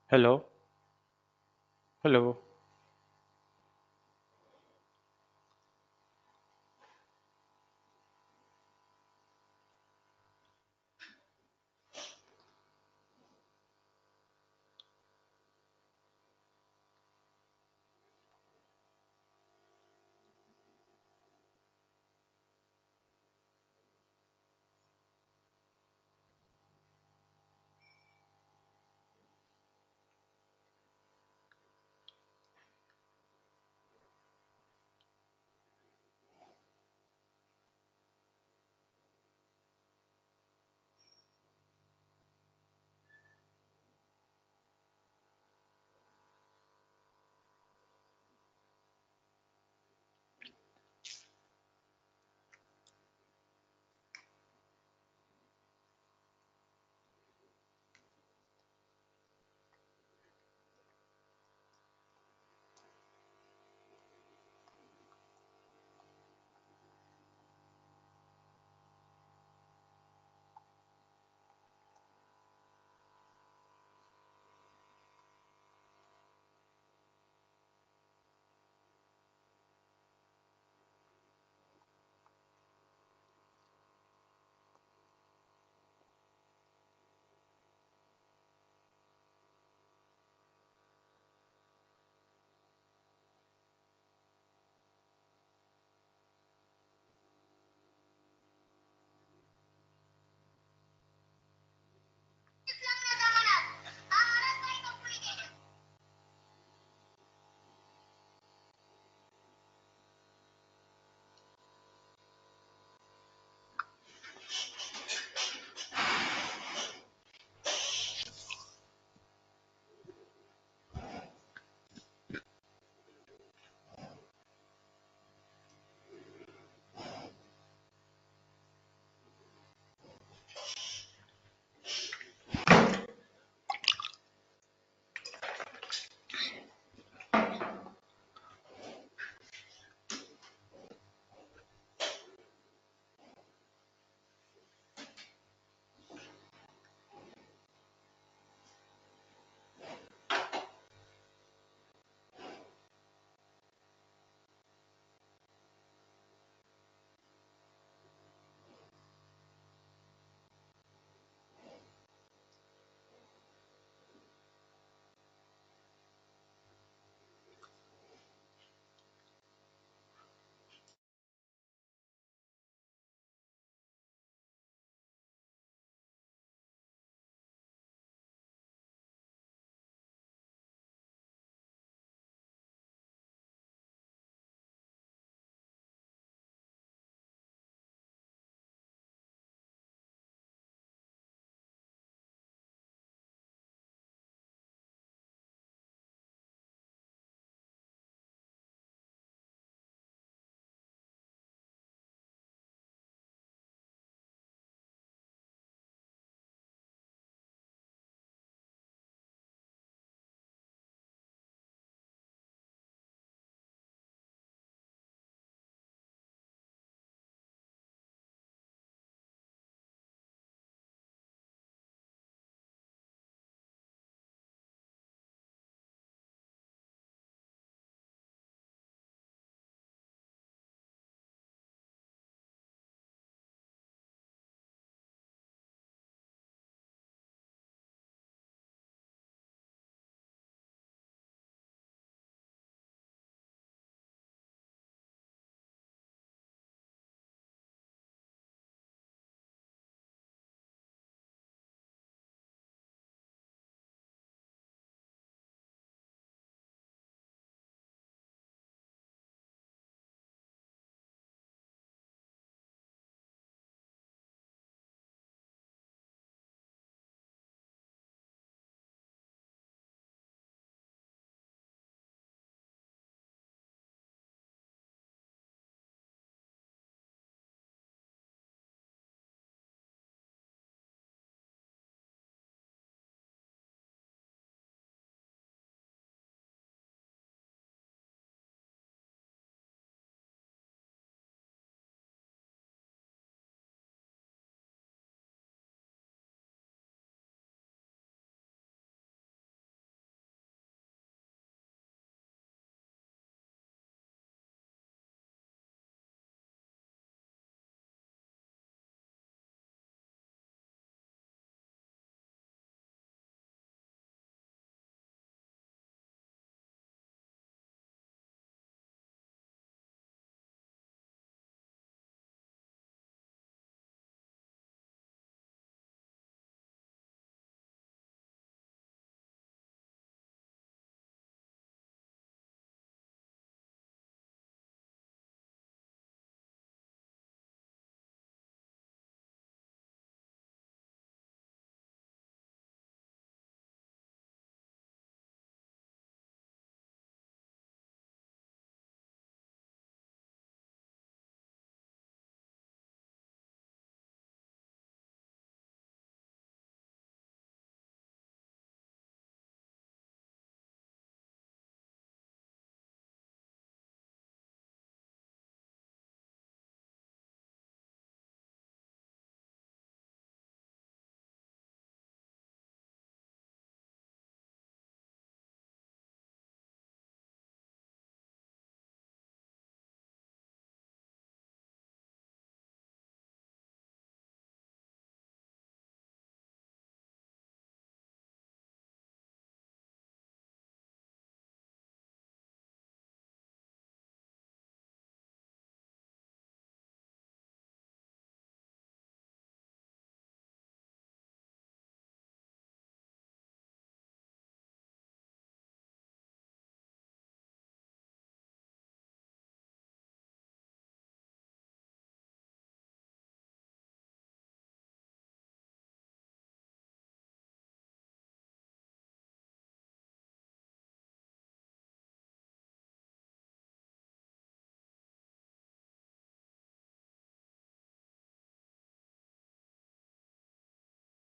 Hello, hello.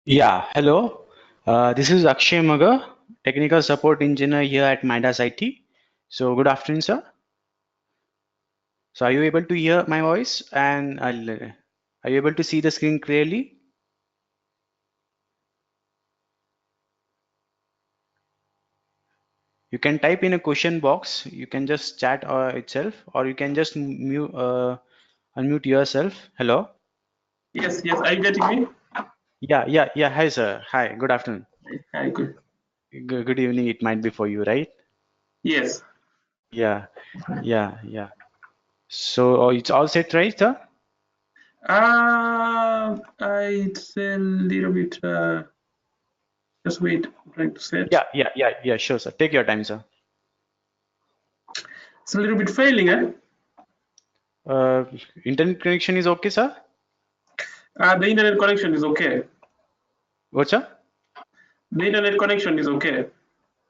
Yeah, hello. This is Akshay Magar, Technical Support Engineer here at Midas IT. So, good afternoon, sir. So, are you able to hear my voice? And are you able to see the screen clearly? You can type in a question box. You can just chat itself, or you can just unmute yourself. Hello. Yes, yes. Are you getting me? Yeah. Hi, sir. Hi. Good afternoon. Hi, good. Good evening. It might be for you, right? Yes. Yeah. Yeah. So, it's all set, right, sir? It's a little bit. Just wait. I'm trying to set. Yeah. Sure, sir. Take your time, sir. It's a little bit failing, eh? Uh, Internet connection is okay, sir? The internet connection is okay. What, sir? The internet connection is okay.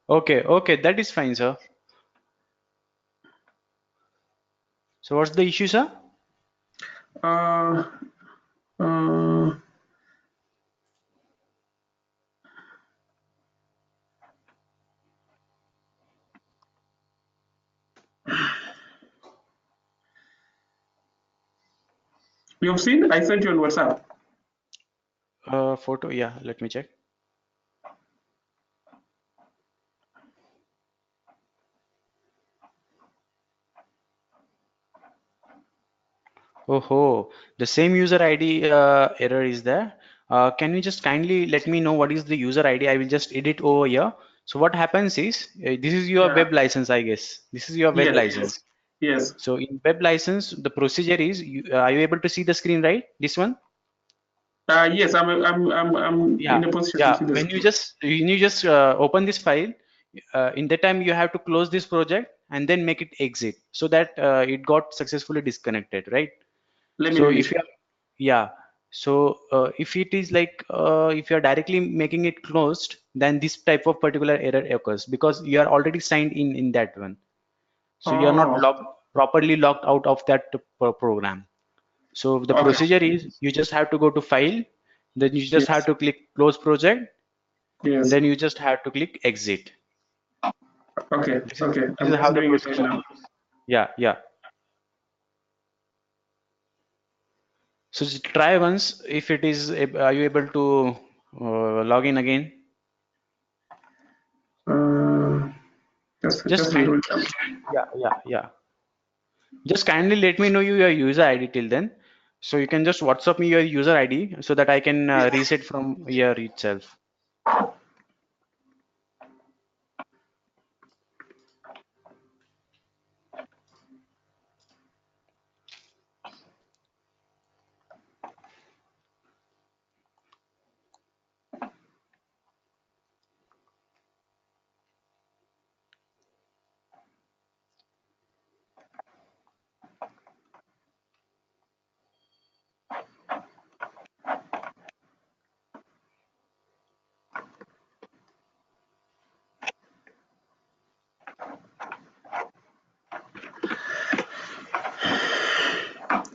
Okay, that is fine, sir. So what's the issue, sir? Uh, uh, you have seen? I sent you on WhatsApp. Photo, yeah, let me check. Oh, the same user ID error is there. Can you just kindly let me know what is the user ID? I will just edit over here. So what happens is, this is your Yeah. web license, I guess. This is your web Yes. Yes. license. Yes. So in web license, the procedure is, are you able to see the screen, right? This one? Yes. I'm Yeah, in a position to yeah. see the When you screen. just open this file, in that time you have to close this project and then make it exit so that it got successfully disconnected, right? Let me So do if it. you are, yeah. So if it is like if you are directly making it closed, then this type of particular error occurs because you are already signed in that one. So you are not Oh. properly logged out of that program. So the Okay. procedure is you just have to go to file, then you just have Yes. to click close project, and Yes. then you just have to click exit. Okay. This is Okay. this I'm is how just the doing it right procedure now. is. Yeah. So just try once if it is, are you able to log in again? Uh, Just just a little kindly, bit. yeah. Just kindly let me know your user ID till then. So you can just WhatsApp me your user ID so that I can reset from here itself.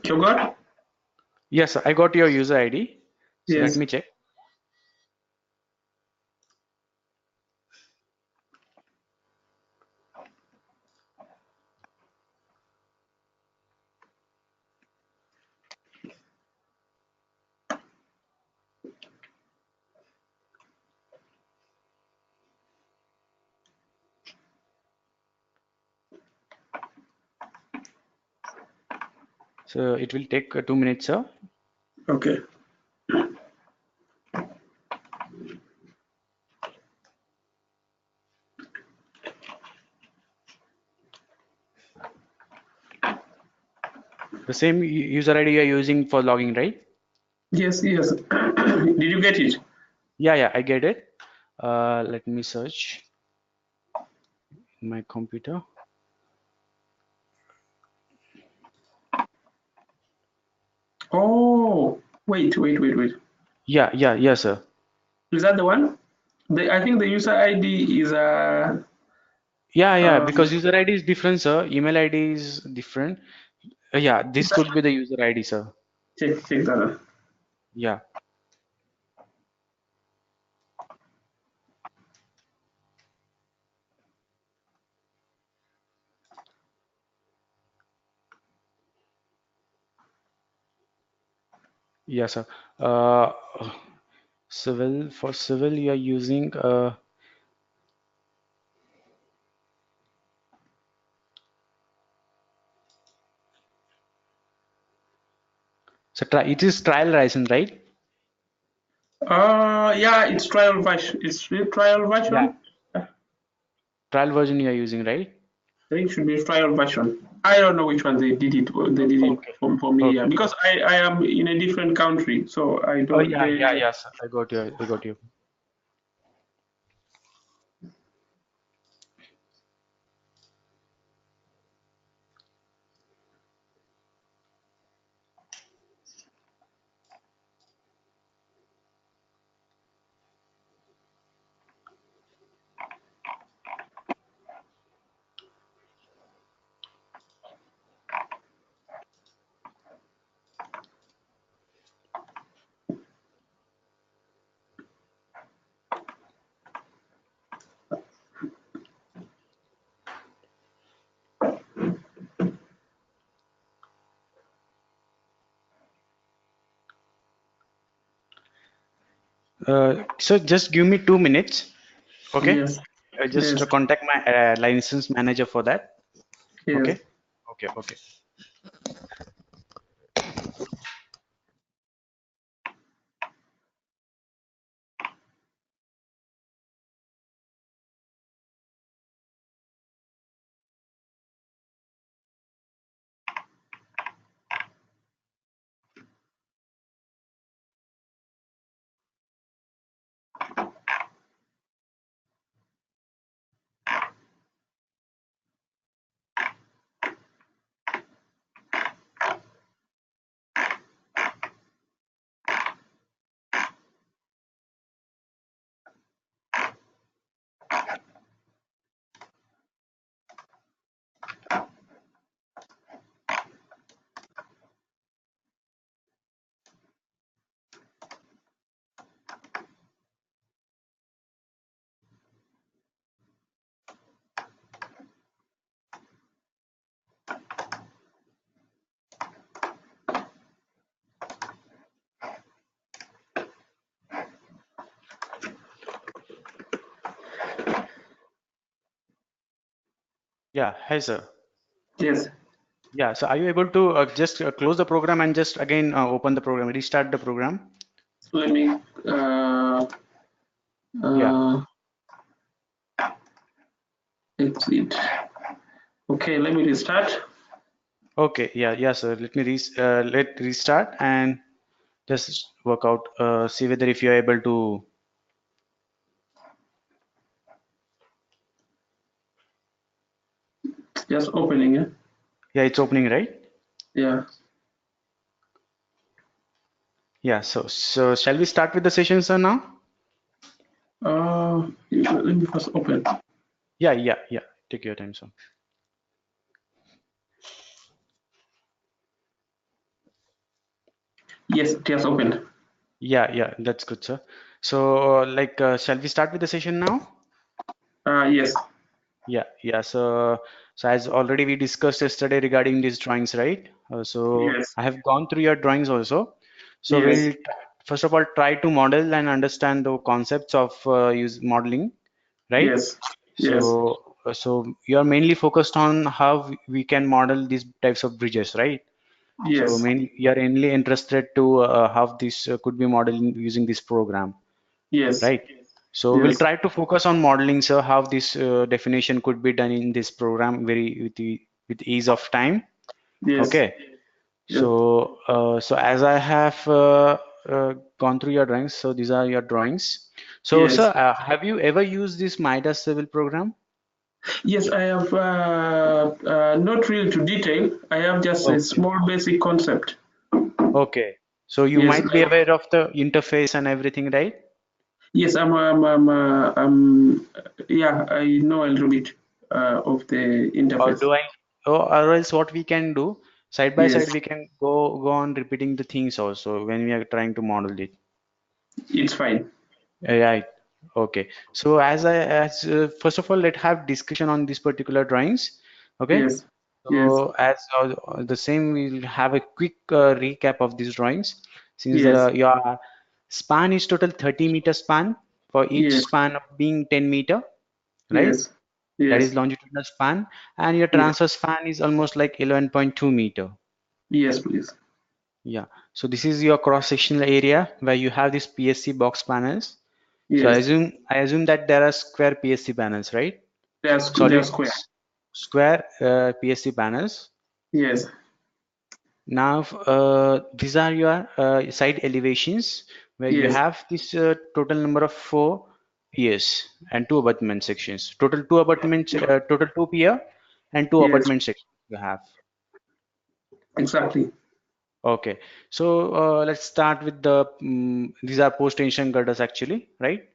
You got? Yes, I got your user ID. So let Yes. me check. So it will take 2 minutes, sir. Okay. The same user ID you are using for logging, right? Yes, yes. Did you get it? Yeah, I get it. Let me search in my computer. Oh, wait. Yeah, sir. Is that the one? I think the user ID is Yeah, um, because user ID is different, sir. Email ID is different. Yeah, this could be the user ID, sir. check that. Yeah. Yes, sir. Uh, for civil, you are using it is trial license, right? Yeah, it's trial version. It's the trial Yeah, version. I trial version you are using, right? think it should be trial version. I don't know which one they did it. They did it Okay. for me, yeah, Okay. because I am in a different country, so I Oh don't. yeah, yeah, They yes. I got you. I got you. So just give me 2 minutes, okay? yes, Just yes, contact my license manager for that. yes. Okay. Okay. Okay. Yeah. Hi, sir. Yes. Yeah. So are you able to just close the program and just again open the program, restart the program? So let me. Uh, Yeah. uh, Exit. Okay, let me restart. Okay. Yeah. Yeah, sir. Let restart and just work out. See whether if you are able to. Just opening it. Yeah, it's opening, right? Yeah. Yeah. So shall we start with the session, sir, now? Let me first open. Yeah. Yeah. Yeah. Take your time, sir. Yes, it has opened. Yeah. Yeah. That's good, sir. So shall we start with the session now? Yes, Yeah, yeah. So as already we discussed yesterday regarding these drawings, right? So yes, I have gone through your drawings also. So yes, first of all try to model and understand the concepts of use modeling, right? yes, yes, So you are mainly focused on how we can model these types of bridges, right? So yes, mainly you are mainly interested to how this could be modeled using this program, yes, right? So we'll yes, try to focus on modeling, so how this definition could be done in this program very with ease of time. yes, Okay. yes, So as I have gone through your drawings, so these are your drawings. So sir, yes, have you ever used this Midas Civil program? yes. I have not really to detail. I have just a Okay. small basic concept. Okay. So you Yes, might be aware of the interface and everything, right? yes. Yeah, I know a little bit of the Or interface. do I? Or else what we can do, side by Yes, side, we can go on repeating the things also when we are trying to model it. it's fine. Right. Okay. So as first of all, let's have discussion on these particular drawings. Okay. Yes, yes, So as the same, we'll have a quick recap of these drawings. since Yes. your span is total 30-meter span for each Yes. span of being 10-meter, right? Yes. That is Yes. longitudinal span, and your Yes. transverse span is almost like 11.2 meter. Yes, please. Yeah. So this is your cross-sectional area where you have these PSC box panels. So Yes. I assume that there are square PSC panels, right? They're Solid square. square PSC panels. Yes. Now, these are your side elevations where you Yes. have this total number of four piers and two abutment sections. Total two pier and two Yes. abutment sections you have. Exactly. Okay, so let's start with the these are post-tension girders actually, right?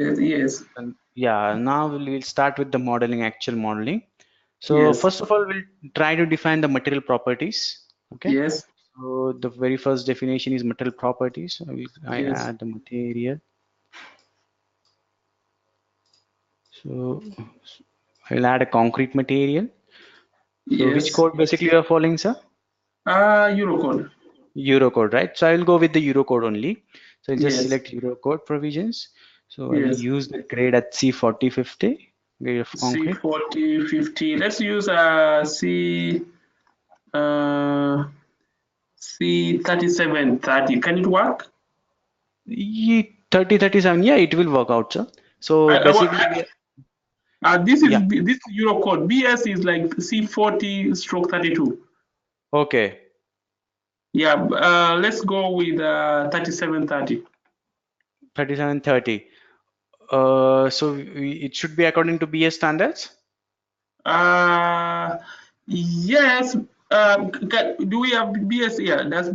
Yes. Yes. And yeah, now we'll start with the modeling, actual modeling. So Yes. first of all, we'll try to define the material properties. Okay. Yes. So the very first definition is material properties. I Yes. add the material. So I'll add a concrete material. So which Yes. code basically you are following, sir? Eurocode. Eurocode, right? So I will go with the Eurocode only. So I'll just Yes. select Eurocode provisions. So I will Yes. use the grade at C4050, grade of concrete. C4050. Let's use uh C3730. Can it work? 3037, yeah, it will work out, sir. So basically, This is yeah, this Eurocode. BS is like C40 stroke 32. okay, Yeah, let's go with 3730. 3730. So it should be according to BS standards. Uh, yes. Do we have BS here? This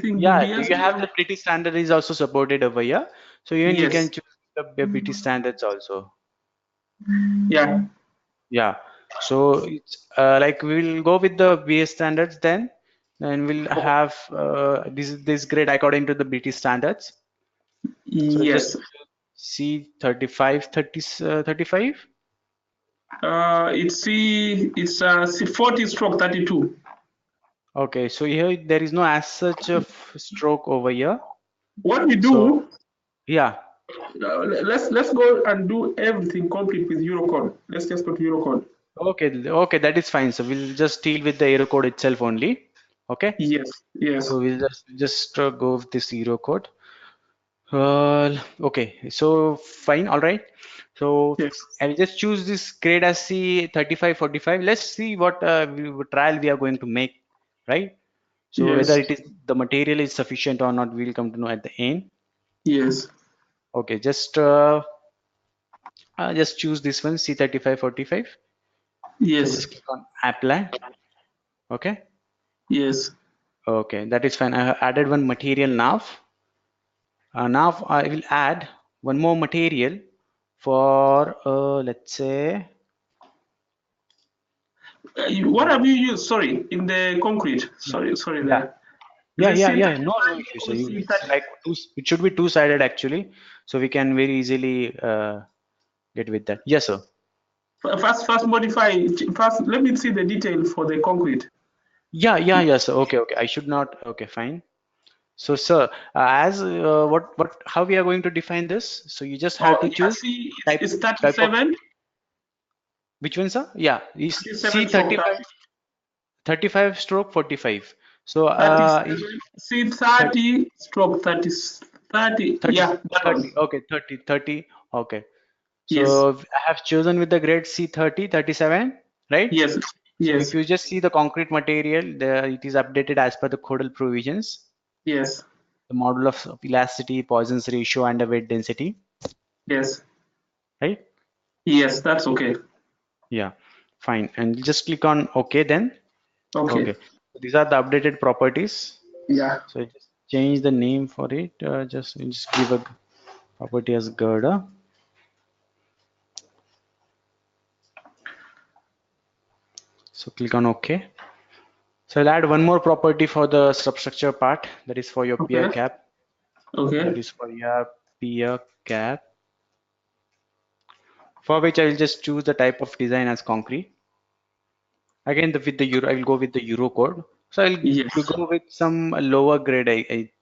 thing do Yeah, BS? you Do we have have? the British standard is also supported over here. So even you can Yes. choose the British standards also. Yeah. Yeah. So it's like we will go with the BS standards then. Then we'll Oh, have this grade according to the British standards. So I'll just yes. see 35, 30, 35. It's C40 stroke 32. Okay, so here there is no as such of stroke over here. What we So do? yeah, Let's go and do everything complete with Eurocode. Let's just go to Eurocode. okay, okay, that is fine. So we'll just deal with the error code itself only. Okay, Yes. Yes. so we'll just go with this error code. Okay, so fine, all right. So Yes. I'll just choose this grade as C3545. Let's see what trial we are going to make, right? So whether Yes. it is the material is sufficient or not, we'll come to know at the end. Yes. Okay, just choose this one C3545. So Yes. just click on apply. Okay. Yes. Okay, that is fine. I have added one material now. Now I will add one more material for let's say What uh, have you used? Sorry, in the concrete. yeah, Sorry yeah, there. Is it yeah. No, no C35 issue. So or it's C30? like it should be two-sided actually, so we can very easily get with that. Yes, sir. First modify. First, let me see the detail for the concrete. Yeah, sir. Okay. I should not. Okay, fine. So, sir, as how we are going to define this? So you just have Oh, to yeah. choose See, type it's type of 37, which one, sir? Yeah, is 37 stroke C35 35 stroke 45. So 37. See, 30, 30 stroke 30. 30. 30, Yeah, that 30. one. Okay, 30. Okay. Yes. So I have chosen with the grade C30 37, right? Yes. So if Yes. you just see the concrete material, it is updated as per the codal provisions, Yes. the model of elasticity, Poisson's ratio, and the weight density, Yes. right? Yes. That's okay. Yeah, fine. And just click on OK then. Okay. Okay. So these are the updated properties. Yeah. So I just change the name for it. Just give a property as girder. So click on OK. So I'll add one more property for the substructure part. That is for your pier Okay. cap. That Okay. is for your pier cap. For which I will just choose the type of design as concrete. Again, with the Euro, I will go with the Euro code. So I'll Yes. go with some lower grade,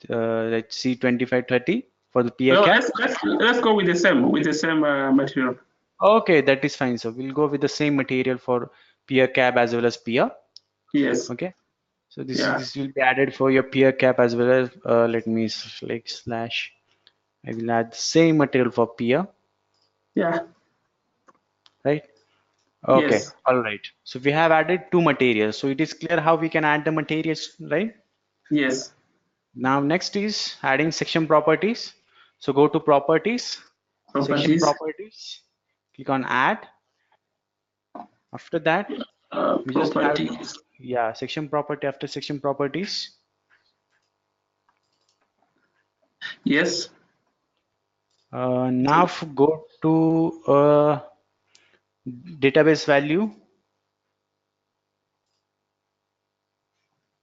let's see 2530 for the peer No, cap. let's go with the same material. Okay, that is fine. So we'll go with the same material for peer cap as well as peer. Yes. Okay. So Yeah. this will be added for your peer cap as well as let me like slash. I will add the same material for peer, Yeah. right? Okay, Yes. all right. So we have added two materials. So it is clear how we can add the materials, right? Yes. Now next is adding section properties. So go to properties, section Properties. properties, click on add. After that, we just have to, Properties. yeah, section property after section properties. Yes. Now go to database value.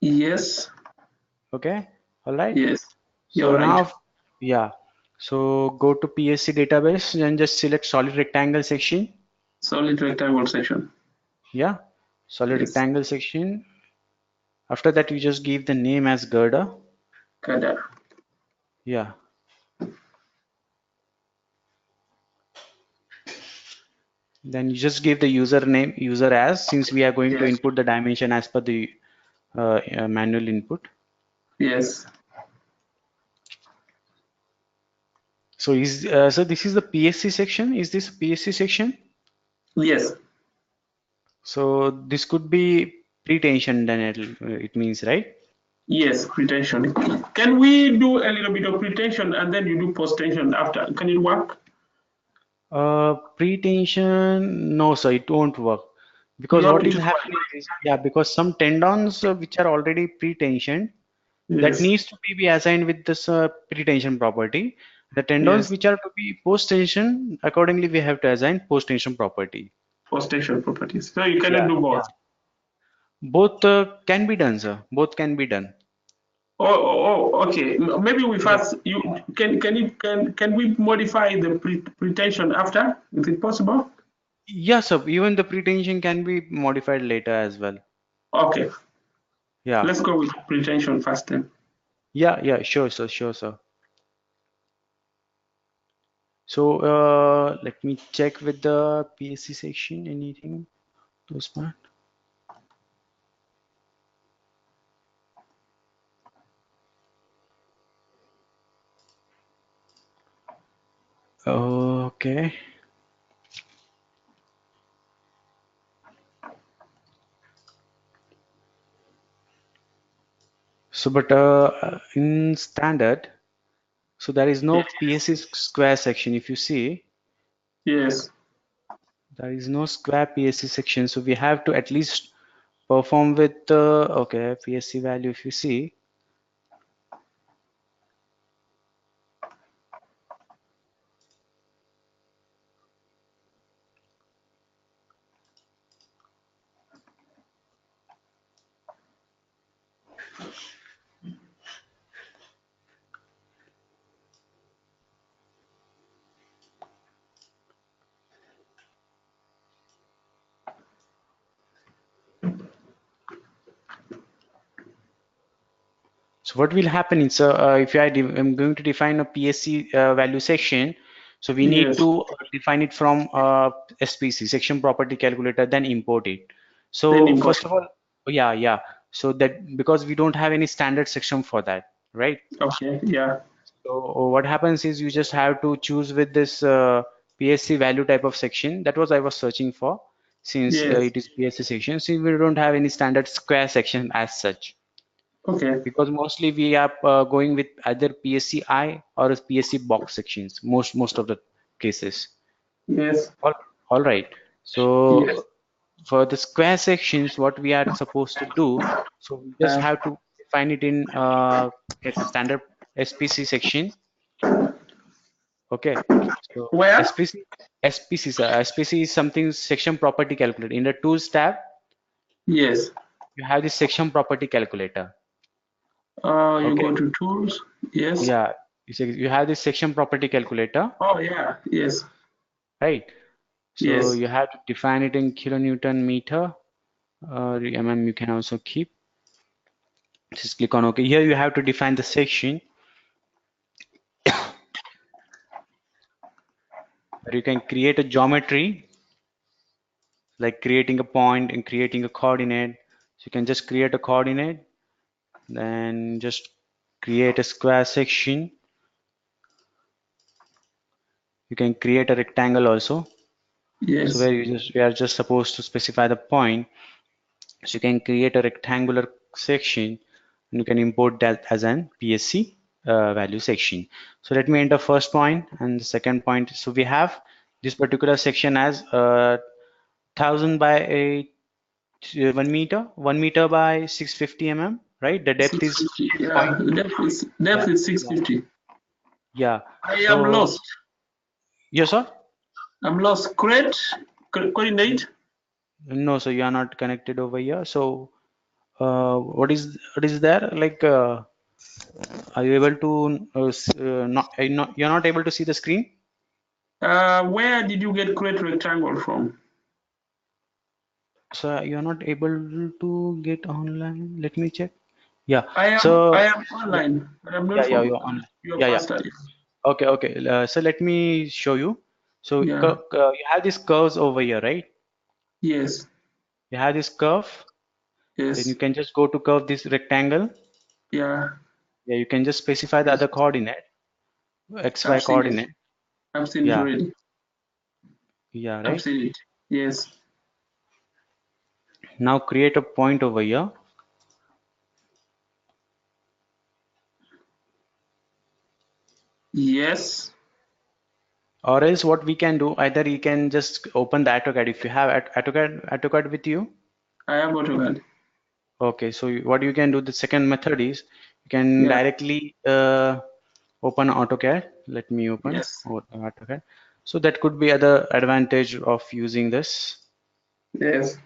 Yes. Okay, all right. Yes. You're So right. now, yeah, so go to PSC database and just select solid rectangle section. Solid rectangle section. Yeah, solid Yes. rectangle section. After that, you just give the name as Gerda. Kada. Yeah, then you just give the username user as, since we are going to Yes. input the dimension as per the manual input. Yes. So this is the PSC section. Is this PSC section? Yes. So this could be pretension, then it means, right? Yes. Pretension. Can we do a little bit of pretension and then you do post tension after? Can it work? Pretension, no, sir, it won't work. You Because want what me is to do what? happening is, yeah, because some tendons which are already pretensioned, that Yes. needs to be assigned with this pretension property. The tendons Yes. which are to be post-tension, accordingly, we have to assign post-tension property. Post tension properties. So you cannot Yeah, do both. yeah. Both can be done, sir. Both can be done. Okay. Maybe we Yeah. first you can we modify the pretension after? Is it possible? Yeah, sir. Even the pretension can be modified later as well. Okay. Yeah. Let's go with pretension first then. Yeah, yeah, sure, sir, sure, sir. So let me check with the PSC section, anything, those part. Okay. So, but in standard, so there is no Yes. PSC square section. If you see, Yes. there is no square PSC section. So we have to at least perform with okay, PSC value. If you see, so what will happen is, if I'm going to define a PSC value section, so we need Yes. to define it from SPC, section property calculator, then import it. Then So import. first of all, yeah, yeah. So that because we don't have any standard section for that, right? Okay. Yeah. So what happens is you just have to choose with this PSC value type of section. That was I was searching for, since Yes. it is PSC section. Since we don't have any standard square section as such, Okay. because mostly we are going with either PSCI or PSC box sections, most of the cases. Yes. All, all right. Yes. So for the square sections, what we are supposed to do, so we just have to define it in a standard SPC section. Okay. So Where? SPC is something section property calculator. In the tools tab, Yes. you have the section property calculator. You Okay. go to tools. Yes. Yeah. You have this section property calculator, Oh yeah. Yes. right? So Yes. you have to define it in kilonewton meter, or mm you can also keep. Just click on OK. Here you have to define the section where you can create a geometry, like creating a point and creating a coordinate. So you can just create a coordinate, then just create a square section. You can create a rectangle also. So Yes. where we are just supposed to specify the point. So you can create a rectangular section and you can import that as an PSC value section. So let me enter first point and the second point. So we have this particular section as 1000 by 1 meter by 650 mm, right? The depth is 650. Yeah, point. depth Yeah, is yeah, 650. yeah. I am So lost. yes, sir. I'm lost. Correct? Coordinate? No, so you are not connected over here. So what is there? Like, are you able to not you're not able to see the screen? Where did you get correct rectangle from? So you're not able to get online. Let me check. Yeah. I So am yeah, online, but I'm not yeah, from you're online. your Yeah, yeah. pastor. Okay, okay. So let me show you. So Yeah. you have these curves over here, right? Yes. You have this curve. Then you Yes. can just go to curve this rectangle. Yeah. Yeah, you can just specify the Yes. other coordinate, XY I've seen it. coordinate. I've seen it Yeah, already. yeah, I've right. seen it. Yes. Now create a point over here. Yes. Or else what we can do, either you can just open the AutoCAD if you have AutoCAD with you. I have AutoCAD. Okay, so what you can do, the second method is you can Yeah. directly open AutoCAD. Let me open Yes. AutoCAD. So that could be other advantage of using this. Yes.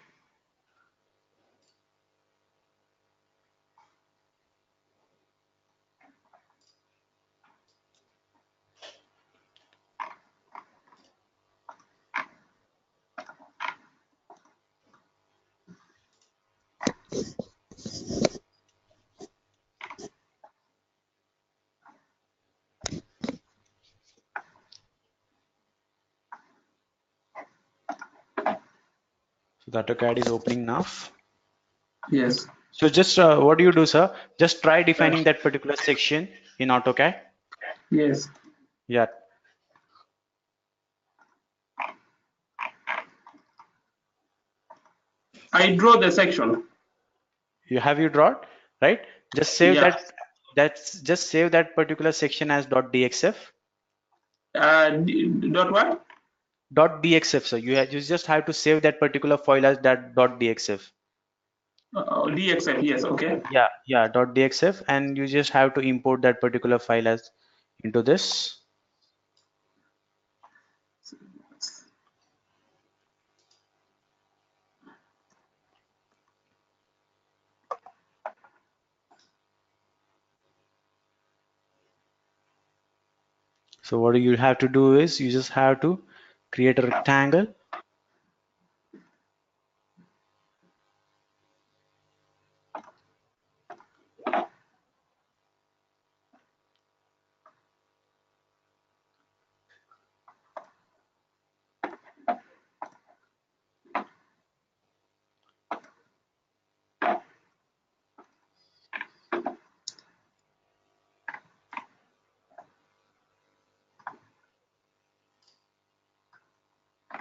So the AutoCAD is opening now. Yes. So just what do you do, sir? Just try defining that particular section in AutoCAD. Yes. Yeah, I draw the section. you drawn, right? Just save Yeah. that. That's just save that particular section as .dxf. Dot what? .dxf. So you just have to save that particular file as that .dxf. DXF. Yes. Okay. Yeah, yeah, .dxf, and you just have to import that particular file as into this. So what you have to do is you just have to create a rectangle.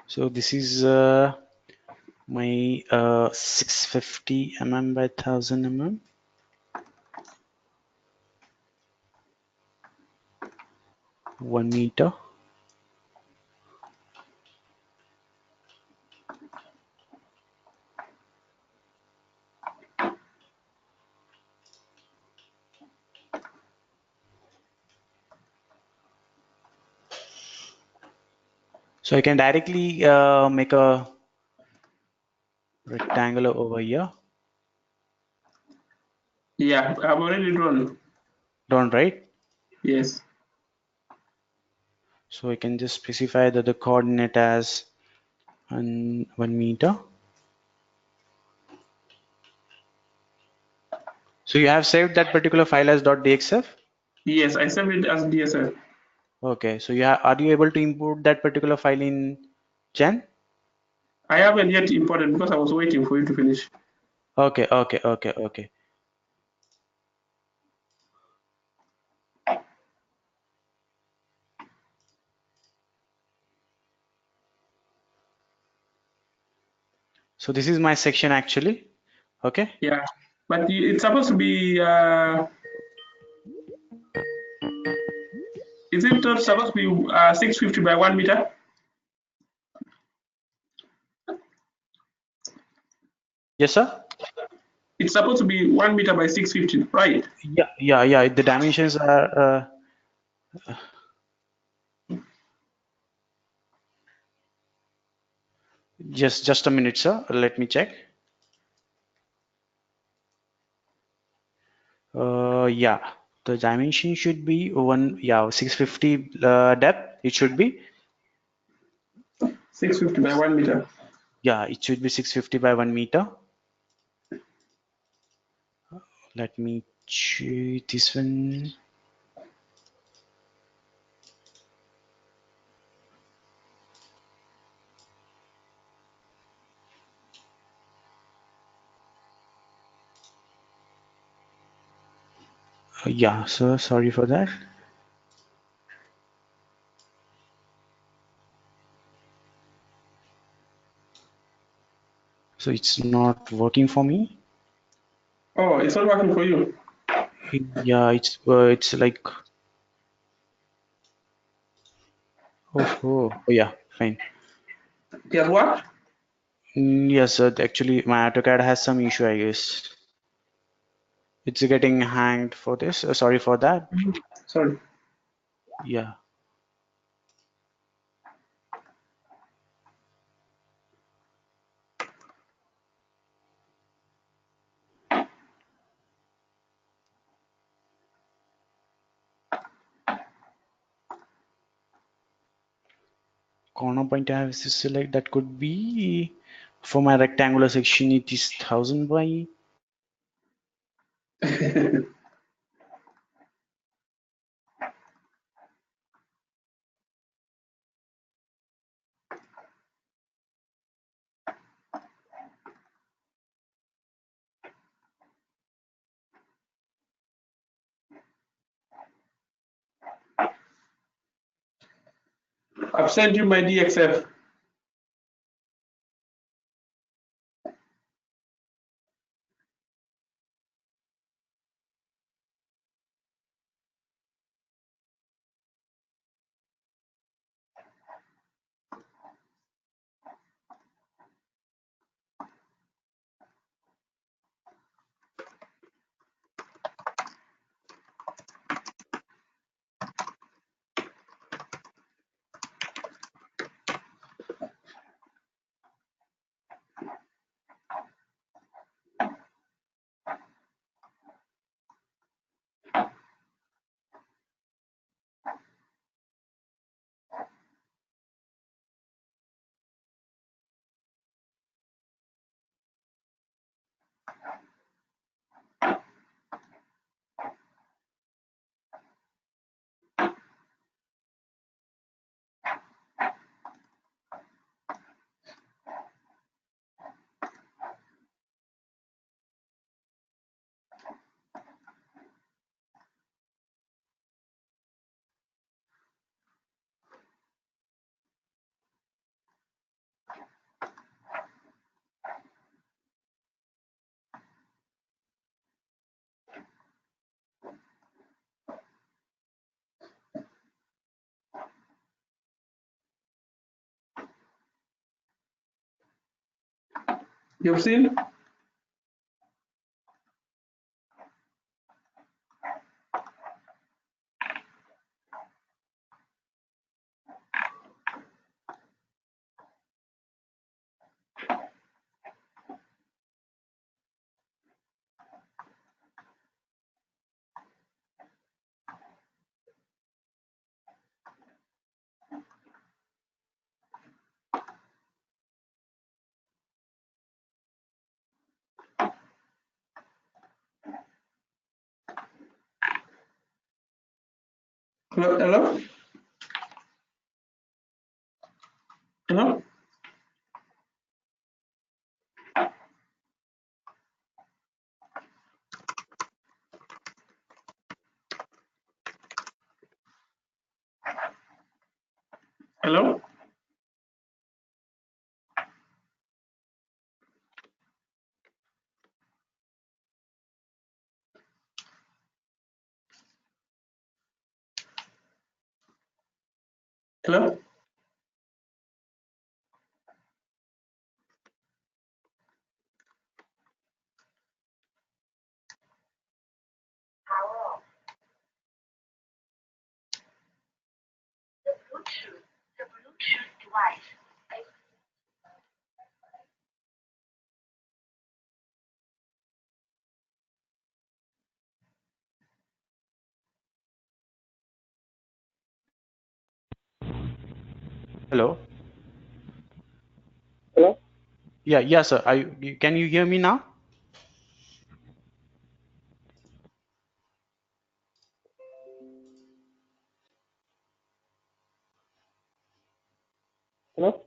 So this is my 650 mm by 1000 mm, 1 meter. So I can directly make a rectangle over here. Yeah. I've already drawn. Don't right? Yes. So I can just specify the coordinate as 1 meter. So you have saved that particular file as .dxf? Yes, I saved it as DSL. Okay, so are you able to import that particular file in Gen? I haven't yet imported because I was waiting for you to finish. Okay, okay, okay, okay. So this is my section actually. Okay. Yeah, but it's supposed to be. Is it not supposed to be 650 by 1 meter? Yes, sir. It's supposed to be 1 meter by 650, right? Yeah, yeah, yeah. The dimensions are just a minute, sir. Let me check. Yeah, the dimension should be one. Yeah, 650 depth. It should be. 650 by 1 meter. Yeah, it should be 650 by 1 meter. Let me check this one. Yeah, sir. Sorry for that. So it's not working for me. Oh, it's not working for you. Yeah, it's like oh yeah, fine. Guess what? Yes, sir. Actually, my AutoCAD has some issue, I guess. It's getting hanged for this. Sorry for that. Sorry. Yeah. Corner point I have to select that could be for my rectangular section. It is 1000 by. I've sent you my DXF. You've seen? Hello? Hello? Hello? Hello? Hello? Hello. Hello? Yeah, yeah, sir. Can you hear me now? Hello?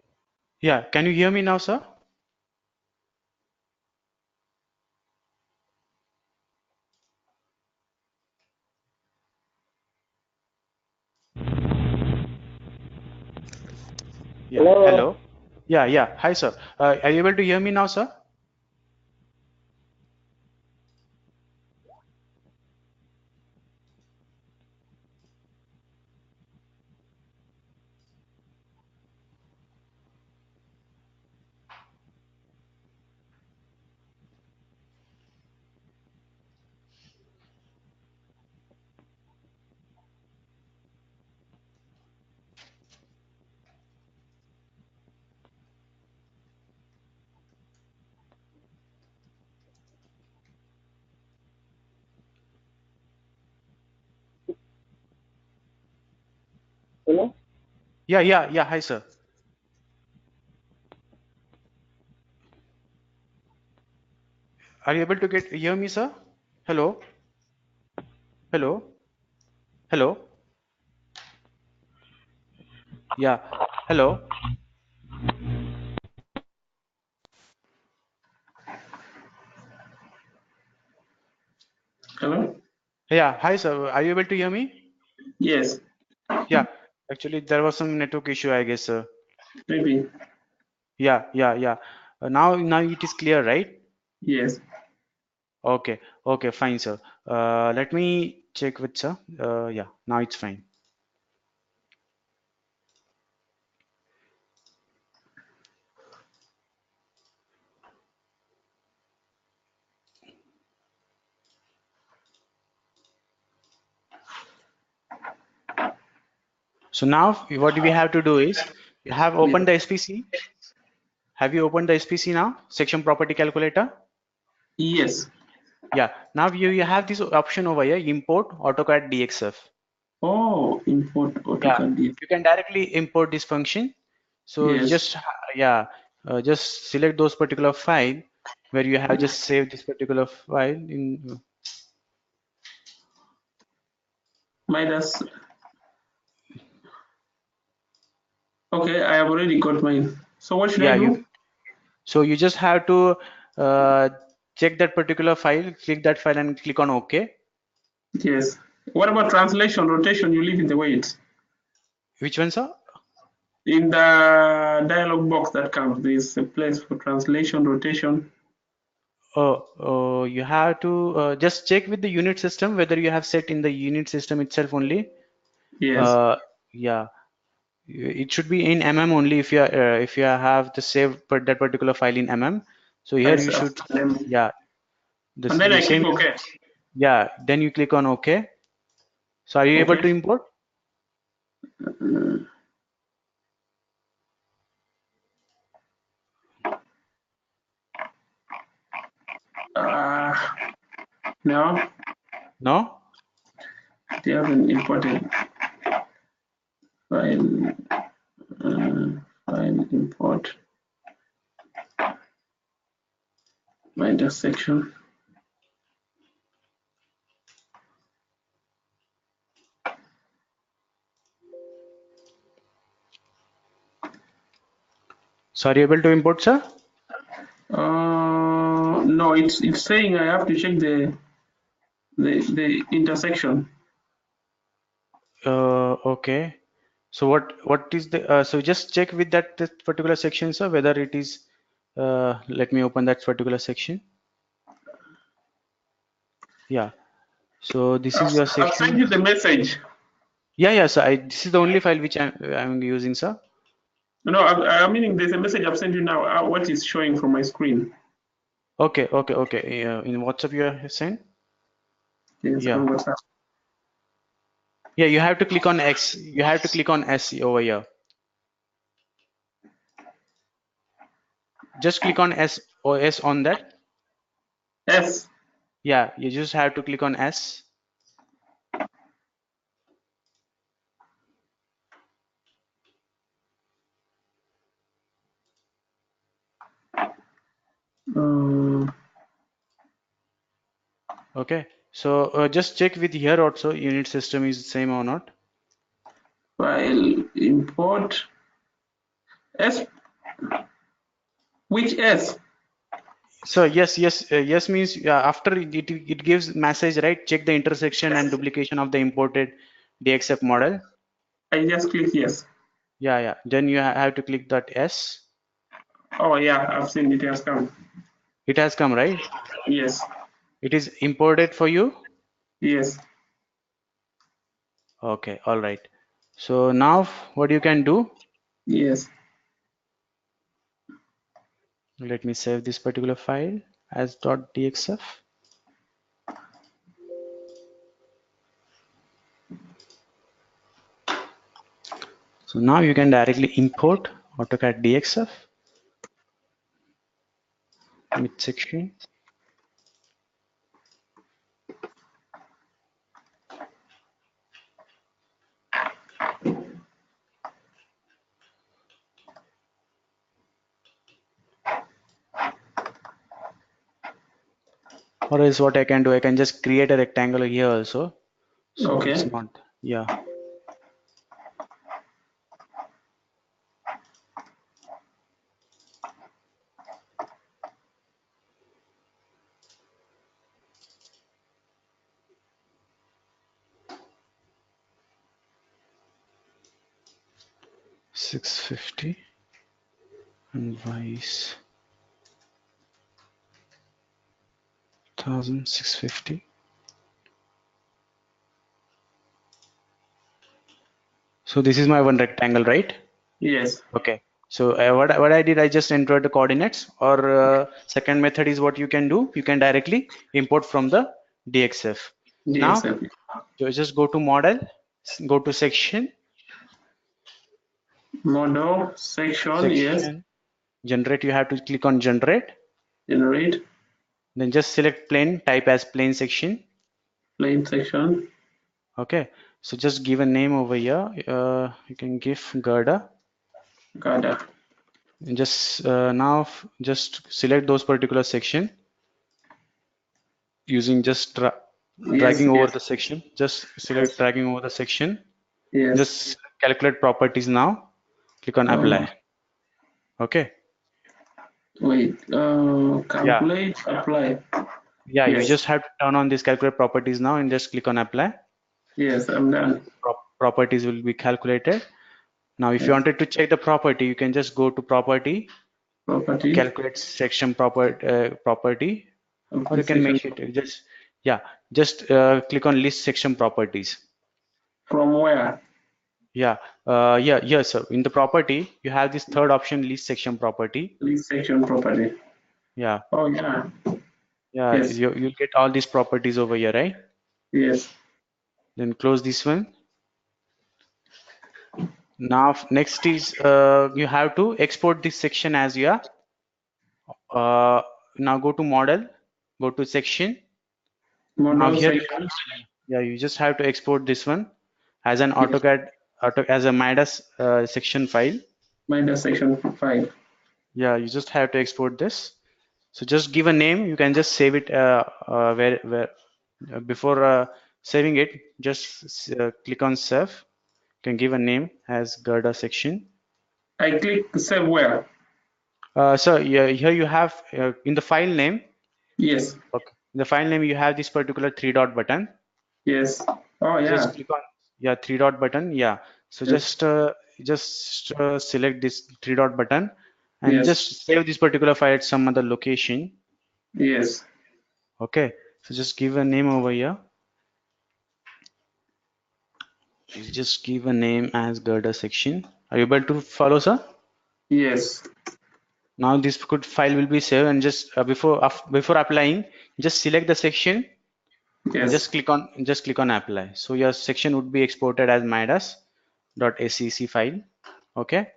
Yeah, can you hear me now, sir? Yeah, Hello? hello. Yeah, yeah. Hi, sir. Are you able to hear me now, sir? Hello? Yeah, yeah, yeah. Hi, sir. Are you able to get hear me, sir? Hello, hello, hello. Yeah, hello. Hello? Yeah, hi, sir. Are you able to hear me? Yes, Yeah, actually, there was some network issue, I guess, sir. maybe. Yeah, yeah, yeah. Now it is clear, right? Yes. Okay, okay, fine, sir. Let me check with sir. Yeah, now it's fine. So now what we have to do is you have Yes. opened the SPC. Have you opened the SPC now? Section property calculator. Yes. Yeah. Now you have this option over here, import AutoCAD DXF. Oh, import Yeah, AutoCAD. Yes. you can directly import this function. So Yes. yeah, just select those particular file where you have just saved this particular file in. Midas. Okay, I have already got mine. So what should I Yeah, do? so you just have to uh, check that particular file, click that file and click on OK. Yes. What about translation, rotation? You leave it the way it's Which one, sir? in the dialog box that comes. There's a place for translation, rotation. You have to just check with the unit system whether you have set in the unit system itself only. Yes. Uh, yeah, it should be in mm only if you have the saved that particular file in mm. So I here you have should, them. yeah, And this then the I click same. OK. Yeah, then you click on OK. So are you able Okay. to import? Uh, uh, no, No? they haven't imported file. File import minus section. So are you able to import, sir? No, it's saying I have to check the intersection. Okay. So what is the so just check with that particular section, sir, whether it is let me open that particular section. Yeah. So this is your I've sent section. you the message. Yeah, yeah, sir. This is the only file which I'm using, sir. No, I meaning there's a message I've sent you now. What is showing from my screen? Okay, okay, okay. In WhatsApp you have sent? Yes, Yeah. on WhatsApp. Yeah, you have to click on X. You have to click on S over here. Just click on S or S on that. Yes. Yeah, you just have to click on S. Um, Okay. So just check with here also unit system is same or not. File import S. Which S? So yes means after it gives message, right? Check the intersection and duplication of the imported DXF model. I just click yes. Yeah, yeah. Then you have to click that S. Oh yeah, I've seen it has come. It has come, right? Yes. It is imported for you. Yes. Okay, all right. So now what you can do, Yes. let me save this particular file as .dxf. So now you can directly import AutoCAD DXF midsection. Or else what I can do, I can just create a rectangle here also. So it's Okay. not, yeah. Six 50 and vice 1650. So this is my one rectangle, right? Yes. Okay. So what I did, I just entered the coordinates. Or second method is what you can do. You can directly import from the DXF. Now DXF. you just go to model, go to Model section. Yes. section, generate. You have to click on generate. Generate. Then just select plane, type as plane section. Plane section. Okay. So just give a name over here. You can give Gerda. Got that. And just now just select those particular section using just Yes. dragging over Yes. the section. Just select Yes. dragging over the section. Yes. Just calculate properties now. Click on apply. Okay. Wait. Yeah. Calculate. Apply. Yeah. You Yes. just have to turn on this calculate properties now and just click on apply. Yes. I'm And done. properties will be calculated. Now, if you Yes. wanted to check the property, you can just go to property, Property. calculate section property, or Property you can section. make it just, yeah, just click on list section properties. From where? Yeah, yes, sir. In the property, you have this third option, list section property. List section property. Yeah, Oh yeah. yeah, Yes. you'll get all these properties over here, right? Yes. Then close this one. Now, next is you have to export this section as you are. Now go to model, go to section. Now Model here, section. yeah, you just have to export this one as an Yes. AutoCAD, as a Midas section file. Minus section 5. Yeah, you just have to export this. So just give a name. You can just save it where before saving it, just click on save. You can give a name as Gerda section. I click save where? So yeah, here you have in the file name. Yes. Okay. In the file name you have this particular three dot button. Yes. Oh Just yeah. click on, yeah, three dot button. Yeah. So Yes. just select this three dot button and Yes. just save this particular file at some other location. Yes. Okay. So just give a name over here. You just give a name as girder section. Are you able to follow, sir? Yes. Now this good file will be saved, and just before applying, just select the section and Yes. just click on apply. So your section would be exported as midas.scc file. Okay.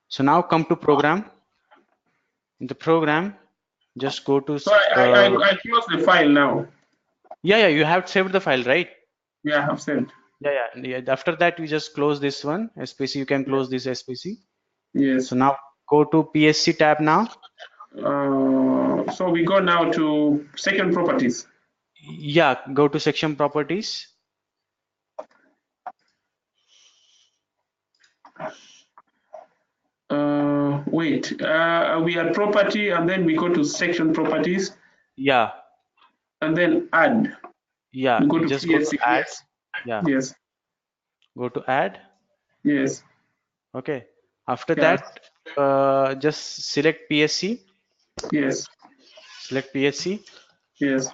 So now come to program. In the program, just go to So I close the file now. yeah, you have saved the file, right? Yeah, I've sent. Yeah. After that, you just close this one SPC. You can Yes. close this SPC. Yes. So now go to PSC tab now. So we go now to second properties. Yeah, go to section properties. Wait, we are property and then we go to section properties Yeah, and then add. yeah. We go You to just go to PSC. add. Yes. Yeah, Yes. go to add. Yes. Okay. After Yeah. that, just select PSC. Yes. Select PSC, Yes.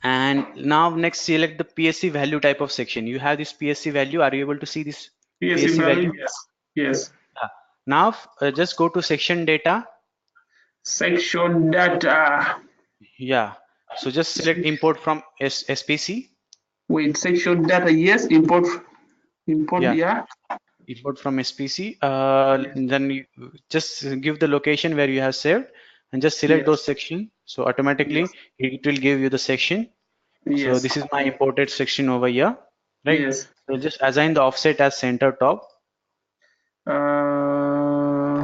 and now next select the PSC value type of section. You have this PSC value. Are you able to see this PSC PSC value. value? Yes. Yes. Yeah. Now just go to section data. Section data. Yeah. So just select import from SPC. Wait, section data. Yes. Import. Import. Yeah. Yeah. Import from SPC. Then you just give the location where you have saved and just select Yes. those sections. So Yes. automatically it will give you the section. So Yes. this is my imported section over here, right? Yes. So just assign the offset as center top. Uh,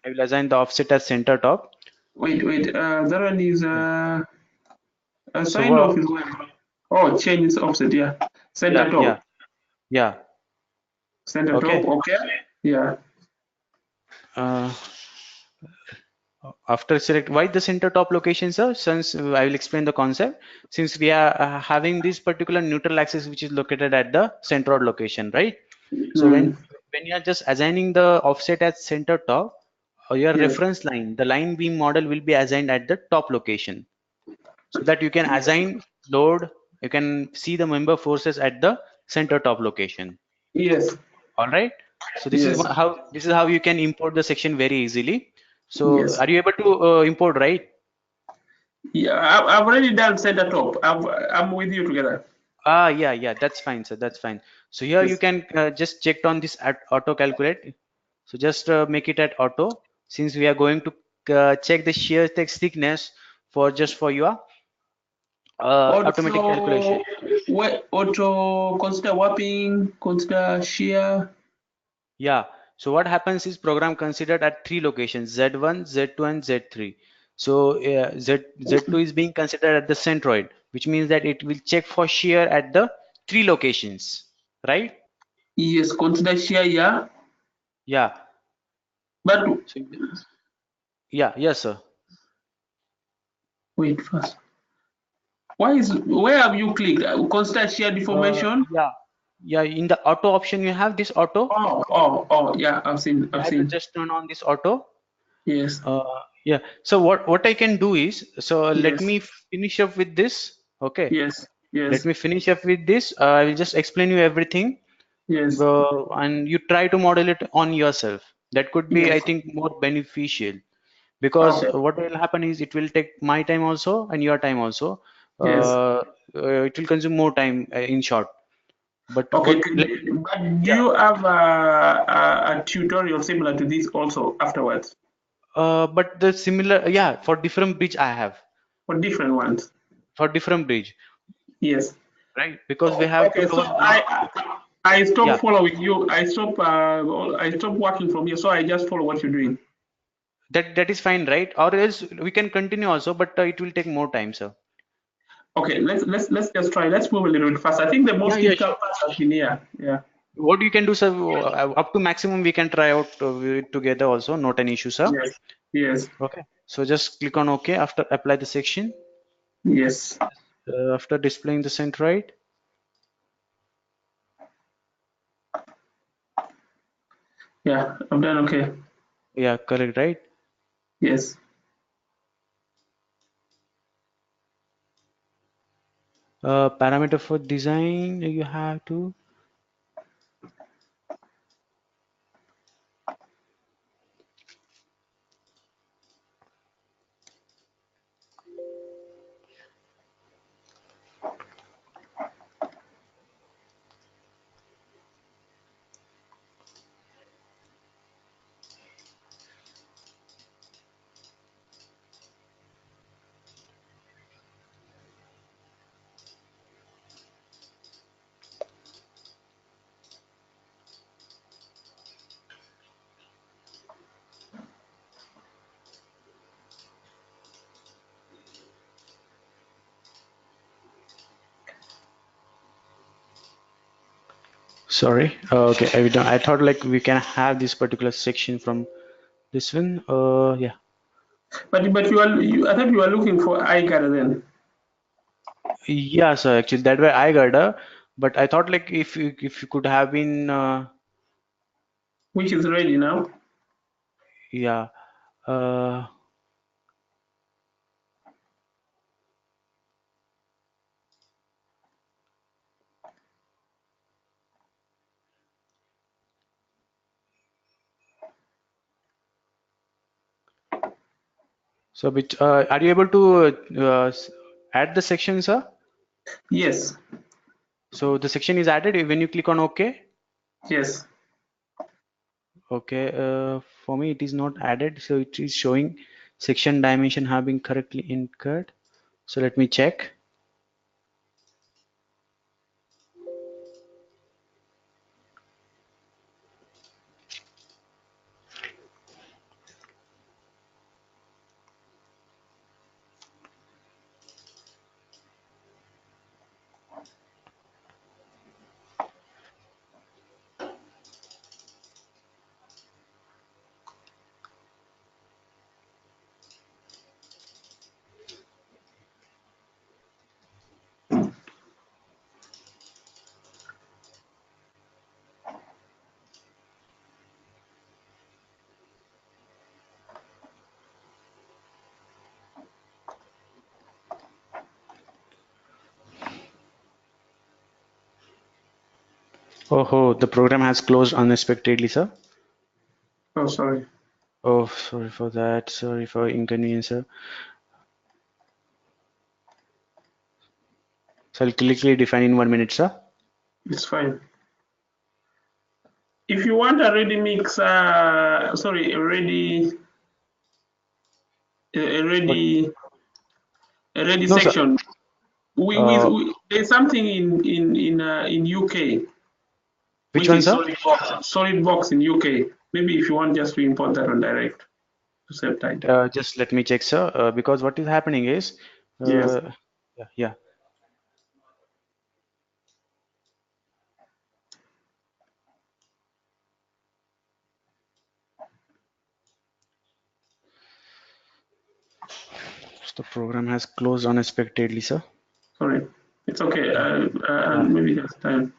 I will assign the offset as center top. wait. That one is Yeah. a So sign off is when. Oh, change its offset. Yeah. yeah, Center yeah, top. yeah. Center top. Okay. Okay. Yeah. Uh, After select why the center top location, sir? Since I will explain the concept. Since we are having this particular neutral axis which is located at the centroid location, right? So Hmm. when you are just assigning the offset at center top, your Yes. reference line, the line beam model will be assigned at the top location, so that you can assign load. You can see the member forces at the center top location. Yes. All right. So Yes. this is how you can import the section very easily. So Yes. are you able to import, right? Yeah. I've already done center top. I'm with you together. Yeah, that's fine, sir. That's fine. So here you Yes. can just check on this at auto calculate. So just make it at auto, since we are going to check the shear text thickness for your automatic Auto. calculation. What? Auto. Consider warping. Consider shear. Yeah. So what happens is program considered at three locations: Z1, Z2, and Z3. So Z2 is being considered at the centroid, which means that it will check for shear at the three locations, right? Yes. Consider shear. Yeah. Yeah. But So yeah, yes, sir. wait first. Where have you clicked? Consider shear deformation. Yeah, yeah. In the auto option, you have this auto. Oh. Yeah. I've seen. You I've have to seen. just turn on this auto. Yes. Yeah. So what I can do is, so let Yes. me finish up with this. Okay. Yes. Let Yes. me finish up with this. I will just explain you everything, Yes. and you try to model it on yourself. That could be, I Yes. think, more beneficial, because Okay. what will happen is it will take my time also and your time also. Yes. It will consume more time in short. But Okay. what let But do yeah. you have a tutorial similar to this also afterwards But the similar, yeah, for different bridge I have, for different ones? for different bridge, Yes. right? Because we have to Okay. So cover now. I Yeah, stopped following you. I stopped working from you. So I just follow what you're doing. that is fine, right? Or else we can continue also, but it will take more time, sir. Okay. Let's just try. Let's move a little bit fast. I think the Yeah, most yeah, difficult sure. part has been here. Yeah. What you can do, sir, up to maximum we can try out together also, not an issue, sir. Yes. Yes. Okay, so just click on OK after apply the section. Yes. After displaying the centroid. Yeah, I've done okay. Yeah, correct, right? Yes. Parameter for design, you have to. Sorry. Okay, I thought like we can have this particular section from this one. Yeah. But I thought you were looking for iCard then, Yeah, sir. Actually, that way I got but I thought like if you could have been which is ready now. yeah. Uh, so which are you able to add the section, sir? Yes. So the section is added when you click on OK. Yes. Okay. For me it is not added, so it is showing section dimension have been correctly incurred. So let me check. Oh, the program has closed unexpectedly, sir. Oh, sorry. Oh, sorry for that. Sorry for inconvenience, sir. So I'll quickly define in 1 minute, sir. It's fine. If you want a ready mix, sorry, a But ready no, sir. section. Uh, There's something in UK, which which one, is sir? solid box in UK. Maybe if you want just to import that on direct to save time. Just let me check, sir. Because what is happening is, Yes. yeah. So the program has closed unexpectedly, sir. Sorry. It's okay. Yeah. Maybe next time.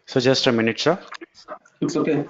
So just a minute, sir. It's okay.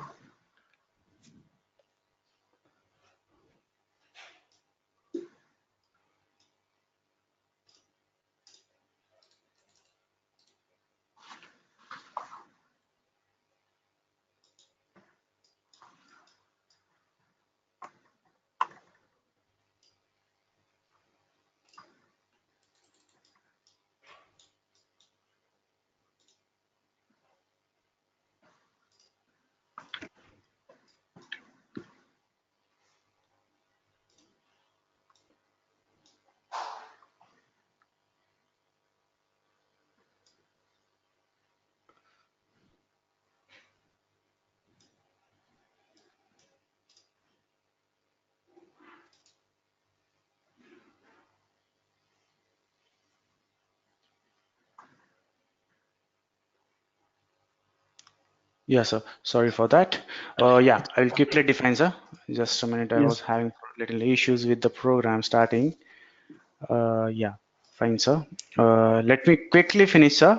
Yeah, sir. Sorry for that. Yeah, I will quickly define, sir. Just a minute. I was Yes. having little issues with the program starting. Yeah, fine, sir. Let me quickly finish, sir.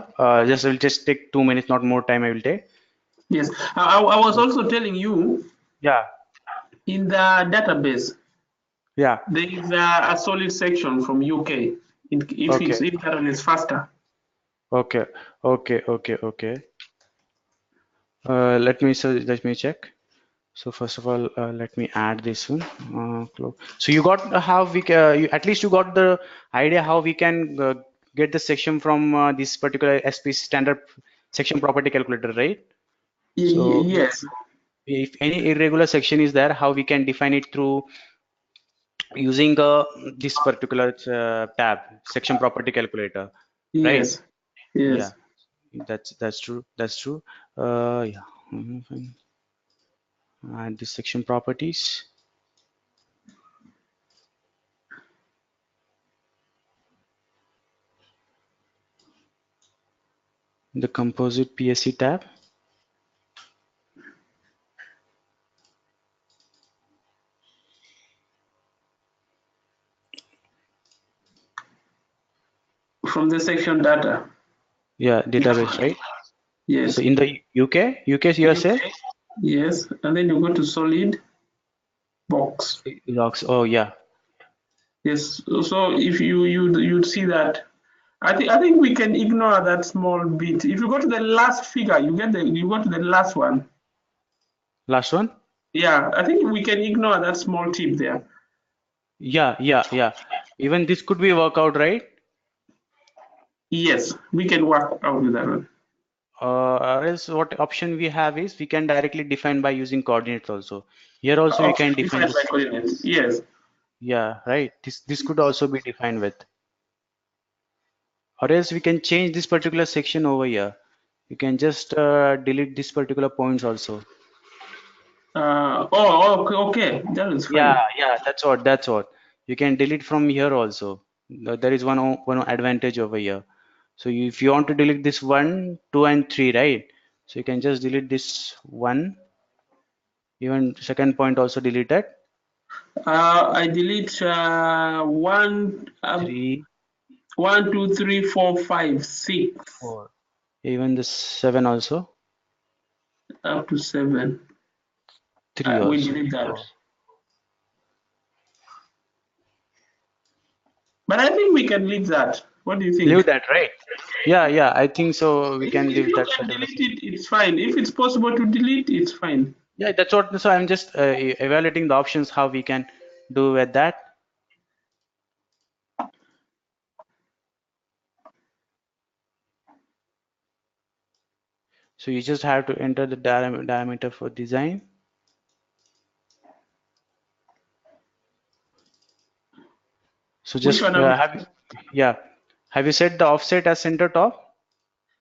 Just will just take 2 minutes, not more time I will take. Yes. I was also telling you Yeah, in the database yeah. there is a solid section from UK. If Okay, it's if that one is faster. okay, okay. Let me check. So first of all, let me add this one. So you got how we can, at least you got the idea how we can get the section from this particular SP standard section property calculator, right? So Yes. if any irregular section is there, how we can define it through using this particular tab, section property calculator, right? Yes. Yeah, Yes. that's true. That's true. Yeah. Fine. And this section properties, the composite PSC tab. From the section data. Yeah, If database, right? So yes. in the UK, USA, UK. Yes. And then you go to solid box. logs. Oh yeah, Yes. So if you'd see that. I think we can ignore that small bit. If you go to the last figure, you go to the last one. last one. Yeah, I think we can ignore that small tip there. Yeah. Even this could be workout, right? Yes, we can work out with that one. Or else what option we have is we can directly define by using coordinates also. Here also we can define Defined by this. coordinates. Yes. Yeah, right. This could also be defined with. Or else we can change this particular section over here. You can just delete this particular points also. Okay. That is Yeah, fine. yeah, that's what. You can delete from here also. There is one advantage over here. So if you want to delete this 1, 2, and 3, right? So you can just delete this one, even second point also delete that. I delete 3, one, two, three, four, five, 6 4, even this 7 also, up to 7. 3 We also. delete that. Oh. But I think we can leave that. What do you Leave think? that, right? Yeah, I think so. We can If leave you that can particular delete section. it, it's fine. If it's possible to delete, it's fine. Yeah, that's what. So I'm just evaluating the options how we can do with that. So you just have to enter the diameter for design. So Which just one are we? yeah, have you set the offset as center top?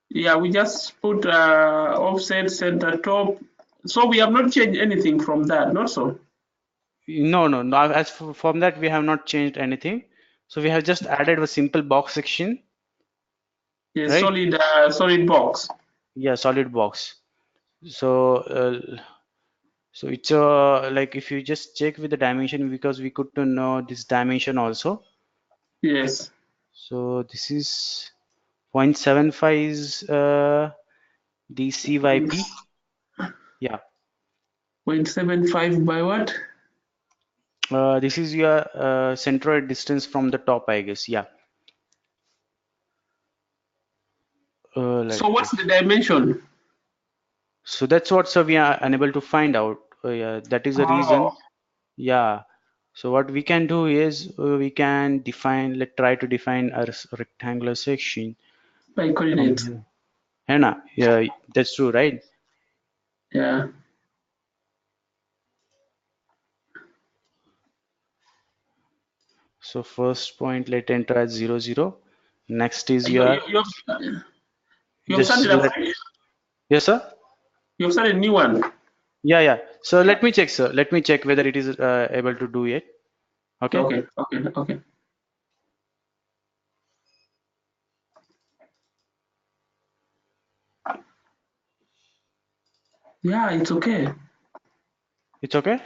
Yeah, we just put offset center top. So we have not changed anything from that, not so. No. As from that, we have not changed anything. So we have just added a simple box section, Yes, right? solid box. Yeah, solid box. So so it's like if you just check with the dimension because we could to know this dimension also. Yes. So this is 0.75 is the CYP. Yeah. 0.75 by what? This is your centroid distance from the top, I guess. Yeah. So Let what's us. the dimension? So that's what, so we are unable to find out. Yeah, that is the reason. Oh, Yeah. So what we can do is we can define, let try to define a rectangular section by from coordinates. here. Hannah, yeah, that's true, right? Yeah. So first point, let enter as 0, 0. Next is You, your, you, you've just started a let, fresh? yes, sir? You've started a new one? Yeah, yeah. So let me check, sir. Let me check whether it is able to do it. Okay. Okay, okay, okay. Yeah, it's okay. It's okay.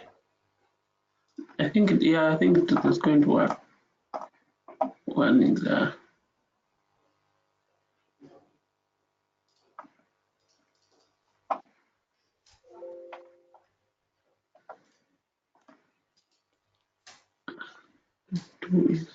I think yeah, I think it's going to work. One is two is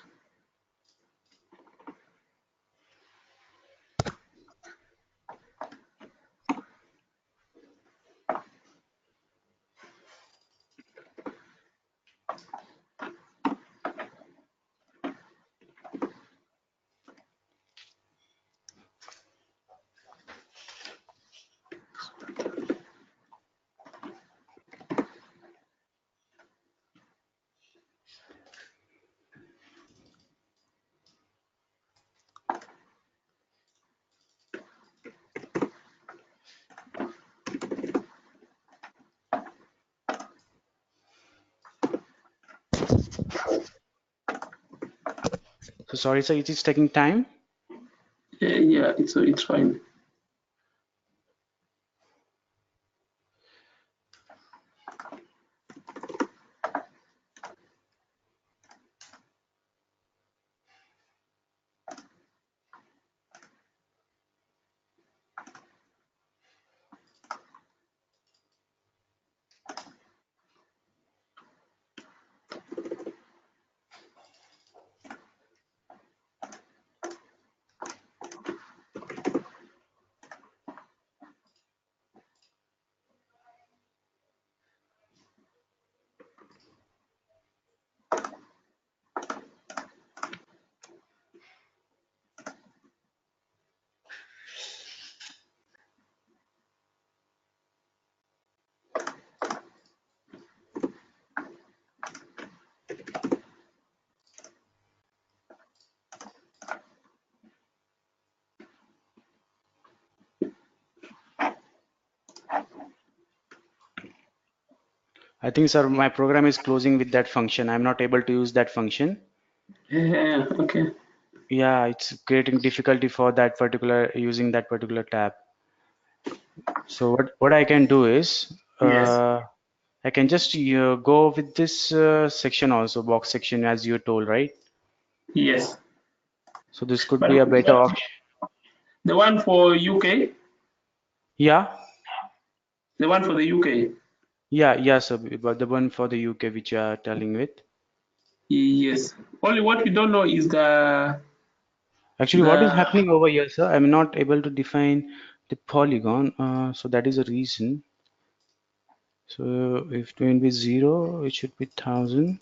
So sorry, sir. It is taking time. yeah, yeah, it's fine. I think, sir, my program is closing with that function. I'm not able to use that function. Yeah, okay. Yeah, it's creating difficulty for that particular using that particular tab. So what I can do is Yes, I can just go with this section also, box section, as you told, right? yes. So this could be But a better option. the one for UK, Yeah, the one for the UK. yeah, yeah, sir. But the one for the UK which you are telling with. Yes. Only what we don't know is Actually, what is the happening over here, sir? I'm not able to define the polygon. So that is a reason. So if 20 is 0, it should be 1000.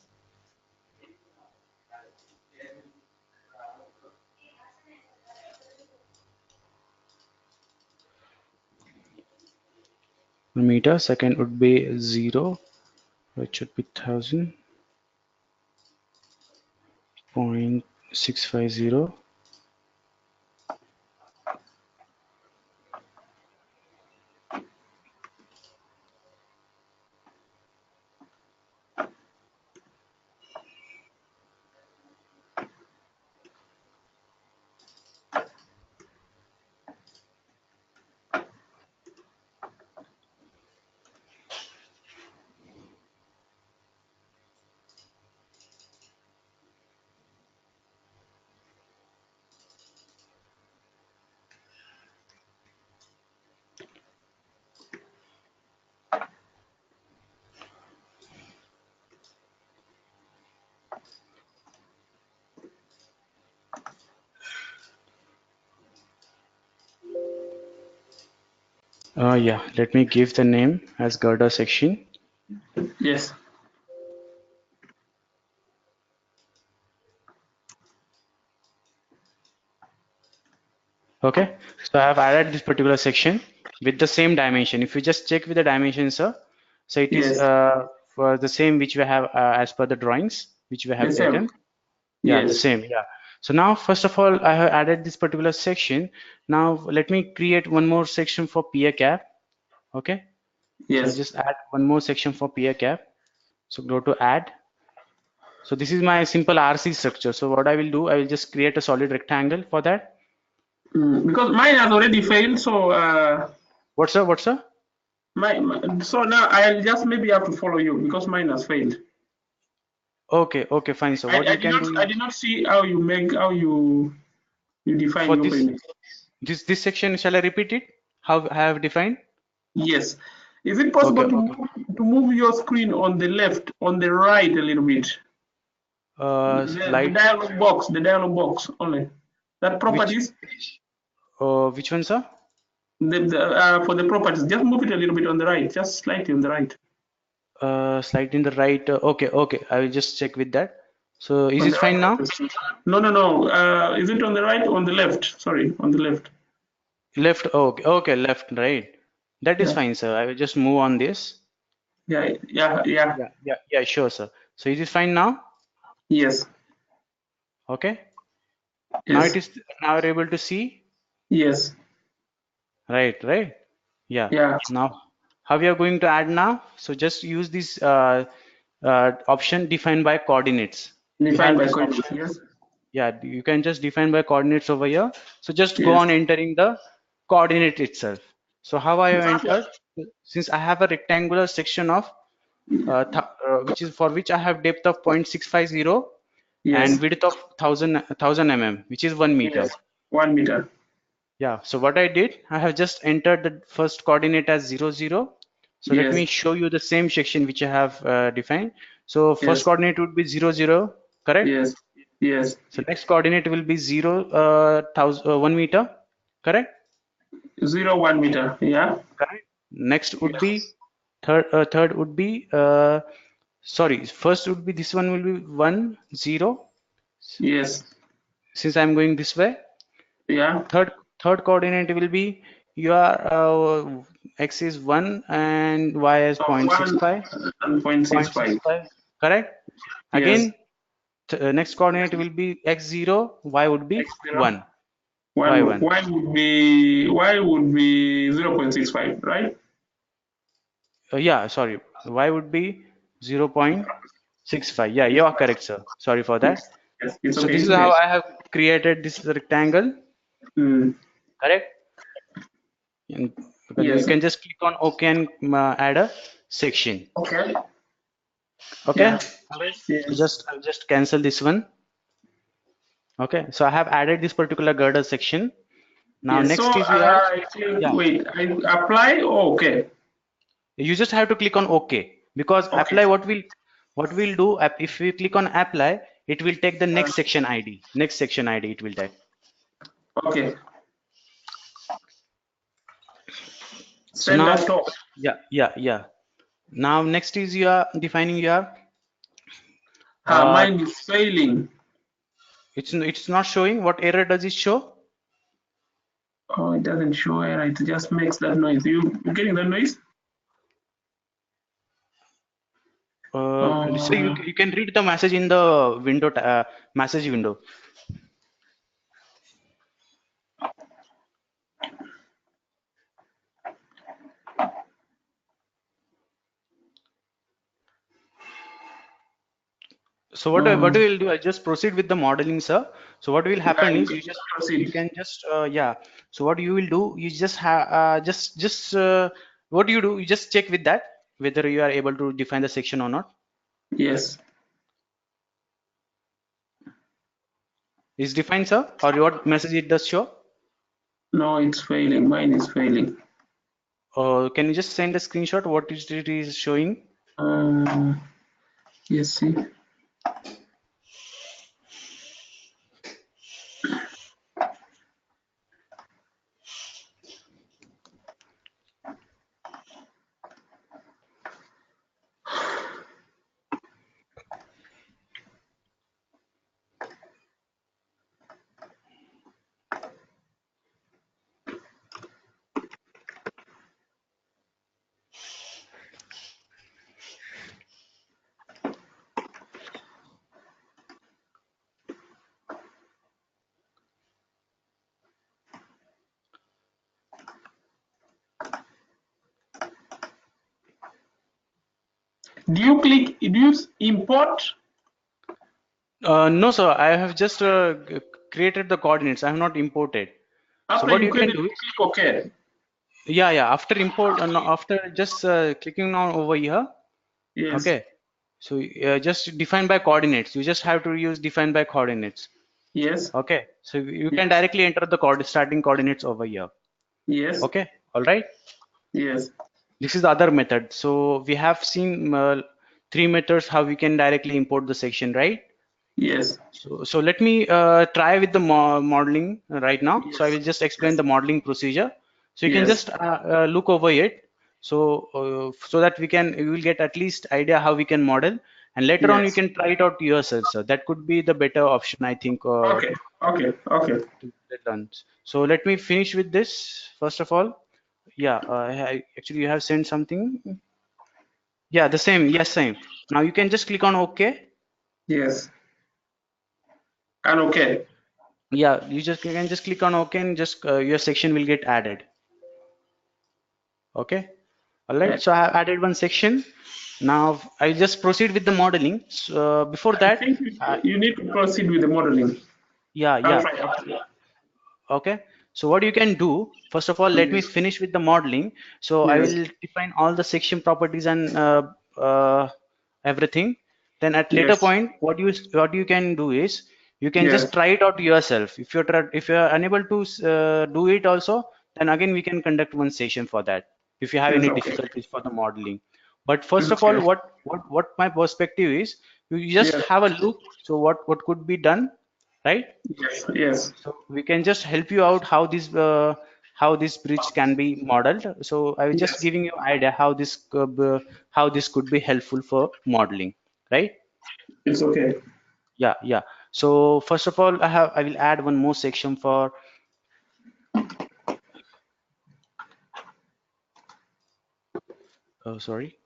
Meter. Second would be 0, which should be 1000.650. Yeah, let me give the name as girder section. Yes. Okay, so I have added this particular section with the same dimension. If you just check with the dimensions, sir, so it is Yes. for the same which we have as per the drawings which we The have same. taken. Yeah, the Yes. same. Yeah. So now, first of all, I have added this particular section. Now, let me create one more section for peer cap. Okay. So I'll Yes. just add one more section for peer cap. So go to add. So this is my simple RC structure. So what I will do, I will just create a solid rectangle for that. Because mine has already failed, so What's up? What's up? so now I'll just maybe have to follow you because mine has failed. Okay. Okay. Fine. So what you can do I is did not see how you make how you define for your this perimeter. this section, shall I repeat it? How I have defined? Yes. Is it Okay. possible Okay. to move your screen on the left, on the right a little bit? The Light. dialog box only. That Which properties, which one, sir? for the properties, just move it a little bit on the right, just slightly on the right. Slide in the right. Okay. Okay. I will just check with that. So is On it the right fine now? of the screen. No, no, no. Is it on the right or on the left? Sorry, on the left. Left. Okay. Okay. Left. Right. That is Yeah, fine, sir. I will just move on this. yeah, yeah, yeah. Yeah. Yeah. Yeah. Sure, sir. So is it fine now? Yes, Okay. Now it yes, is. Now you're able to see. yes, Right. Right. Yeah. yeah. Now, how we are going to add now? So just use this option defined by coordinates. You Defined have by this option. coordinates. Yes, Yeah, you can just define by coordinates over here. So just go yes. on entering the coordinate itself. So how I have Exactly. entered, since I have a rectangular section of which is for which I have depth of 0.650 and Yes, width of 1000 mm, which is 1 meter. yes. 1 meter. Yeah, so what I did, I have just entered the first coordinate as 0, 0. So let Yes, me show you the same section which I have defined. So first yes, coordinate would be 0, 0, correct? yes, yes. So next coordinate will be 1 meter, correct? 1 meter. Yeah. Correct. Next would Yes, be third would be sorry, first would be this one will be 1, 0. yes. Since I'm going this way, Yeah. third coordinate will be your x is 1 and y is So 1 0.65, and 0.65. 0.65, correct? Yes. Again, next coordinate will be x0, y would be X0. 1, y1. Y would be 0.65, right? Yeah, sorry, y would be 0.65. Yeah, you are correct, sir. Sorry for Yes. that. Yes. It's So okay. this It's is how okay. I have created this rectangle, Mm. correct? And because you Yes. can just click on OK and add a section. Okay. Okay. Yeah. So Yes. I'll just cancel this one. Okay. So I have added this particular girder section. Now Yes. So next is your, I think yeah, wait. I apply. Oh, okay. you just have to click on OK because Okay. apply what we'll do if we click on apply, it will take the next section ID. Next section ID it will take. Okay. So Send that now, talk. yeah. Now next is you are defining your uh, Mine is failing. it's not showing. What error does it show? Oh, it doesn't show error. It just makes that noise. You getting that noise? So Uh, you can read the message in the window message window. So what um, we will do? I just proceed with the modeling, sir. So what will yeah, happen you is can you proceed. can just yeah. So what you will do? You just have just what do you do? You just check with that whether you are able to define the section or not. Yes. Is defined, sir, or what message it does show? No, it's failing. Mine is failing. Can you just send a screenshot what it is showing? Uh, yes, see. Do you click, do you import? No, sir. I have just created the coordinates. I have not imported. So After what you you create can it, do you is, click OK. yeah, yeah. After import, no, after just clicking on over here, Yes, okay. So just define by coordinates. You just have to use define by coordinates. yes, Okay. So you can yes, directly enter the starting coordinates over here. yes, Okay. All right. yes, This is the other method. So we have seen three methods how we can directly import the section, right? yes, So let me try with the modeling right now. So I yes, will just explain yes, the modeling procedure. So you can yes, just look over it. So that you will get at least idea how we can model, and later on you yes. can try it out yourself. So that could be the better option, I think, Okay, okay, okay. to get done. So let me finish with this first of all. Yeah, actually you have sent something. Yeah, the same. Yes, same. Now you can just click on OK. Yes, and okay. Yeah, you can just click on OK and just your section will get added. Okay. All right. I So I have added one section. Now I'll just proceed with the modeling. So before that, think uh, you need to proceed with the modeling. yeah, I'll yeah. try after. Okay. So what you can do, first of all, let me Yes, finish with the modeling. So I yes, will define all the section properties and everything. Then at later yes, point, what you can do is you can just yes, try it out yourself. If you're unable to do it also, then again we can conduct one session for that. If you have yes, any okay. difficulties for the modeling. But first It's of all, okay. what my perspective is, you just Yes, have a look. So what could be done, right? yes, yes, So we can just help you out how this bridge can be modeled. So I was just yes. giving you idea how this could be helpful for modeling, right? It's okay. Yeah, yeah. So first of all, I will add one more section for sorry.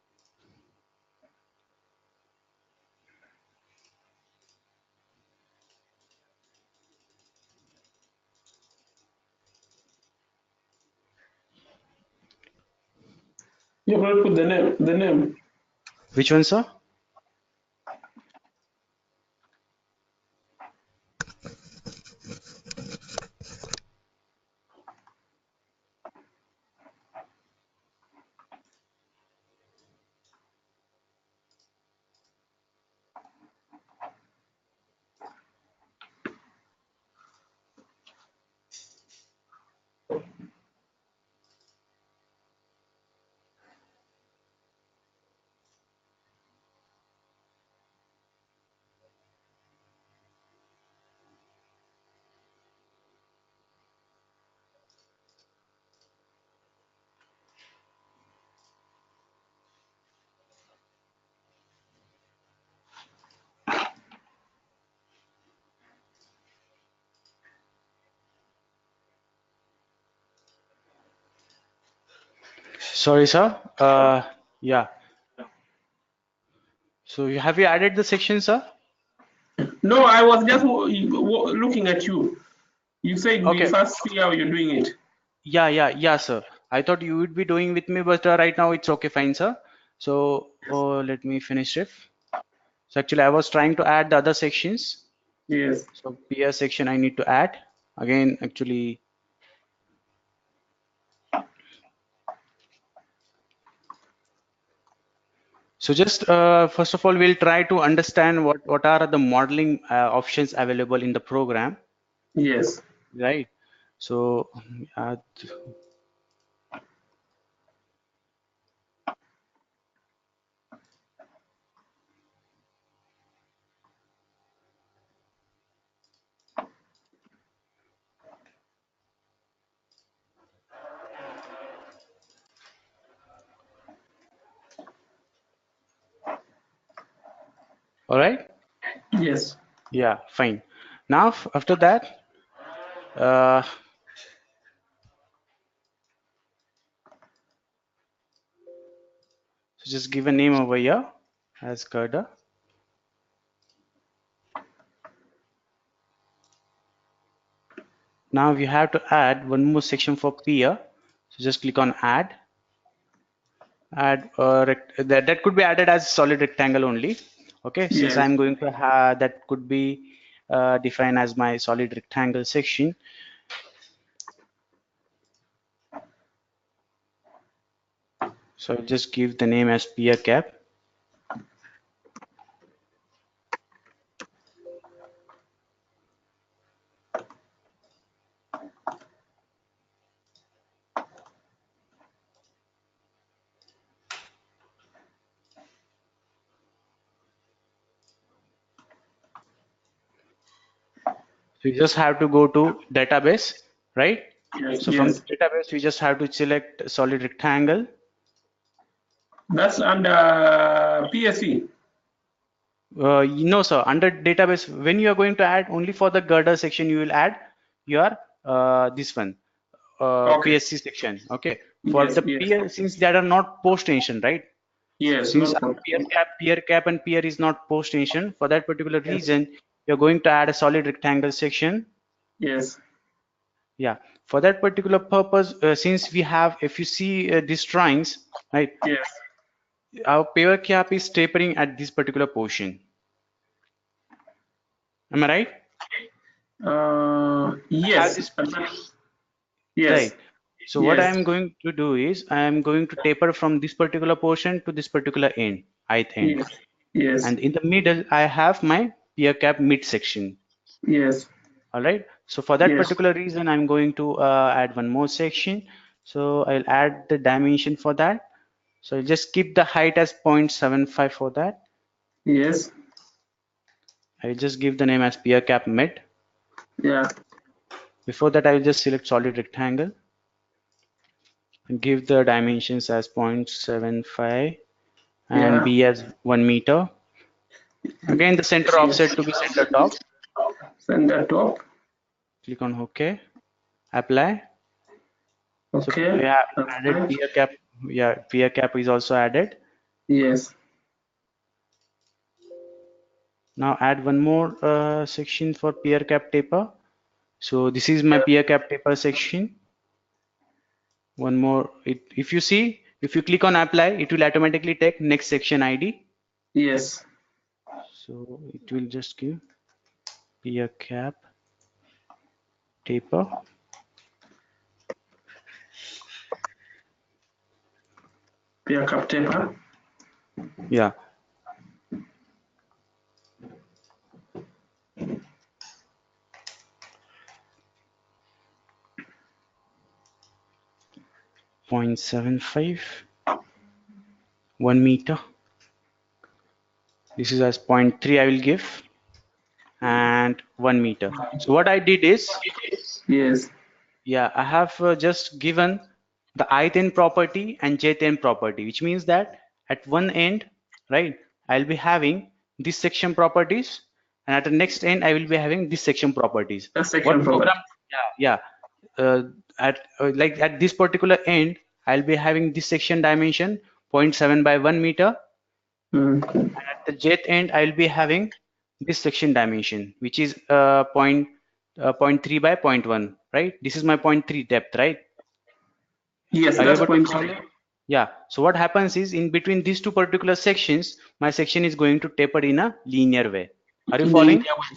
You're going to put the name. The name. Which one, sir? Sorry, sir. Yeah. So have you added the section, sir? No, I was just looking at you. You said we Okay. first see how you're doing it. Yeah, yeah, yeah, sir. I thought you would be doing with me, but right now it's okay, fine, sir. So let me finish it. So actually, I was trying to add the other sections. Yes. So PS section I need to add again. Actually, so just first of all, we'll try to understand what are the modeling options available in the program, Yes. right? So all right, Yes. yeah, fine. Now after that, uh, so just give a name over here as Gerda. Now we have to add one more section for peer. So just click on add, add that could be added as solid rectangle only. Okay, since Yes. I'm going to have that could be defined as my solid rectangle section. So I'll just give the name as peer cap. So you just have to go to database, right? Yes. So from the Yes. database, you just have to select solid rectangle. That's under PSE. No, sir. Under database, when you are going to add only for the girder section, you will add your this one Okay. PSC section. Okay. For Yes. the Yes. peer, since that are not post tension, right? Yes. Since Not our for. peer cap and peer is not post tension, for that particular Yes. reason, you're going to add a solid rectangle section. Yes. Yeah. For that particular purpose, since we have, if you see these drawings, right? Yes. Our peer cap is tapering at this particular portion. Am I right? I have Yes. this Yes. right. So what I Yes. am going to do is I am going to taper from this particular portion to this particular end, ith end. Yes. Yes. And in the middle, I have my peer cap mid section. Yes. All right. So for that Yes. particular reason, I'm going to add one more section. So I'll add the dimension for that. So I'll just keep the height as 0.75 for that. Yes. I'll just give the name as peer cap mid. Yeah. Before that, I'll just select solid rectangle and give the dimensions as 0.75 and Yeah. B as 1 meter. Again, the center offset to be center top. Center top. Click on OK. Apply. So we Okay. have That's added great. peer cap. Yeah, peer cap is also added. Yes. Now add one more section for peer cap taper. So this is my peer cap taper section. One more. If you see, if you click on apply, it will automatically take next section ID. Yes. So it will just give peer cap taper. Peer cap taper. Yeah. Point 0.75, 1 meter. This is as 0.3 I will give and 1 meter. So what I did is, Yes. yeah, I have just given the ith end property and jth end property, which means that at one end, right, I'll be having this section properties, and at the next end, I will be having this section properties. That section What property. program? Yeah, yeah. At like at this particular end, I'll be having this section dimension 0.7 by 1 meter, Mm. and at the jth end, I'll be having this section dimension, which is point 0.3 by 0.1, right? This is my 0.3 depth, right? Yes, Are you that's able to point follow? three. Yeah. So what happens is in between these two particular sections, my section is going to taper in a linear way. Are you In the following? linear way.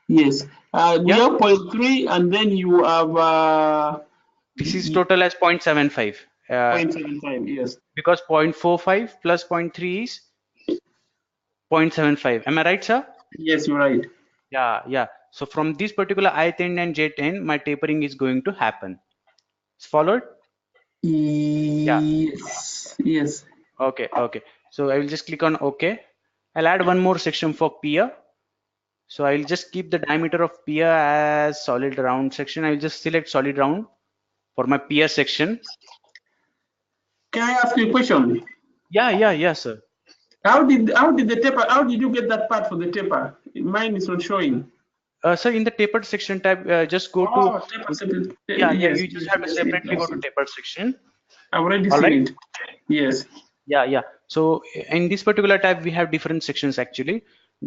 Yes. We Yeah. have point three, and then you have This is total as 0.75 point 0.75. Yes. because 0.45 plus 0.3 is 0.75. Am I right, sir? Yes, you're right. Yeah, yeah. So from this particular ith end and jth end, my tapering is going to happen. It's followed? Yeah. Yes. Yes. Okay, okay. So I will just click on OK. I'll add one more section for pier. So I'll just keep the diameter of pier as solid round section. I will just select solid round for my pier section. Can I ask you a question? Yeah, yeah, yeah, sir. How did the taper? How did you get that part for the taper? Mine is not showing. So in the tapered section tab, just go to, Oh, taper separate. yeah, yeah, Yes, you just yes, have to yes, yes. separately go to tapered section. I've already All seen right. it. Yes. Yeah, yeah. So in this particular tab, we have different sections actually.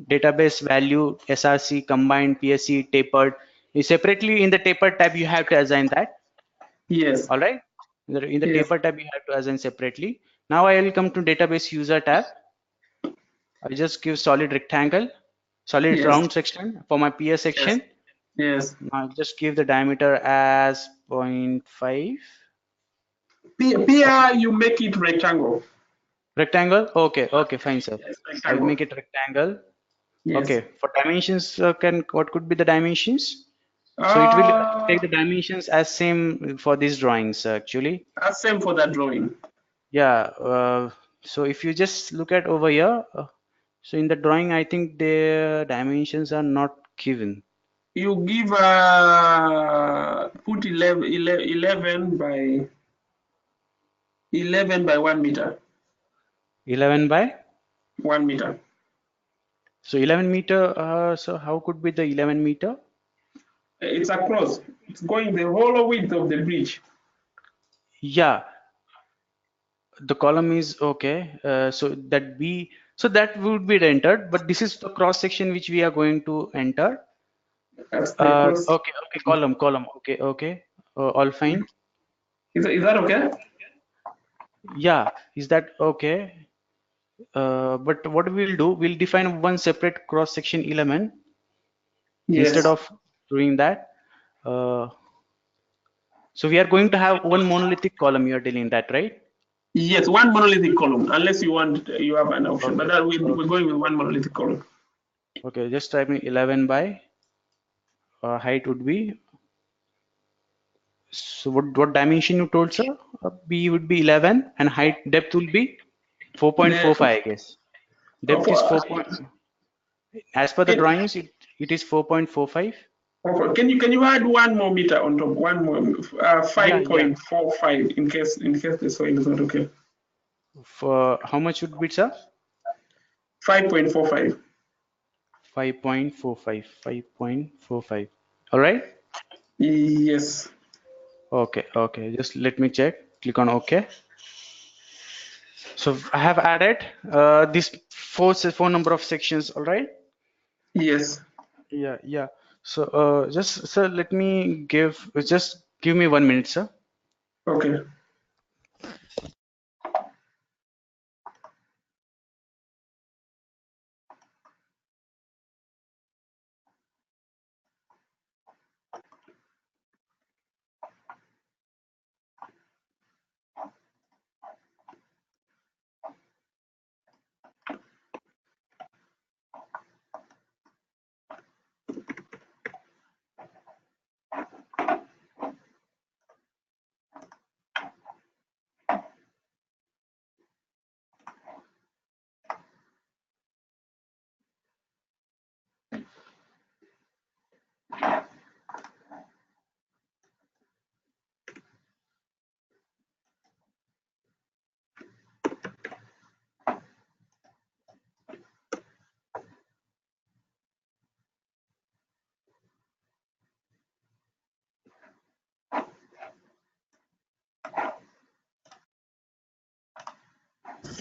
Database, value, SRC, combined, PSC, tapered. Separately in the tapered tab, you have to assign that. Yes. All right. In the Yes. taper tab, you have to assign separately. Now I will come to database user tab. I just give solid rectangle, solid Yes. round section for my PS Yes. section. Yes. Now just give the diameter as zero point 0.5. Here you make it rectangle. Rectangle? Okay, okay, fine, sir. Yes, I'll rectangle. make it rectangle. Yes. Okay, for dimensions, what could be the dimensions? So it will take Uh, the dimensions as same for these drawings actually. Same for that drawing. Yeah. So if you just look at over here, so in the drawing, I think the dimensions are not given. You give put 11 by 1 meter. 11 by. 1 meter. So 11 meter. So how could be the 11 meter? It's across. It's going the whole width of the bridge. Yeah, the column is okay. So that B. So that would be entered, but this is the cross section which we are going to enter. That's the cross. Okay, okay, column. Okay, okay. All fine. Is that okay? Yeah, is that okay? But what we'll do, we'll define one separate cross-section element instead Yes. of doing that. Uh, so we are going to have one monolithic column. You are telling that, right? Yes, one monolithic column, unless you have an option. But Okay, that we're okay, going with one monolithic column. okay. Just type in 11 by height would be. So what dimension you told, sir? B would be 11 and height depth will be The 4.45, I guess. Depth is for, 4 point. As per the can, drawings, it is 4.45. can you add one more meter on top? One more Yeah, yeah. 5.45 in case the soil is not okay. For how much would be, sir? 5.45. 5.45. 5.45. All right. Yes. Okay, okay. Just let me check. Click on OK. So I have added this four number of sections. All right. Yes. Yeah, yeah. So just sir, let me just give me 1 minute, sir. Okay.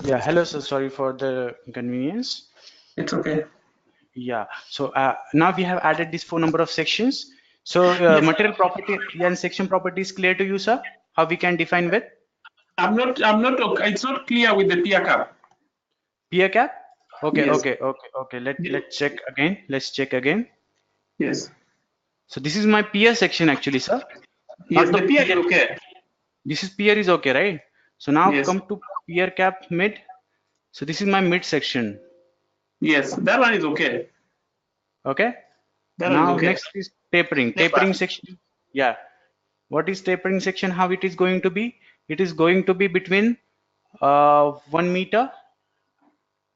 Yeah, hello, sir. Sorry for the inconvenience. It's okay. Yeah. So now we have added this four number of sections. So Yes. material property and section property is clear to you, sir? How we can define with I'm not okay. It's not clear with the peer cap. peer cap? Okay, Yes. okay, okay, okay. Ye- Let's check again. Let's check again. Yes. So this is my peer section actually, sir. Yes, Not the the peer is peer. okay. This is peer is okay, right? So now Yes. come to peer cap mid. So this is my mid section. Yes, that one is okay. Okay. That one is Now okay. next is tapering. Never. Tapering section. Yeah. What is tapering section? How it is going to be? It is going to be between 1 meter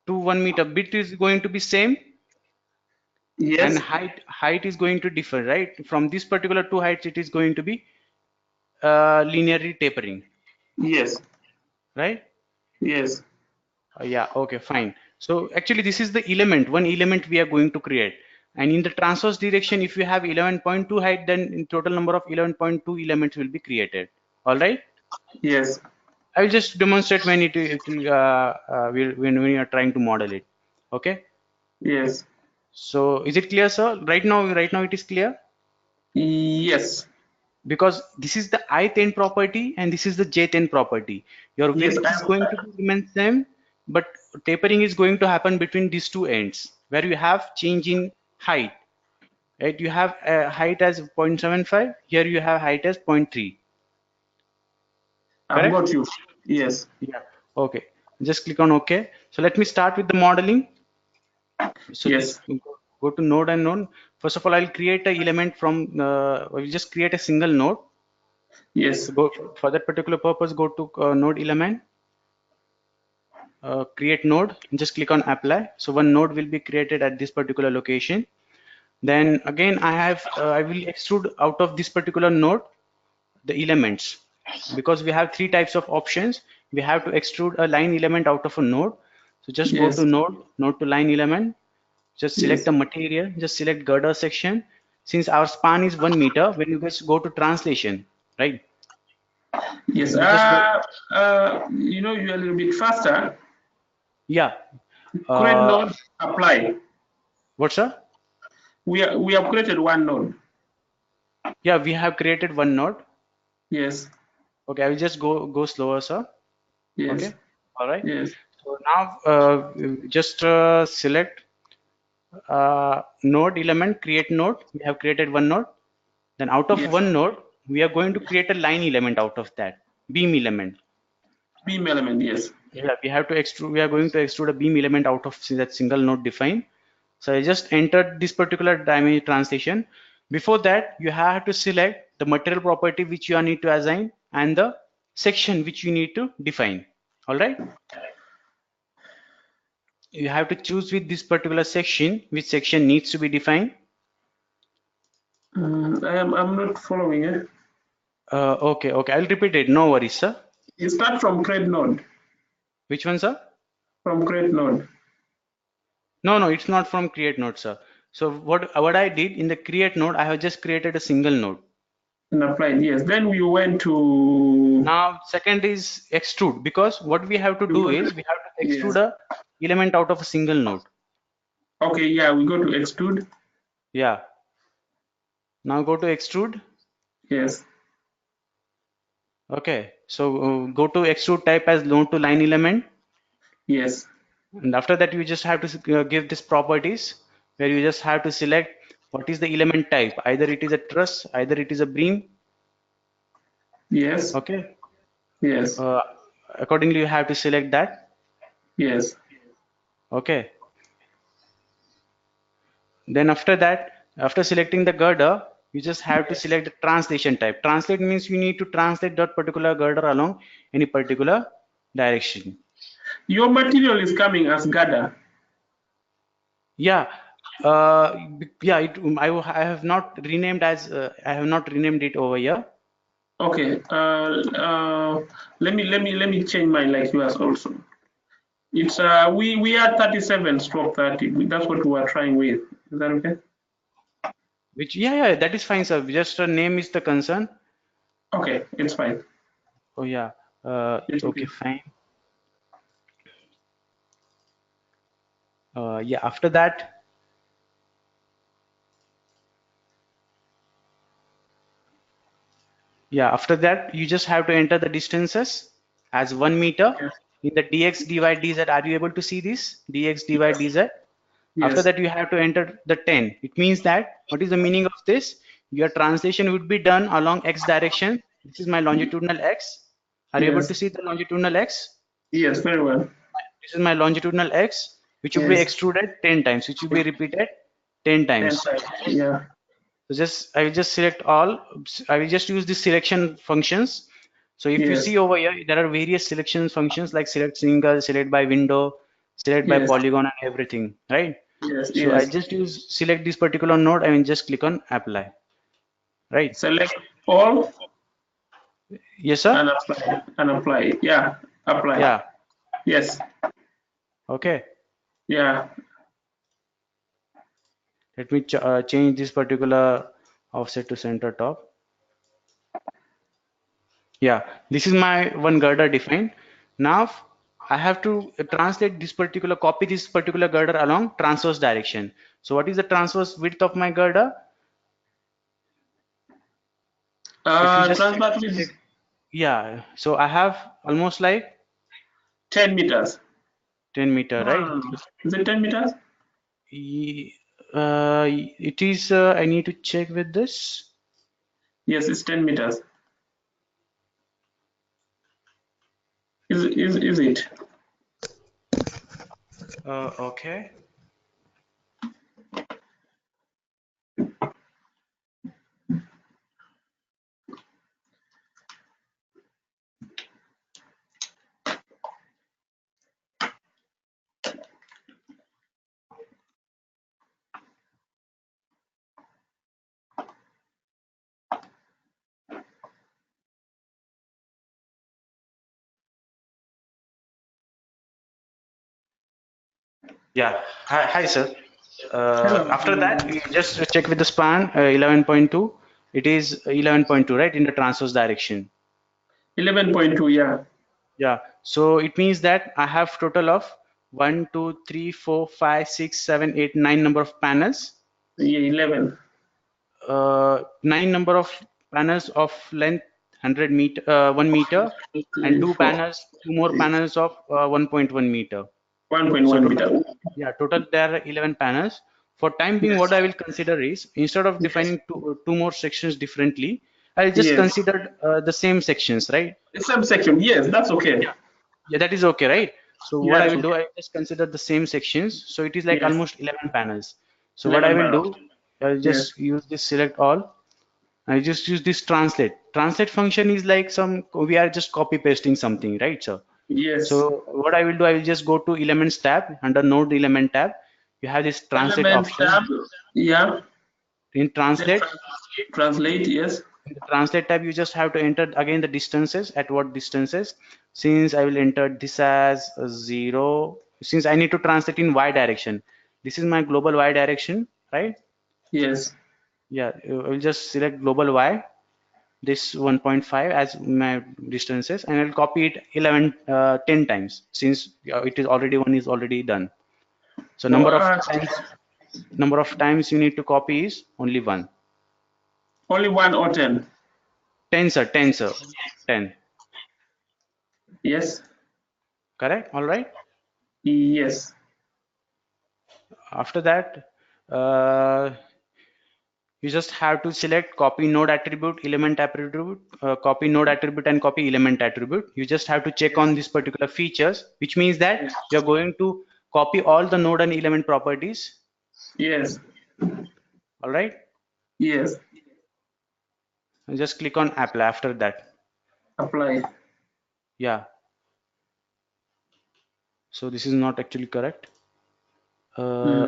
to 1 meter. Bit is going to be same and Yes. height is going to differ, right? From this particular two heights, it is going to be linearly tapering, Yes. right? Yes. Yeah, okay, fine. So actually this is the one element we are going to create. And in the transverse direction, if you have 11.2 height, then in total number of 11.2 elements will be created. All right. Yes. I will just demonstrate when when we are trying to model it. Okay. Yes. So is it clear, sir? Right now it is clear. Yes. because this is the ith end property and this is the jth end property. Your Yes, width is going to remain same, but tapering is going to happen between these two ends where you have change in height, right? You have height as 0.75, here you have height as 0.3, I've correct? got you. Yes, Yeah. Okay, just click on OK. So let me start with the modeling. So just yes, go to node and node. First of all, I'll create a element from we'll just create a single node. yes, So go for that particular purpose, go to node element, create node, and just click on apply. So one node will be created at this particular location. Then again, I will extrude out of this particular node the elements, because we have three types of options. We have to extrude a line element out of a node. So just go to yes, node to line element, just select yes, the material, just select girder section. Since our span is 1 meter, when you guys go to translation, right? yes. You just go, You're a little bit faster. yeah. Create Uh, node, apply. what's up? We have created one node. Yeah, we have created one node. Yes, Okay, I will just go slower, sir. Okay, yes, all right. yes, So now just select node element, create node. We have created one node. Then out of yes. one node, we are going to create a line element out of that, beam element. Beam element, yes. Yeah, we have to extrude. We are going to extrude a beam element out of that single node defined. So I just entered this particular dimension translation. Before that, you have to select the material property which you need to assign and the section which you need to define. All right. You have to choose with this particular section which section needs to be defined. I'm not following it. Okay. I'll repeat it. No worries, sir. You start from create node. Which one, sir? From create node. No, it's not from create node, sir. So what I did in the create node, I have just created a single node. And applied, yes. Then we went to Now, second is extrude, because what we have to do is we have to extrude yes. a element out of a single node. Okay, yeah, we go to extrude. Yeah. Now go to extrude. Yes, Okay. So go to extrude type as node to line element. yes, And after that, you just have to give this properties where you just have to select what is the element type. Either it is a truss, either it is a beam. yes, Okay. yes, Uh, Accordingly, you have to select that. yes, Okay. Then after that, after selecting the girder, you just have to yes. select the translation type. Translate means you need to translate that particular girder along any particular direction. Your material is coming as Gada. Yeah, yeah. I have not renamed as I have not renamed it over here. Okay. Let me change mine like yours also. It's we are 37 stroke 30. That's what we are trying with. Is that okay? Which yeah, that is fine, sir. Just a name is the concern. Okay, it's fine. Oh yeah. It's Okay, okay. fine. Yeah. After that, yeah. After that, you just have to enter the distances as 1 meter Yes. in the dx divide dz. Are you able to see this? Dx divide dz. After Yes. that, you have to enter the 10. It means that what is the meaning of this? Your translation would be done along x direction. This is my longitudinal x. Are you able to Yes. see the longitudinal x? Yes. Very well. This is my longitudinal x, which will be Yes. extruded 10 times, which will be repeated 10 10 times. times. Yeah. So I will just select all. I will just use the selection functions. So if you Yes. see over here, there are various selection functions like select single, select by window, select by Yes. polygon, and everything, right? Yes. So I Yes. just use select this particular node and just click on apply, right? Select all Yes, sir. and apply. And apply. Yeah. Apply. Yeah. Yes. Okay. Yeah. Let me ch change this particular offset to center top. Yeah, this is my one girder defined. Now I have to translate this particular, copy this particular girder along transverse direction. So what is the transverse width of my girder? If you just Transverse check, means yeah, so I have almost like 10 meters. 10 meter, No, right? no, no. Is it 10 meters? Ye- it is, I need to check with this. Yes, it's 10 meters. Is it? Okay. Yeah. Hi, sir. Hello. After that, you just check with the span 11.2. It is 11.2, right, in the transverse direction. 11.2, yeah. Yeah. So it means that I have total of 1, 2, 3, 4, 5, 6, 7, 8, 9 number of panels. Yeah, 11. 9 number of panels of length 100 meter, 1 meter, Two, and three, four, two more six. panels of 1.1 meter. So 1.1 total, meter. yeah, total there are 11 panels. For time being, what Yes. I will consider is instead of Yes. defining two more sections differently, I'll just Yes. consider the same sections, right? The subsection. Yes, that's okay. Yeah, that is okay, right? So what Yeah, I it's will okay. do, I just consider the same sections. So it is like Yes. almost 11 panels. So what I 11 will panels. do, I'll Yes. just use this select all. I just use this translate. Translate function is like we are just copy pasting something, right, sir? Yes. So what I will do, I will just go to elements tab under node element tab. You have this translate Elements option. tab. Yeah. In Then translate, translate. Yes. in the translate tab, you just have to enter again the distances, at what distances. Since I will enter this as 0, since I need to translate in y direction. This is my global y direction, right? Yes. Yeah, I will just select global y, this 1.5 as my distances, and I'll copy it 10 times since it is already one is already done. So Oh, number of times you need to copy is only one. only 1 or 10. 10, sir, 10, sir, 10. Yes. Correct? All right. Yes. After that, you just have to select copy node attribute, element attribute, copy node attribute, and copy element attribute. You just have to check on Yes. these particular features, which means that Yes. you're going to copy all the node and element properties. Yes. All right. Yes. And just click on apply after that. Apply. Yeah. So this is not actually correct. Mm.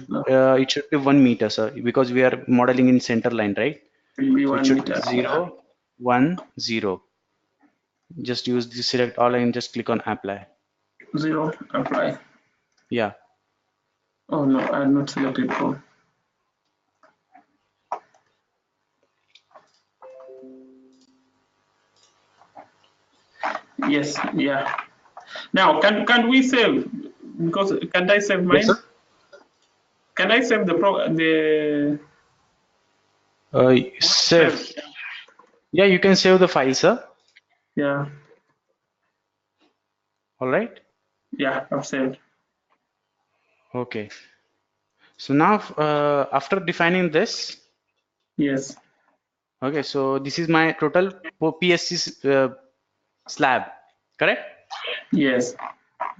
No. It should be 1 meter, sir, because we are modeling in center line, right? Will be So it one should be meter. Yeah. 0, 1, 0. Just use the select all and just click on apply. 0. Apply. Yeah. Oh no, I had not selected phone. Yes. Yeah. Now, can we save? Because can I save Yes, mine? sir. Can I save the Save. save? Yeah, you can save the file, sir. Yeah. All right. Yeah. I've saved. Okay. So now, after defining this, Yes. okay, so this is my total PSC slab, correct? Yes.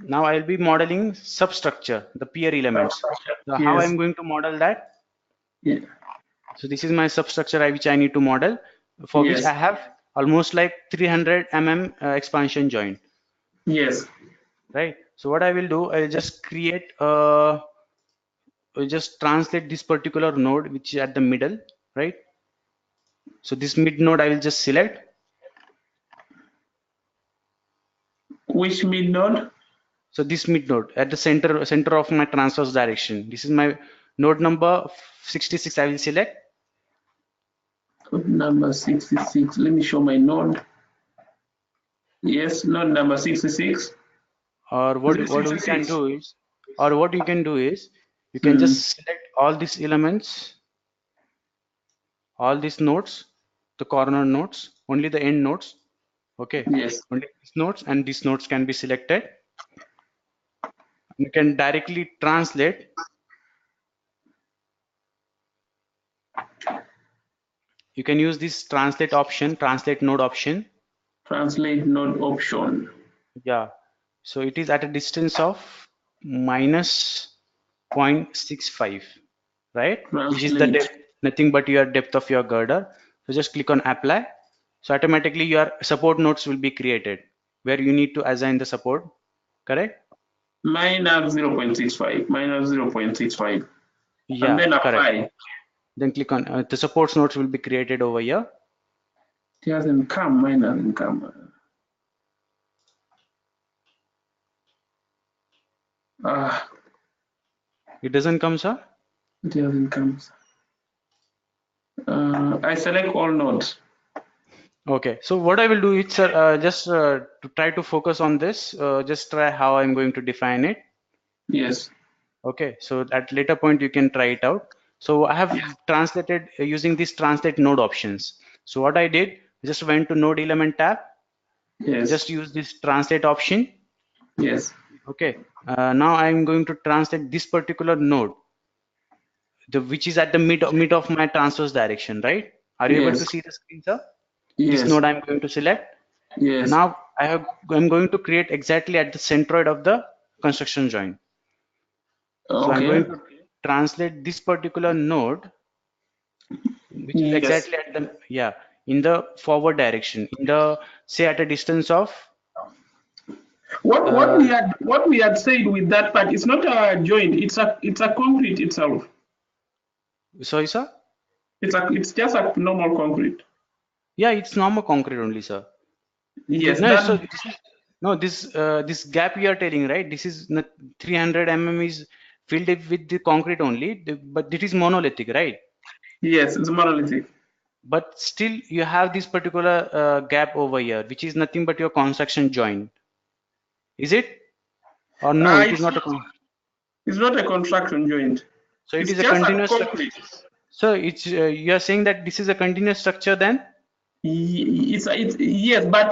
Now I'll be modeling substructure, the peer elements. So how Yes. I'm going to model that? Yeah. So this is my substructure which I need to model, for which I Yes. have almost like 300 expansion joint, Yes. right? So what I will do, I'll just create I'll just translate this particular node which is at the middle, right? So this mid node I will just select. Which mid node? So this mid node at the center of my transverse direction. This is my node number 66. I will select. Node number 66. Let me show my node. Yes, node number 66. Or Is it what we can 66? do is, or what you can do is, you can Hmm. just select all these elements, all these nodes. the corner nodes, only the end nodes. Okay, Yes. only these nodes, and these nodes can be selected. You can directly translate. You can use this translate option, translate node option. Translate node option. Yeah, so it is at a distance of minus 0.65, right? Which is the Translate. depth, nothing but your depth of your girder. So just click on apply. So automatically your support nodes will be created where you need to assign the support, correct? Minus 0.65. Minus 0.65. And Yeah, then correct. apply. Then click on the support nodes will be created over here. It hasn't come. Mine hasn't come. Ah, It doesn't come, sir? it hasn't come. I select all nodes. Okay, so what I will do is, sir, just to try to focus on this, just try how I'm going to define it. Yes. Okay, so at later point you can try it out. So I have translated using these translate node options. So what I did, just went to node element tab, Yes. just use this translate option. Yes. Okay, now I'm going to translate this particular node, which is at the mid of my transverse direction, right? Are you able to Yes. see the screen, sir? This Yes. node I'm going to select. Yes. Now I'm going to create exactly at the centroid of the construction joint. So I'm going Okay. to translate this particular node, which is Yes. exactly at the, yeah, in the forward direction, in the, say, at a distance of, What uh, we had said with that part, it's not a joint, it's a concrete itself. sorry, sir? It's just a normal concrete. Yeah, it's normal concrete only, sir. Yes, No, that so this is, no, this gap you are telling, right? This is not 300 is filled with the concrete only, but it is monolithic, right? yes, it's monolithic. But still you have this particular gap over here, which is nothing but your construction joint. Is it? Or no, it is It's not not, it's not a construction joint. so it It's is a just a continuous structure. concrete. So it's you are saying that this is a continuous structure then? It's yes, but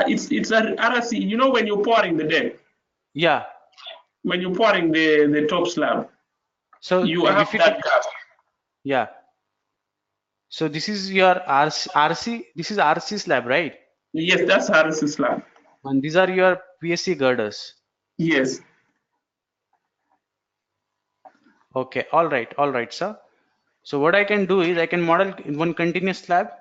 it's a RC. You know when you're pouring the deck, Yeah. when you're pouring the top slab, So you have if it, that gap. yeah. So this is your RC, this is RC slab, right? Yes, that's RC slab. And these are your PSC girders. Yes. Okay, all right, sir. So what I can do is I can model one continuous slab.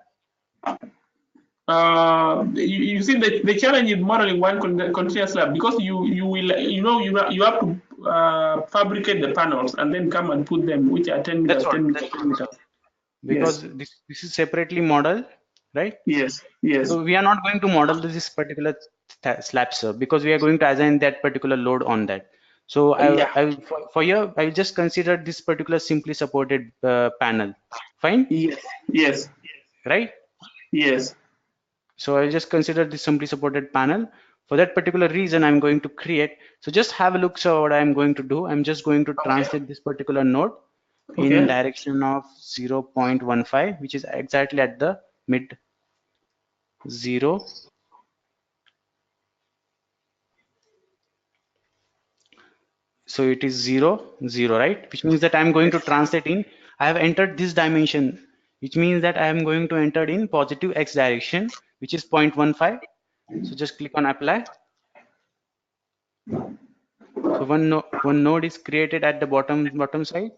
You see the challenge in modeling one continuous slab because you will you have to fabricate the panels and then come and put them, which are 10 That's meters, what, 10 meters, that's 10 what, sir. meters. Because Yes, this is separately modeled, right? yes, yes. So we are not going to model this particular slab, sir, because we are going to assign that particular load on that. So Yeah, for here, I will just consider this particular simply supported panel. Fine, yes, yes, right? yes. So I'll just consider this simply supported panel. For that particular reason, I'm going to create. So just have a look. So what I'm going to do, I'm just going to Okay, translate this particular node in okay. direction of 0.15, which is exactly at the mid 0. So it is 0, 0, right? Which means that I'm going to translate in, I have entered this dimension, which means that I am going to enter in positive X direction, which is 0.15. So just click on apply. So one node is created at the bottom side.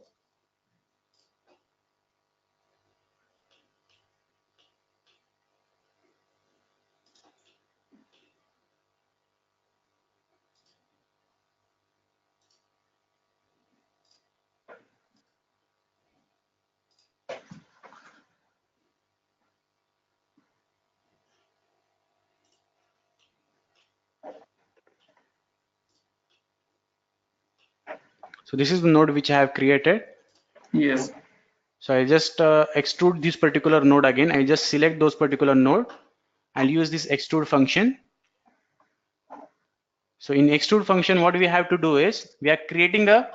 So this is the node which I have created. Yes, So I just extrude this particular node again. I just select those particular node and use this extrude function. So in extrude function, what we have to do is we are creating a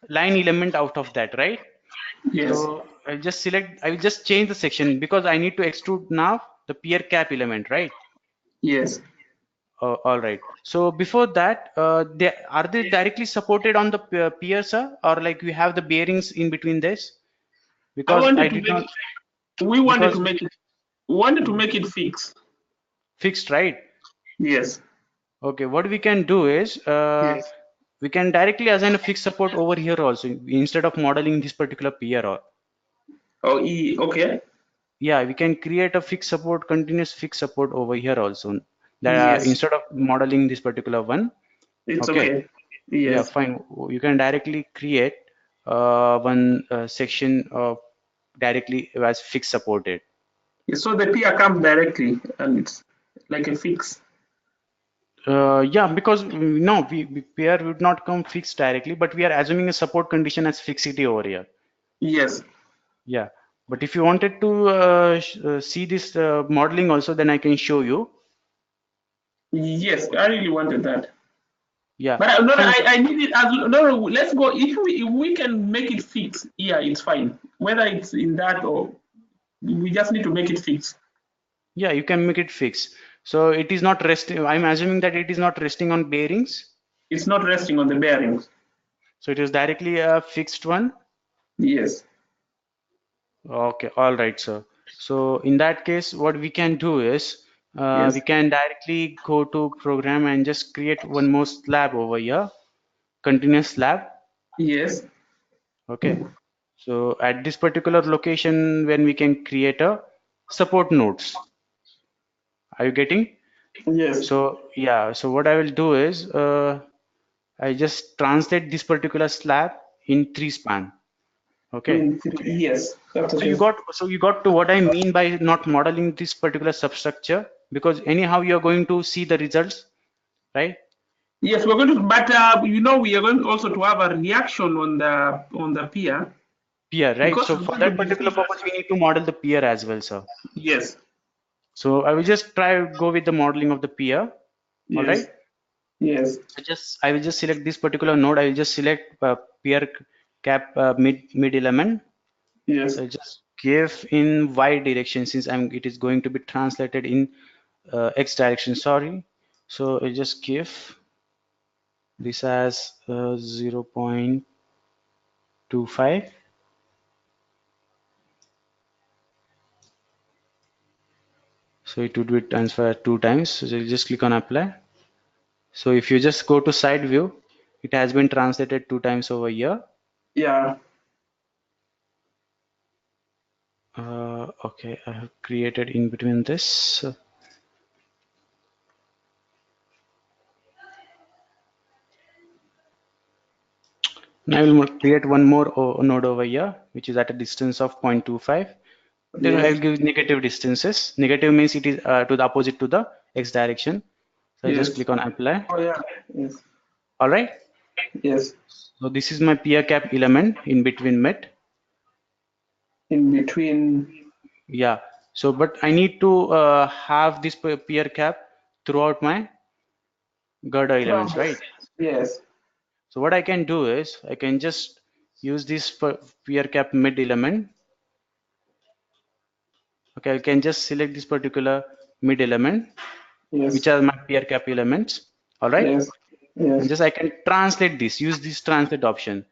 line element out of that, right? yes, So I will just change the section because I need to extrude now the peer cap element, right? Yes. All right. So before that, are they directly supported on the pier, sir, or like we have the bearings in between this? I Because I wanted to did make not, it, we wanted to because make it, we wanted to make it fixed. fixed, right? Yes. Okay. What we can do is, Yes. we can directly assign a fixed support over here also instead of modeling this particular pier. Or Oh, okay. yeah, we can create a fixed support, continuous fixed support over here also. That Yes. instead of modeling this particular one. It's Okay. okay. Yeah, Yes. fine. You can directly create one section of directly as fixed supported. So the peer comes directly and it's like a fix. Yeah, because no, pair would not come fixed directly, but we are assuming a support condition as fixity over here. Yes. Yeah, but if you wanted to see this modeling also, then I can show you. Yes. I really wanted that. Yeah, But no, fine. So, I need it as no. Let's go. If we can make it fix, yeah, it's fine. Whether it's in that or we just need to make it fix. yeah, you can make it fixed. So it is not resting. I'm assuming that it is not resting on bearings. It's not resting on the bearings. So it is directly a fixed one. Yes. Okay, all right, sir. So in that case, what we can do is we Yes. can directly go to program and just create one more slab over here, continuous slab. Yes. Okay. So at this particular location, when we can create a support nodes. Are you getting? Yes. So yeah. So what I will do is I just translate this particular slab in three span. Okay. In three. Yes. That's So you okay. got to what I mean by not modeling this particular substructure because anyhow you're going to see the results, right? Yes, we're going to, but we are going also to have a reaction on the peer Pier, right? because So it's for going to that be particular purpose, fixed. we need to model the pier as well, sir. Yes. So I will just try go with the modeling of the pier. All right. Yes. Yes. I will just select this particular node. I will just select pier cap mid element. Yes. So I just give in y direction since it is going to be translated in x direction. Sorry. So I just give this as 0.25. So it would be transferred two times. So you just click on apply. So if you just go to side view, it has been translated two times over here. Yeah. Okay, I have created in between this. Now I will create one more node over here, which is at a distance of 0.25. Then I Yes. will give negative distances. Negative means it is to the opposite to the x direction. So I just Yes. click on apply. Oh yeah. Yes. All right. Yes. So this is my peer cap element in between mid. In between. Yeah. So, but I need to have this peer cap throughout my girder elements, Throughout. right? Yes. So what I can do is I can just use this peer cap mid element. Okay, I can just select this particular mid element, which Yes. are my peer cap elements. All right. Yes. And Yes. just I can translate this, use this translate option.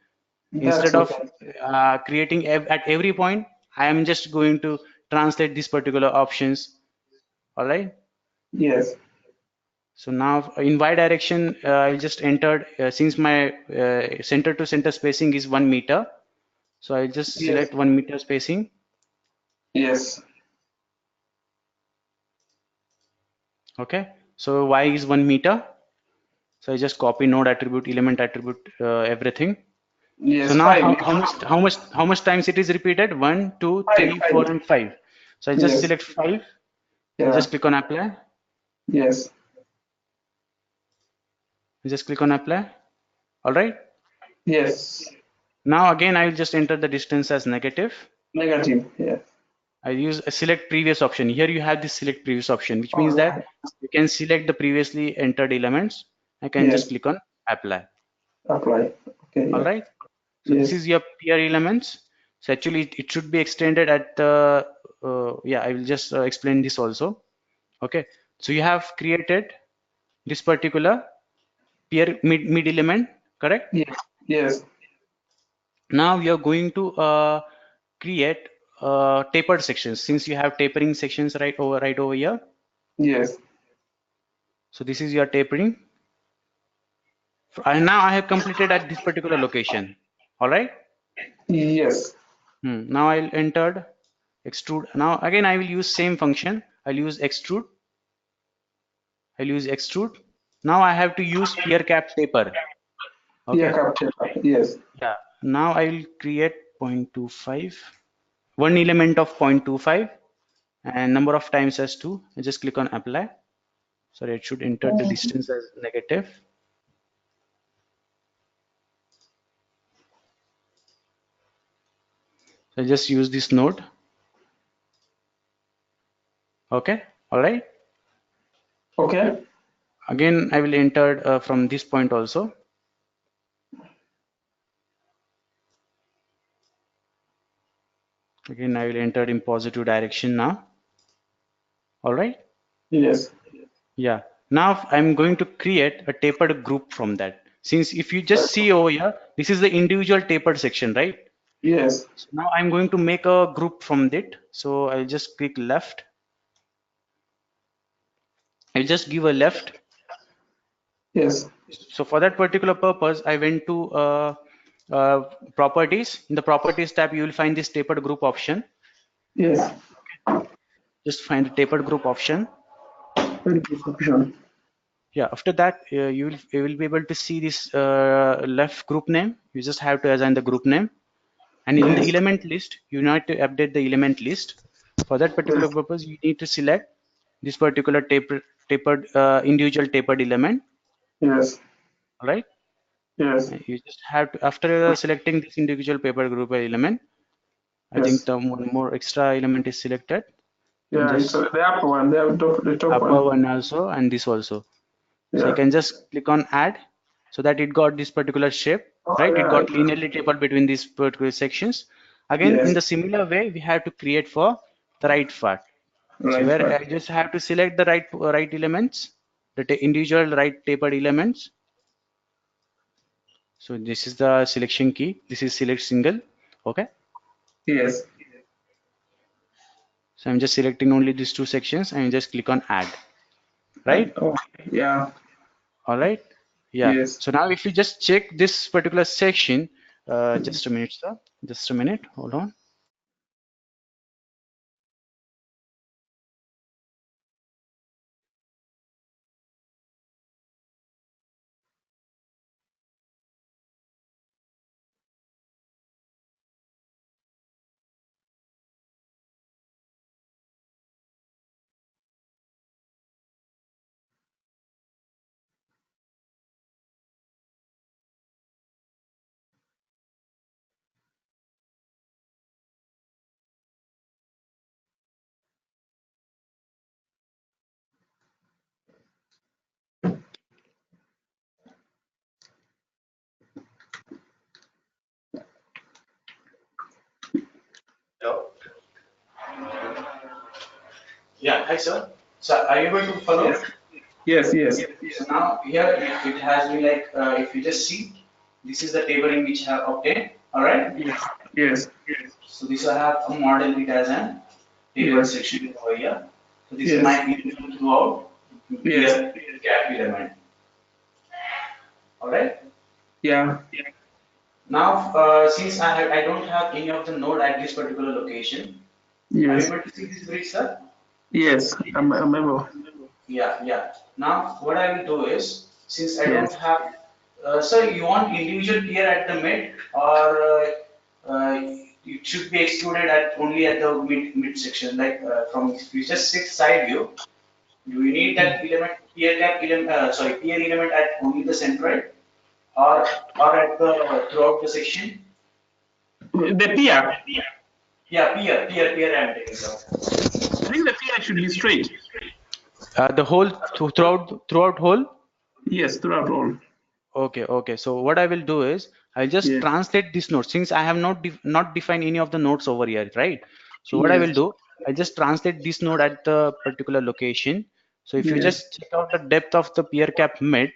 That's Instead of okay. creating at every point, I am just going to translate these particular options. All right. Yes. So now in y direction, I just entered since my center to center spacing is 1 meter. So I just Yes. select 1 meter spacing. Yes. Okay. So y is 1 meter. So I just copy node attribute, element attribute, everything. So Yes. now Five. how much times it is repeated? One, two, Five. three, Five. four, and 5. So I just Yes. select 5. I Yeah. just click on apply. Yes. I just click on apply. All right. Yes. Now again I will just enter the distance as negative. Negative. Yes. I use a select previous option. Here you have this select previous option, which All means that right. you can select the previously entered elements. I can just Yes. click on apply. Apply. Okay. All Yeah. right. So this Yes. is your peer elements. So actually it should be extended at the yeah, I will just explain this also. Okay, so you have created this particular peer mid element, correct? Yes. Yes. Now we are going to create tapered sections, since you have tapering sections right over here. Yes. So this is your tapering, and now I have completed at this particular location. All right. Yes. Now I'll entered extrude. Now again I will use same function. I'll use extrude. I'll use extrude. Now I have to use peer cap taper. Yeah, Okay. capture. Yes. Yeah. Now I will create 0.25, one element of 0.25, and number of times as 2. I just click on apply. Sorry, it should enter the distance as negative. So I just use this node. Okay. All right. Okay. Again, I will enter from this point also. Again, I will enter in positive direction now. All right. Yes. Yeah. Now I'm going to create a tapered group from that. Since if you just see over here, this is the individual tapered section, right? Yes. So now I'm going to make a group from it. So I'll just click left. I'll just give a left. Yes. So for that particular purpose, I went to uh, properties. In the properties tab, you will find this tapered group option. Yes. Just find the tapered group option. Very good option. Yeah, after that, you will be able to see this left group name. You just have to assign the group name. And in the Yes. element list, you need to update the element list. For that particular Yes. purpose, you need to select this particular tapered individual tapered element. Yes. All right. Yes. You just have to, after selecting this individual paper group element, I think Yes. the one more extra element is selected. And Yeah, it's just the upper one, the top upper one. one also, and this also. So you Yeah. can just click on add, so that it got this particular shape, Oh, right? It yeah. got linearly tapered between these particular sections. Again, in Yes. the similar way, we have to create for the right part. So Right. where Right. I just have to select the right elements, the individual right tapered elements. So this is the selection key. This is select single. Okay. Yes. So I'm just selecting only these two sections and just click on add, right? Oh, yeah. All right. Yeah. Yes. So now if you just check this particular section, just a minute, sir. Just a minute. Hold on. Hello. Yeah. Hi, sir. So are you able to follow? Yes. Yes. Yes. So now here it has been like if you just see, this is the tabling which I have obtained. All right. Yes. Yes. So this I have a model. It has an tapered Yes. section over here. So this is Yes. my element throughout Yes. peer gap element. All right. Yeah. Now, since I don't have any of the node at this particular location, are you Yes. able to see this bridge, sir? Yes. I'm able. Yeah, yeah. Now, what I will do is, since I Yes. don't have, sir, you want individual peer at the mid, or it should be excluded at only at the mid section, like from if you just sit side view. Do you need that element peer cap element? Sorry, peer element at only the centroid, or at the throughout the section? The peer. Yeah, peer. I'm taking about. I think the peer should be straight. The whole throughout whole. Yes, throughout all. Okay. So what I will do is I'll just Yes. translate this node since I have not defined any of the nodes over here, right? So what I will Yes. do, I'll just translate this node at the particular location. So if you Yes. just check out the depth of the peer cap mid,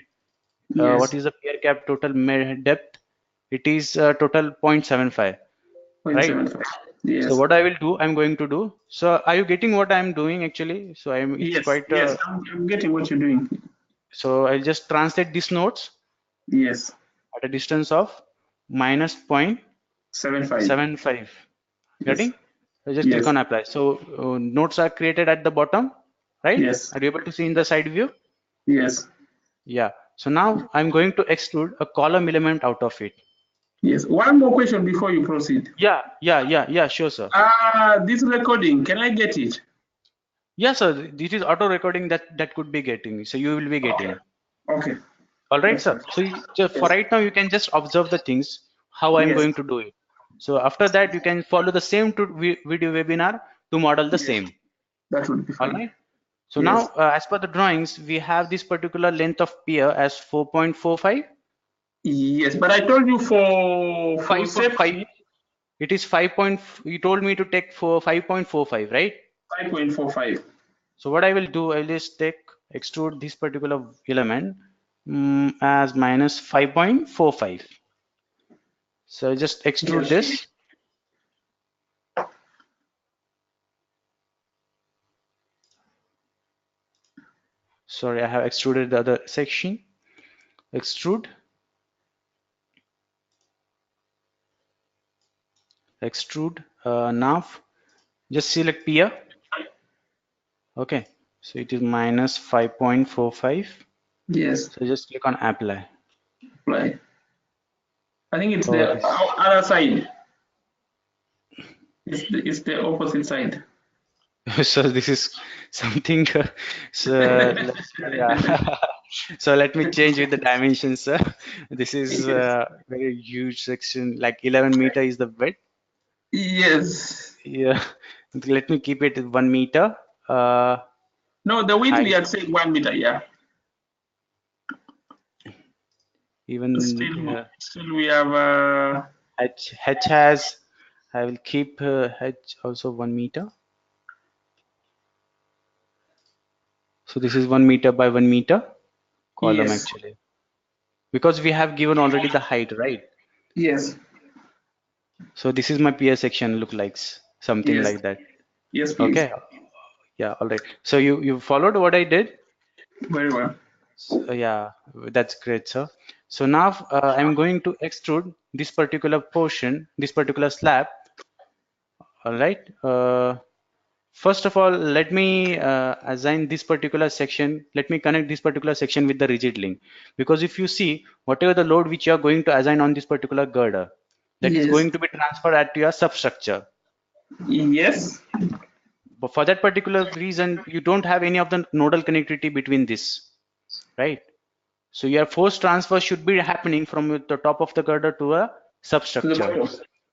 what Yes. is the peer cap total mid depth? It is total 0.75, right? 0.75. So Yes. what I will do, I'm going to do. So are you getting what I'm doing actually? So it's Yes. quite Yes. I'm getting what you're doing. so I'll just translate these nodes Yes. at a distance of minus 7.5. 0.75. Yes. Getting? So just click Yes. on apply. So nodes are created at the bottom, right? Yes. Are you able to see in the side view? Yes. Yeah. So now I'm going to extrude a column element out of it. Yes. One more question before you proceed. Yeah, sure, sir. This recording, can I get it? Yeah, sir. This is auto recording that could be getting. So you will be Okay. getting. Okay. All right, That's sir. fine. So for Yes. right now, you can just observe the things, how I'm Yes. going to do it. So after that, you can follow the same video webinar to model the Yes. same. That would be All fine. right. So now, Yes. as per the drawings, we have this particular length of pier as 4.45, Yes. But I told you for 5.5. safety, It is 5. You told me to take for 5.45, right? 5.45. So what I will do, I'll just take extrude this particular element as minus 5.45. So I'll just extrude Yes. this. Sorry, I have extruded the other section. Extrude, extrude, nav. Just select pier. Okay. So it is minus 5.45. Yes. So just click on apply. Apply. I think it's Oh, the this. other side. It's the opposite side. So this is something. So yeah. So let me change with the dimensions, sir. This is Yes. very huge section. Like 11 meter is the width. Yes. Yeah. Let me keep it 1 meter. Uh, No, the width we height had said 1 meter. Yeah. even Still we have. H has. I will keep H also 1 meter. So this is 1 meter by 1 meter column Yes. actually, because we have given already the height, right? Yes. So this is my peer section look like something Yes. like that. Yes, please. Okay, yeah, all right. So you followed what I did. Very well. So, yeah, that's great, sir. So now I'm going to extrude this particular portion, this particular slab. All right. First of all, let me assign this particular section. Let me connect this particular section with the rigid link. Because if you see, whatever the load which you are going to assign on this particular girder, that is Yes. going to be transferred at your substructure. Yes. But for that particular reason, you don't have any of the nodal connectivity between this, right? So your force transfer should be happening from the top of the girder to a To the substructure, bottom.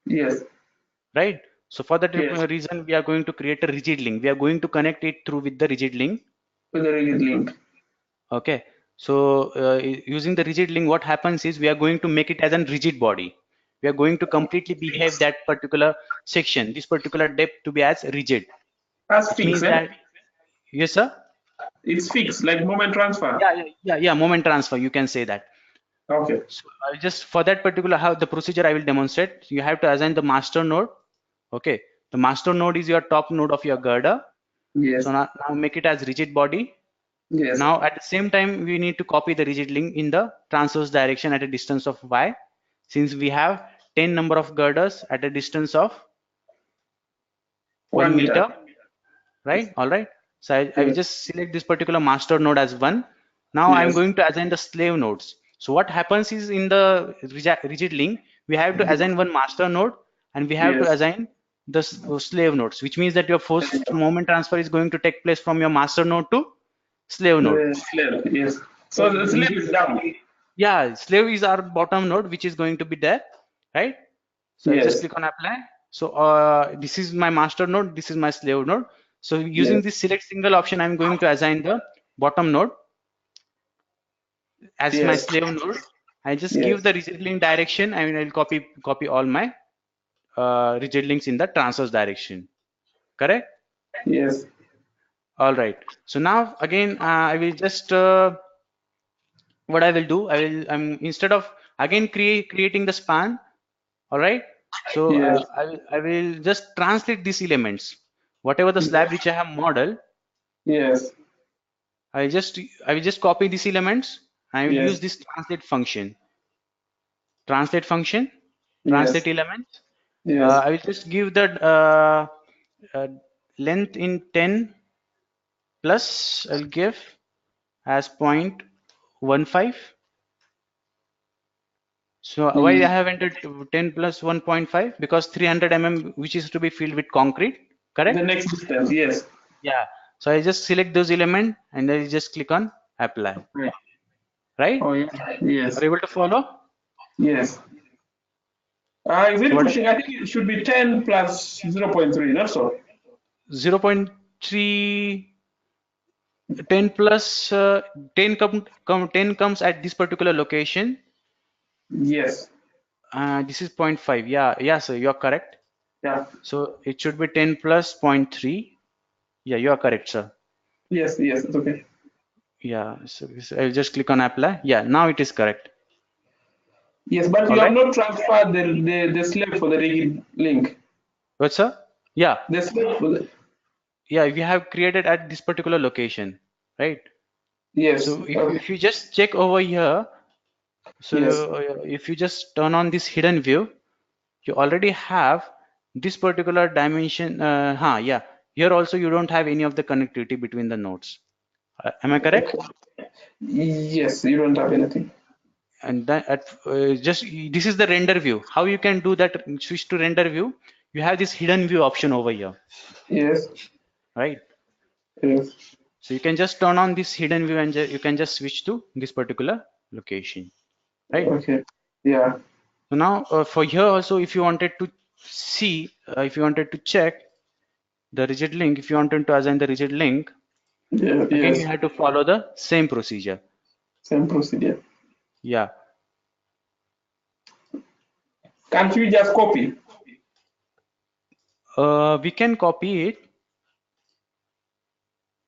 Yes. right? So for that Yes. reason, we are going to create a rigid link. We are going to connect it through with the rigid link. With the rigid link. Okay. So using the rigid link, what happens is we are going to make it as a rigid body. We are going to completely behave Fixed. that particular section, this particular depth to be as rigid, That's which fixed, means eh? that, yes, sir. It's fixed, like moment transfer. Yeah. Moment transfer. You can say that. Okay. So I'll just for that particular how the procedure I will demonstrate. You have to assign the master node. Okay. The master node is your top node of your girder. So Yes. now make it as rigid body. Yes. Now at the same time, we need to copy the rigid link in the transverse direction at a distance of y. Since we have 10 number of girders at a distance of 1 1 meter. meter, right? All right. So I will Yes. just select this particular master node as one. Now I'm Yes. going to assign the slave nodes. So what happens is in the rigid link, we have to assign one master node and we have to Yes. assign the slave nodes, which means that your first moment transfer is going to take place from your master node to slave node. The slave. Yes. So So the in slave this, is down. yeah, slave is our bottom node, which is going to be there, right? So I'll just Yes. click on apply. So this is my master node, this is my slave node. So using Yes. this select single option, I'm going to assign the bottom node as my Yes. slave node. I just give Yes. the rigid link direction and I'll copy all my rigid links in the transverse direction. Correct? Yes. All right. So now again, I will just what I will do. Instead of again creating the span. All right. So Yes. I will just translate these elements. Whatever the slab which I have modeled, Yes. I will just copy these elements. I will use Yes. this translate function, translate Yes. elements. Yes. I will just give the uh, length in 10 plus. I'll give as 0.15. So why I Mm. have entered 10 plus 1.5? Because 300 which is to be filled with concrete, The correct? next distance. Yes. Yeah. So I just select those element and I just click on apply, Right. right? Oh yeah. Are Yes. you able to follow? Yes. Is So it what pushing? I think it should be 10 plus 0.3, not so. 0.3 10 plus 10 comes at this particular location. Yes. This is zero point 0.5. Yeah, yeah, sir, you are correct. Yeah. So it should be 10 plus zero point 0.3. Yeah, you are correct, sir. Yes. Yes. It's okay. Yeah, so I'll just click on apply. Yeah, now it is correct. Yes, but All you have right. not transferred the slave for the rigid link. What, sir? Yeah, The slave for the. yeah, we have created at this particular location, right? Yes. So Okay. if you just check over here, so Yes. if you just turn on this hidden view, you already have this particular dimension. Yeah. Here also you don't have any of the connectivity between the nodes. Am I correct? Yes. You don't have anything. And that just this is the render view. How you can do that? Switch to render view. You have this hidden view option over here, Yes. right? Yes. So you can just turn on this hidden view and you can just switch to this particular location, right? Okay. Yeah. So now for here also, if you wanted to see, if you wanted to check the rigid link, if you wanted to assign the rigid link, Yeah. again you Yes. have to follow the same procedure. Same procedure. Yeah, Can't you just copy we can copy it.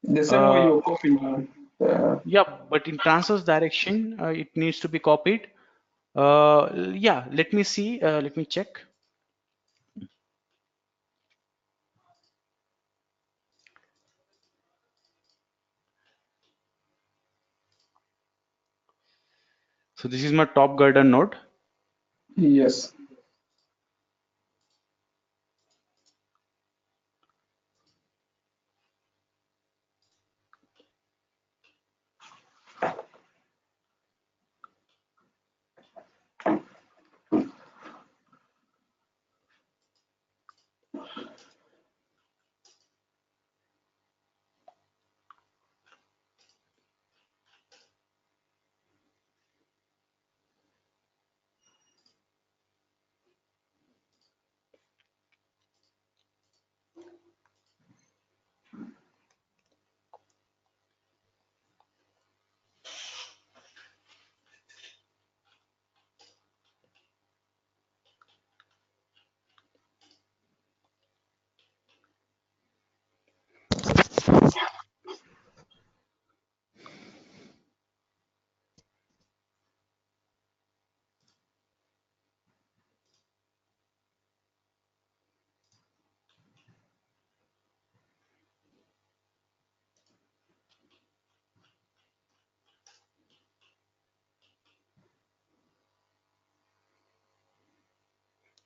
the same way Uh, you're copying? yeah, but in transverse direction, it needs to be copied. Yeah, let me see. Let me check. So this is my top girder node. Yes.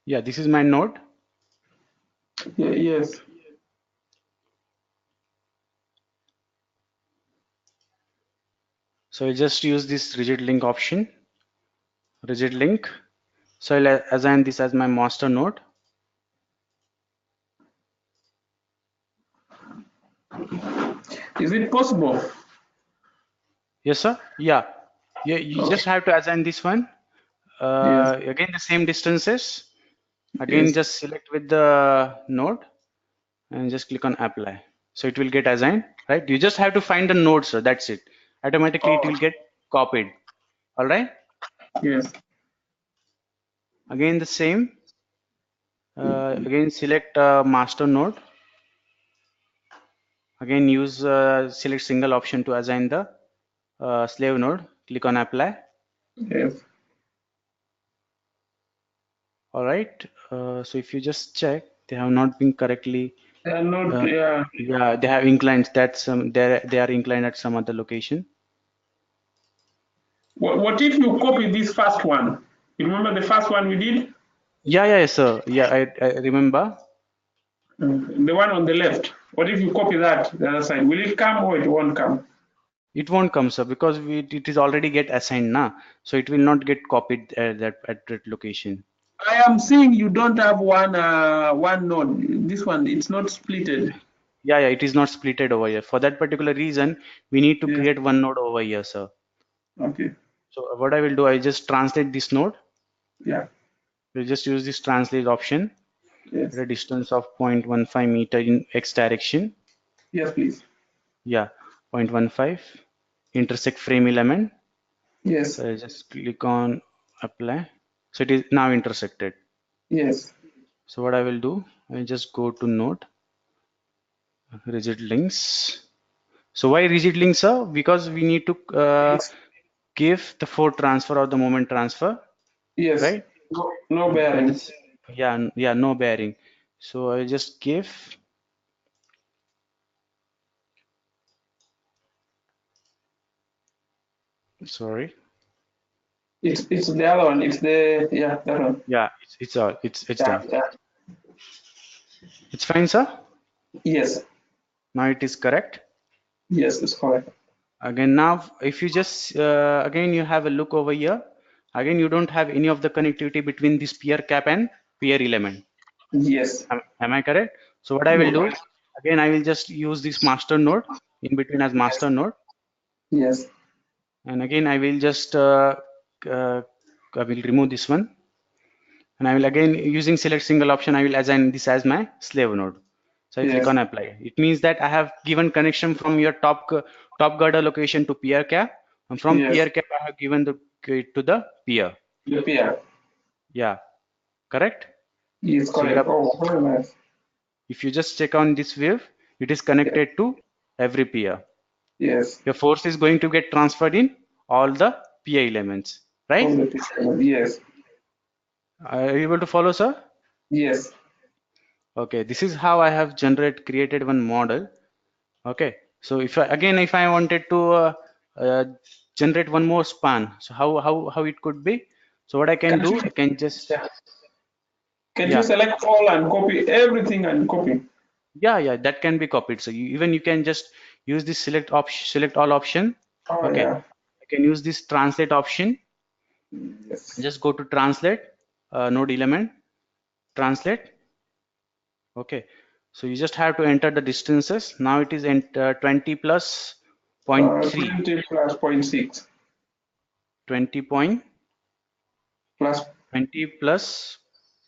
Yeah, this is my node. Yes. So I just use this rigid link option, rigid link. So I'll assign this as my master node. Is it possible? Yes, sir. Yeah. Yeah, you Okay. just have to assign this one. Yes. Again, the same distances. Again, Yes. just select with the node and just click on apply. So it will get assigned, right? You just have to find the node, sir. That's it. Automatically, it Oh, will get copied. All right. Yes. Again the same. Again select master node. Again use select single option to assign the slave node. Click on apply. Yes. All right. So if you just check, they have not been correctly. They are not. Uh, Yeah. yeah, they have inclined that some they are inclined at some other location. What if you copy this first one? You remember the first one we did? Yeah, yeah, sir. Yeah, I remember. The one on the left. What if you copy that the other side? Will it come or it won't come? It won't come, sir, because it is already get assigned now, so it will not get copied at that location. I am seeing you don't have one node. This one, it's not splitted. Yeah, yeah, it is not splitted over here. For that particular reason, we need to Yes. create one node over here, sir. Okay. So what I will do, I just translate this node. Yeah. We'll just use this translate option at Yes. a distance of 0.15 meter in x direction. Yes, please. Yeah, 0.15. Intersect frame element. Yes. So I just click on apply. So it is now intersected. Yes. So what I will do, I just go to node, rigid links. So why rigid links, sir? Because we need to It's give the force transfer or the moment transfer, yes. right? No, no At bearing. this, yeah, yeah, no bearing. So I just give, sorry. It's the other one. It's the yeah that one. Yeah, it's Yeah. done. Yeah. It's fine, sir. Yes. Now it is correct. Yes, it's correct. Again, now if you just again you have a look over here. Again, you don't have any of the connectivity between this peer cap and peer element. Yes. Am I correct? So what I will No. do, again, I will just use this master node in between as master node. Yes. And again, I will just uh, I will remove this one. And I will again using select single option, I will assign this as my slave node. So I click Yes. on apply. It means that I have given connection from your top girder location to peer cap, and from Yes. peer cap I have given the to the peer. The pair. Yeah, correct. Yes, So you correct. have, Oh, very nice. if you just check on this wave, it is Yeah. connected to every peer. Yes. Your force is going to get transferred in all the peer elements, All right? the picture. Yes. Are you able to follow, sir? Yes. Okay, this is how I have created one model. Okay, so if I wanted to uh, generate one more span, so how it could be? So what I can Can't you? do, I can just, Yeah. Can you yeah, select all and copy everything and copy? yeah, that can be copied. So even you can just use this select all option. Oh Okay, yeah. I can use this translate option. Yes. Just go to translate node element, translate. Okay, so you just have to enter the distances. Now it is 20 plus 0.3, 20 plus 0.6 20 point plus 20 plus,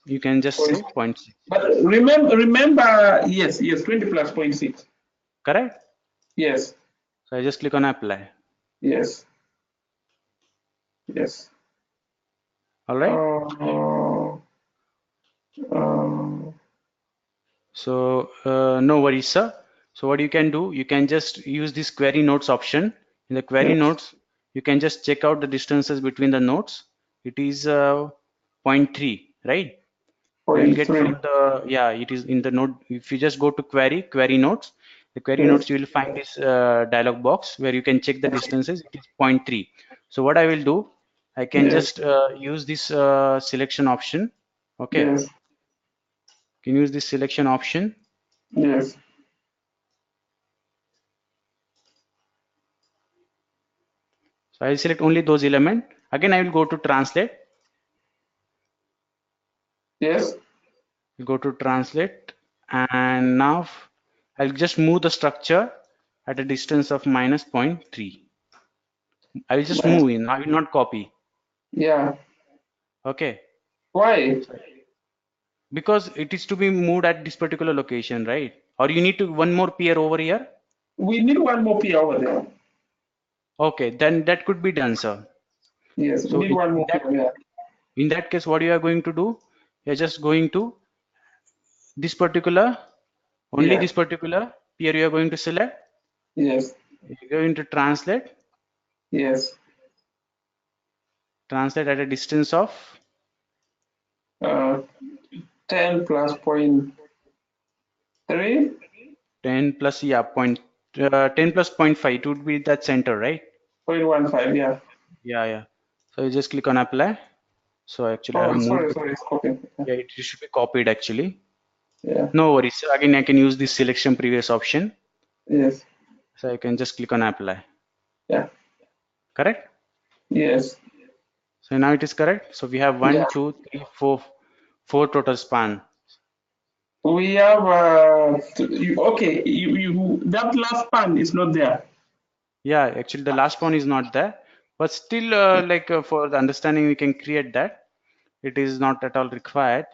you can just point. say 0.6. But remember, yes, yes, 20 plus 0.6. Correct? Yes. So I just click on apply. Yes. Yes. All right. Uh, uh, So no worries, sir. So what you can do, you can just use this query nodes option. In the query yes. nodes, you can just check out the distances between the nodes. It is zero point 0.3, right? You will Point get three. from the, yeah, it is in the node. If you just go to query nodes, the query Yes. nodes, you will find this dialog box where you can check the distances. It is zero point 0.3. So what I will do, I can Yes. just use this selection option. Okay, Yes. can use this selection option. Yes. So I will select only those elements. Again, I will go to translate. Yes. Go to translate, and now I'll just move the structure at a distance of minus zero point 0.3. I will just Nice. move in. I will not copy. Yeah. Okay. Why? So because it is to be moved at this particular location, right? Or you need to one more peer over here. We need one more P over there. Okay, then that could be done, sir. Yes, we So need one more pier. Yeah. in that case, what you are going to do, you're just going to this particular, only Yeah. this particular peer you are going to select. Yes. You're going to Yes. translate at a distance of Uh, 10 plus point 3. 10 plus, yeah, 10 plus 0.5. It would be that center, right? 0.15. Yeah. Yeah, yeah. So you just click on apply. So actually I have Oh, moved sorry, the, sorry, it's copying. yeah, it should be copied actually. Yeah. No worries. So again, I can use this selection previous option. Yes. So I can just click on apply. Yeah. Correct? Yes. So now it is correct. So we have Yeah. one, two, three, four total span. We have okay. You that last pan is not there. Yeah, actually the last one is not there, but still for the understanding we can create that. It is not at all required.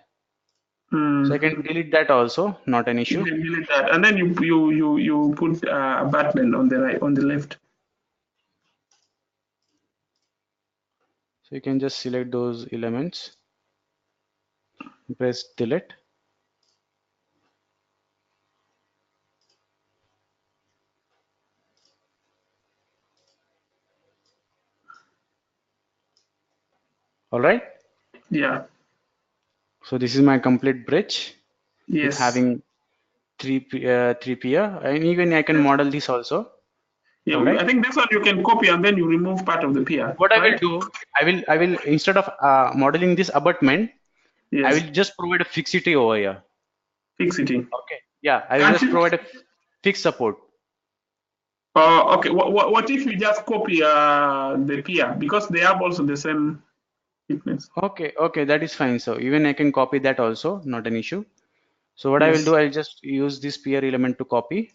So I Hmm. can delete that also, not an You issue. can delete that, and then you put a button on the right, on the left. So you can just select those elements, press delete. All right. Yeah. So this is my complete bridge with Yes. having three peer, and even I can model this also. Yeah. All right. I think this one you can copy and then you remove part of the pier, What I will right? do, I will instead of modeling this abutment, I Yes. will just provide a fixity over here. Fixity. Okay. Yeah, I will Can't just you? provide a fixed support. Okay. What if you just copy the pier because they have also the same thickness? Okay, okay, that is fine. So even I can copy that also, not an issue. So what I will Yes. do, I'll just use this peer element to copy.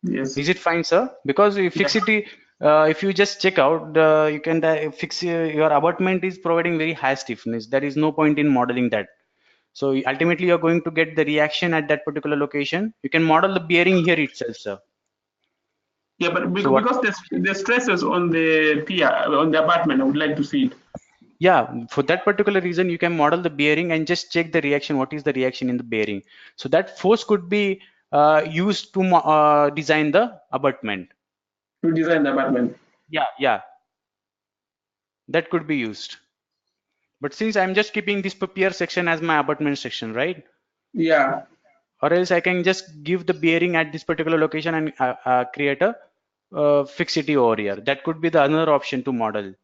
Yes. Is it fine, sir? Because if Yeah. fixity, if you just check out, you can fix your abutment is providing very high stiffness. There is no point in modeling that. So ultimately, you're going to get the reaction at that particular location. You can model the bearing here itself, sir. Yeah, but So what? because the stresses on the pier on the abutment, I would like to see it. Yeah, for that particular reason, you can model the bearing and just check the reaction. What is the reaction in the bearing? So that force could be used to design the abutment. To design the abutment. Yeah, yeah, that could be used. But since I'm just keeping this pier section as my abutment section, right? Yeah. Or else I can just give the bearing at this particular location and create a fixity over here. That could be the another option to model.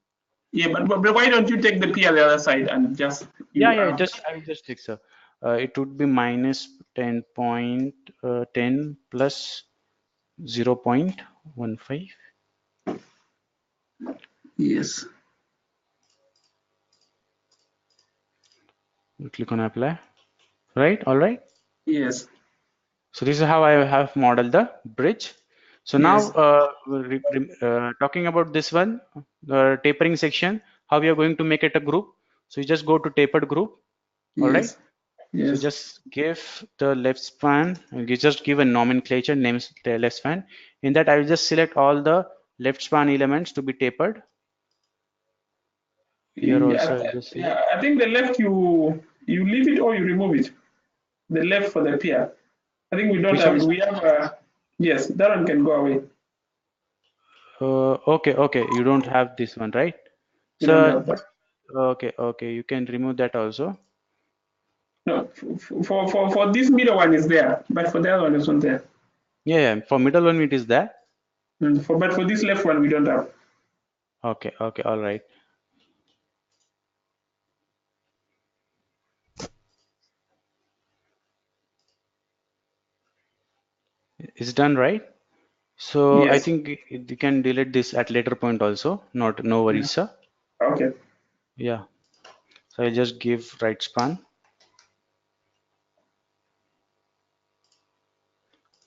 Yeah, but why don't you take the pier the other side and just Yeah, you yeah, just I will just fix it would be minus 10.10 plus 0.15. Yes. You click on apply. Right, all right. Yes. So this is how I have modeled the bridge. So now Yes. talking about this one, tapering section, how we are going to make it a group. So you just go to tapered group, all right. Yes. So Yes. just give the left span, and you just give a nomenclature names the left span. In that, I will just select all the left span elements to be tapered. Here Yeah, also, I'll just select. yeah. I think the left you leave it or you remove it. The left for the pier. I think we don't Which have one, it. sir? We have yes, that one can go away. Okay, okay. You don't have this one, right? We don't So, have that. but okay, okay. You can remove that also. No, for this middle one is there, but for the other one is not there. Yeah, yeah. For middle one, it is there. But for this left one we don't have. Okay, okay. All right. It's done, right? So I Yes. think you can delete this at later point also. Not, no Yeah. worries, sir. Okay. Yeah. So I just give right span.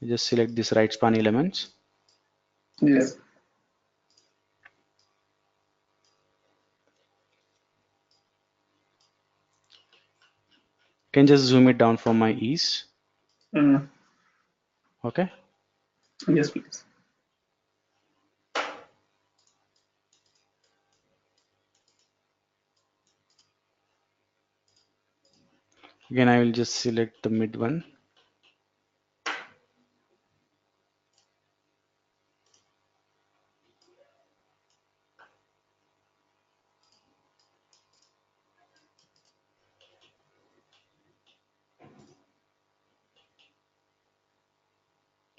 I just select this right span elements. Yes. Can just zoom it down for my ease. Mm. Okay. Yes, please. Again, I will just select the mid one.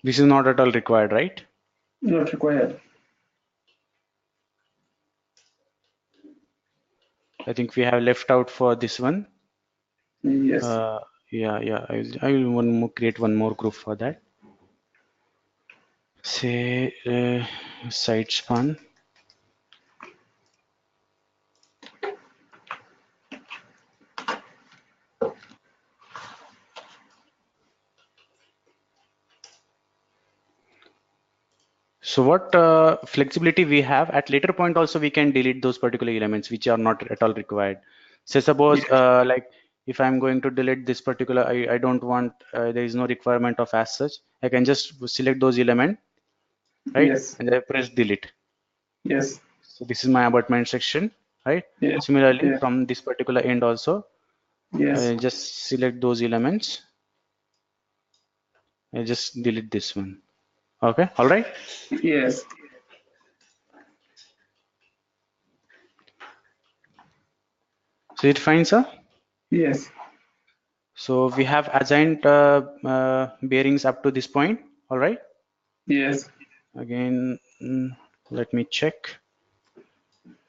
This is not at all required, right? Not required. I think we have left out for this one. Yes. Uh, yeah. I will create one more group for that. Say side span. So what flexibility we have at later point also we can delete those particular elements which are not at all required. Say suppose Yes. like if I'm going to delete this particular, I don't want, there is no requirement of as such. I can just select those element, right? Yes. And I press delete. Yes. So this is my abutment section, right? Yes. Similarly, Yes. from this particular end also, Yes. I just select those elements. I just delete this one. Okay, all right. Yes. So it fine, sir. Yes. So we have assigned bearings up to this point. All right. Yes. Again, let me check.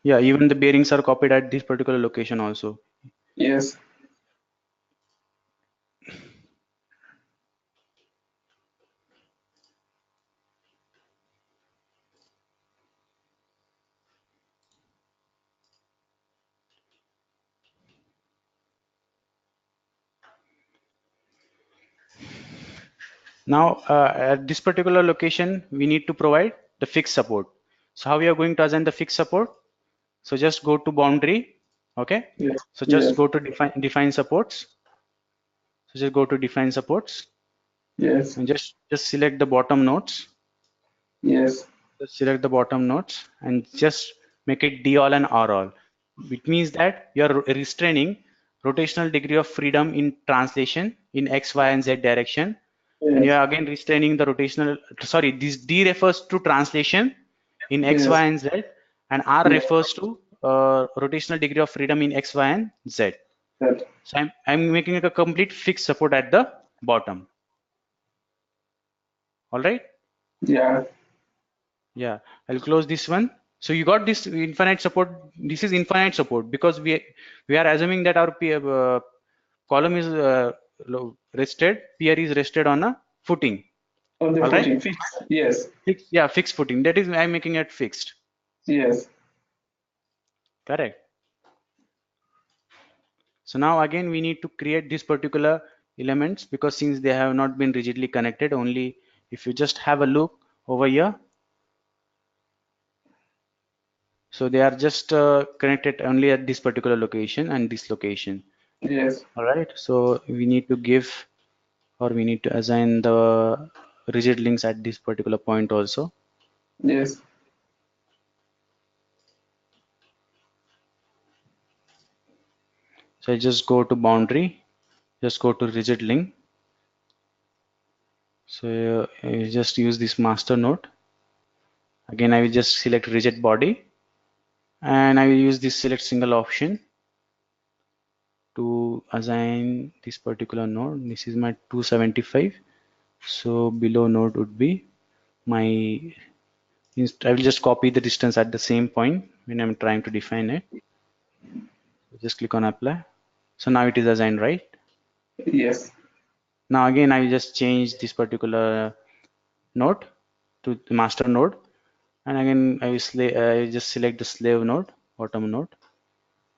Yeah, even the bearings are copied at this particular location also. Yes. Now, at this particular location, we need to provide the fixed support. So how we are going to assign the fixed support? So just go to boundary. Okay. Yes. So just Yes. go to define supports. So just go to define supports Yes. and just select the bottom nodes. Yes. Just select the bottom nodes and just make it D all and R all. It means that you are restraining rotational degree of freedom in translation in X, Y, and Z direction. And you Yes. are again restraining the rotational, sorry, this D refers to translation in X, Y, Yes. and Z, and R Yes. refers to rotational degree of freedom in X, Y, and Z. That. So I'm making it a complete fixed support at the bottom. All right. Yeah. Yeah, I'll close this one. So you got this infinite support. This is infinite support because we are assuming that our column is rested, pier is rested on a footing. On the All right, footing. Fixed. Yes. fixed, yeah, fixed footing. That is, I'm making it fixed. Yes. Correct. So now again we need to create this particular elements because since they have not been rigidly connected, only if you just have a look over here, so they are just connected only at this particular location and this location. Yes. All right, so we need to give or we need to assign the rigid links at this particular point also. Yes. So I just go to boundary, just go to rigid link. So I just use this master node. Again, I will just select rigid body and I will use this select single option to assign this particular node. This is my 275. So below node would be my, I will just copy the distance at the same point when I'm trying to define it. Just click on apply. So now it is assigned, right? Yes. Now again, I will just change this particular node to the master node. And again, I will just select the slave node, bottom node.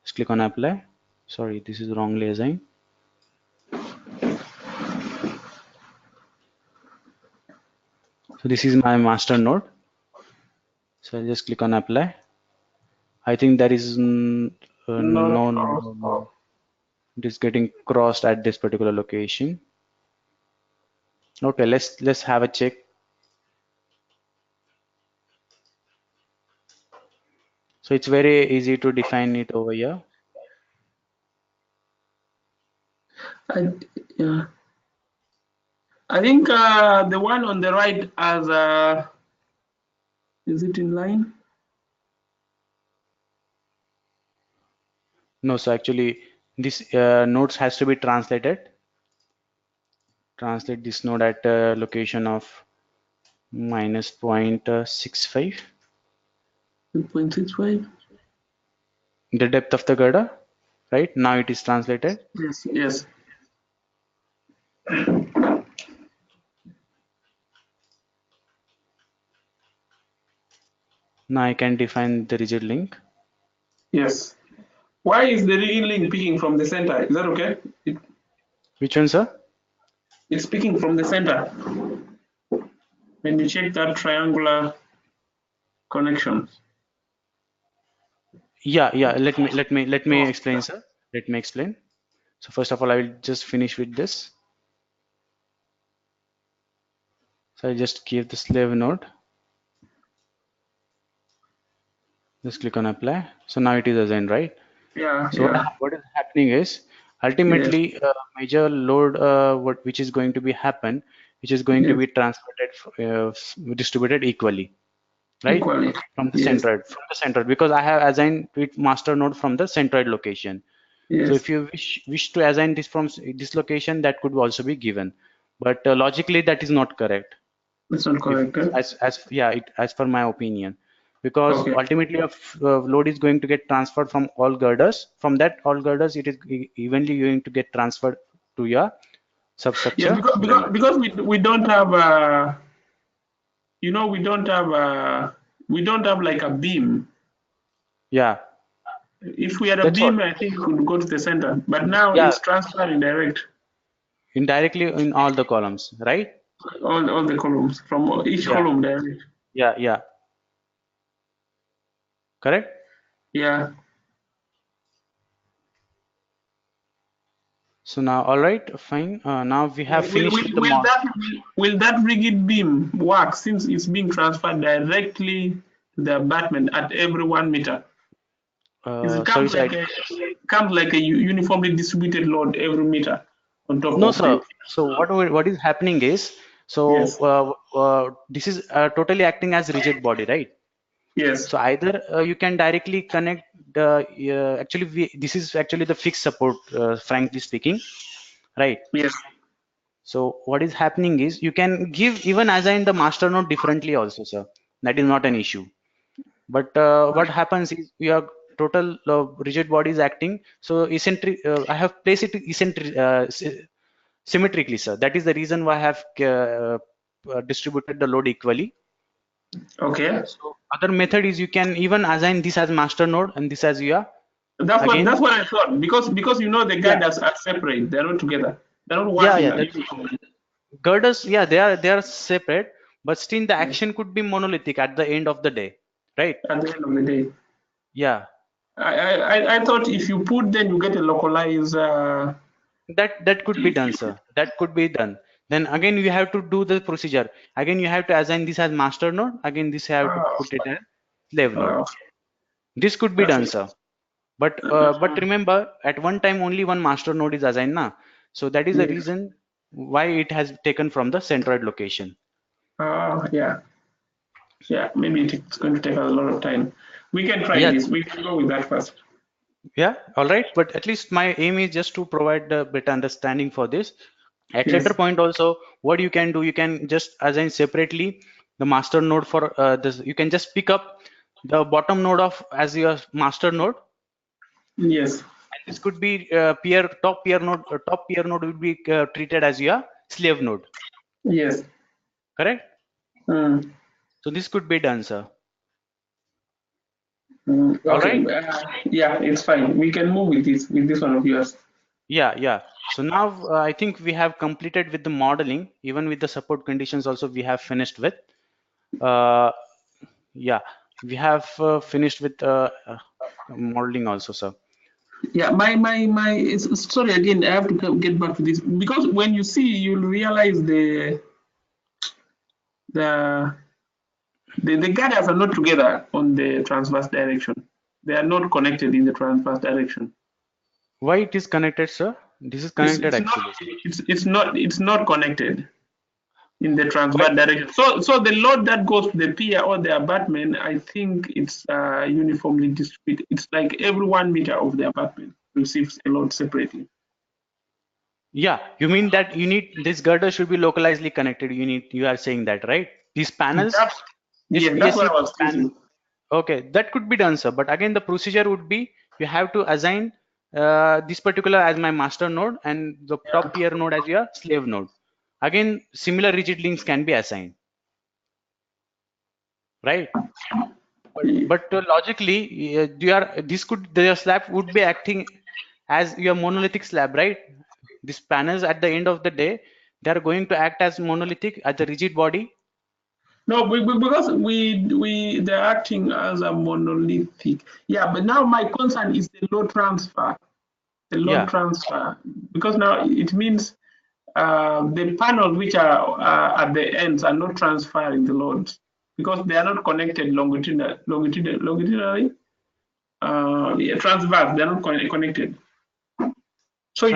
Just click on apply. Sorry, this is wrongly assigned. So this is my master node. So I'll just click on apply. I think there is Not no. It is getting crossed at this particular location. Okay, let's have a check. So it's very easy to define it over here. Yeah. I think the one on the right has is it in line? No, so actually this nodes has to be translated. Translate this node at a location of minus 0.65. 2.65. The depth of the girder, right? Now it is translated. Yes, yes. Now I can define the rigid link. Yes. Why is the real link picking from the center? Is that okay? Which one, sir? It's picking from the center. When you check that triangular connection. Yeah, yeah. Let me explain, sir. Let me explain. So first of all, I will just finish with this. So I just give the slave node. Just click on apply. So now it is assigned, right? Yeah, So yeah. what is happening is Yes, ultimately major load which is going to be happen, which is going to yes. be transmitted distributed equally, right? Equally. Yes, From the centroid because I have assigned it master node from the centroid location. So yes. if you wish to assign this from this location, that could also be given, but logically that is not correct. That's not If correct. Eh? as yeah, as per my opinion, because Okay. ultimately a load is going to get transferred from all girders. From that all girders, it is evenly going to get transferred to your Yes, substructure because level. we don't have we don't have like a beam. Yeah, If we had a that's what. beam, I think it would go to the center. But now Yeah, it's transferring direct. indirectly in all the columns, right? All the columns from each Yeah, column direct. yeah, correct. Yeah. So now, all right, fine. Now we have finished with the mod. Will that rigid beam work since it's being transferred directly to the abutment at every 1 meter? Is it Sorry, comes sir. like a uniformly distributed load every meter on top No, of sir. the So what is happening is, so yes, this is totally acting as rigid body, right? yes, So either you can directly connect the actually this is actually the fixed support, frankly speaking, right? yes. So what is happening is you can give even assign the master node differently also, sir. That is not an issue. But what happens is your total rigid body is acting. So eccentric, I have placed it eccentric, symmetrically, sir. That is the reason why I have distributed the load equally. Okay. So other method is you can even assign this as master node and this as your That's again. what I thought because the Yeah, guiders are separate. They're not together. They're not yeah. working That's girders. Yeah, they are separate, but still the action could be monolithic at the end of the day, right? at the end of the day. Yeah, I thought if you put then you get a localized that could be done, sir. That could be done. Then again you have to do the procedure. Again you have to assign this as master node. Again this you have to uh, put it as slave node. uh, This could be that's done, it. sir. But remember, at one time only one master node is assigned, na. So that is the Yeah. reason why it has taken from the centroid location. Yeah. Yeah. Maybe it's going to take a lot of time. We can try Yeah, this. We can go with that first. yeah, all right. But at least my aim is just to provide a better understanding for this. At later Yes. point also, what you can do, you can just assign separately the master node for this. You can just pick up the bottom node of as your master node, Yes. and this could be top peer node will be treated as your slave node, Yes. correct? Mm. So this could be done, sir. Mm. All Okay. right. Yeah, it's fine. We can move with this one of yours. Yeah. So now I think we have completed with the modeling. Even with the support conditions, also we have finished with. Uh, yeah, we have finished with modeling also, sir. Yeah, sorry again. I have to get back to this because when you see, you'll realize the the girders are not together on the transverse direction. They are not connected in the transverse direction. Why it is connected, sir? This is It's connected it's not actually. it's not connected in the Why? transverse direction. So the load that goes to the pier or the abutment, I think it's uniformly distributed. It's like every 1 meter of the abutment receives a load separately. Yeah, you mean that you need this girder should be localizedly connected. You are saying that, right? These panels, That's, this yes, that's what PSC I was panel. thinking. Okay, that could be done, sir. But again, the procedure would be you have to assign this particular as my master node and the top Yeah. peer node as your slave node. Again, similar rigid links can be assigned, right? But logically, you are this could the slab would be acting as your monolithic slab, right? These panels at the end of the day, they are going to act as monolithic as a rigid body. No, because they're acting as a monolithic. Yeah, but now my concern is the load transfer. The load Yeah, transfer, because now it means the panels which are at the ends are not transferring the loads because they are not connected longitudinally. Yeah, transverse, they're not connected. So so you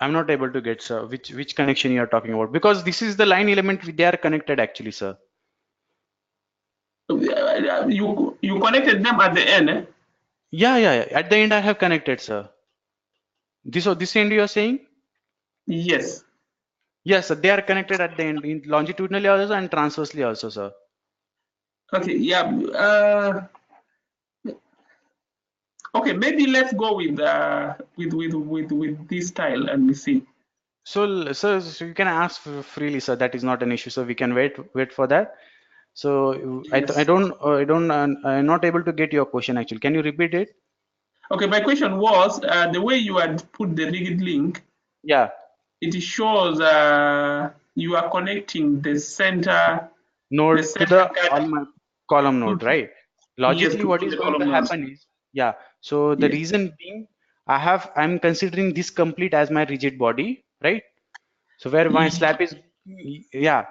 I'm not able to get, sir, which connection you are talking about, because this is the line element they are connected actually, sir. you connected them at the end. Eh? Yeah. At the end I have connected, sir. This end you are saying? Yes. Yes, sir, they are connected at the end, in longitudinally also and transversely also, sir. Okay. Yeah. Okay. Maybe let's go with this style and we see. So you can ask freely, sir. That is not an issue. So we can wait for that. So I Yes. don't I'm not able to get your question actually. Can you repeat it? Okay. My question was the way you had put the rigid link. Yeah, It shows you are connecting the node to center the card all my column to, node, to right? yes Logically, what to is the going to column nodes. happen is, yeah. So the Yes. reason being, I'm considering this complete as my rigid body, right? So where my slab is, yeah.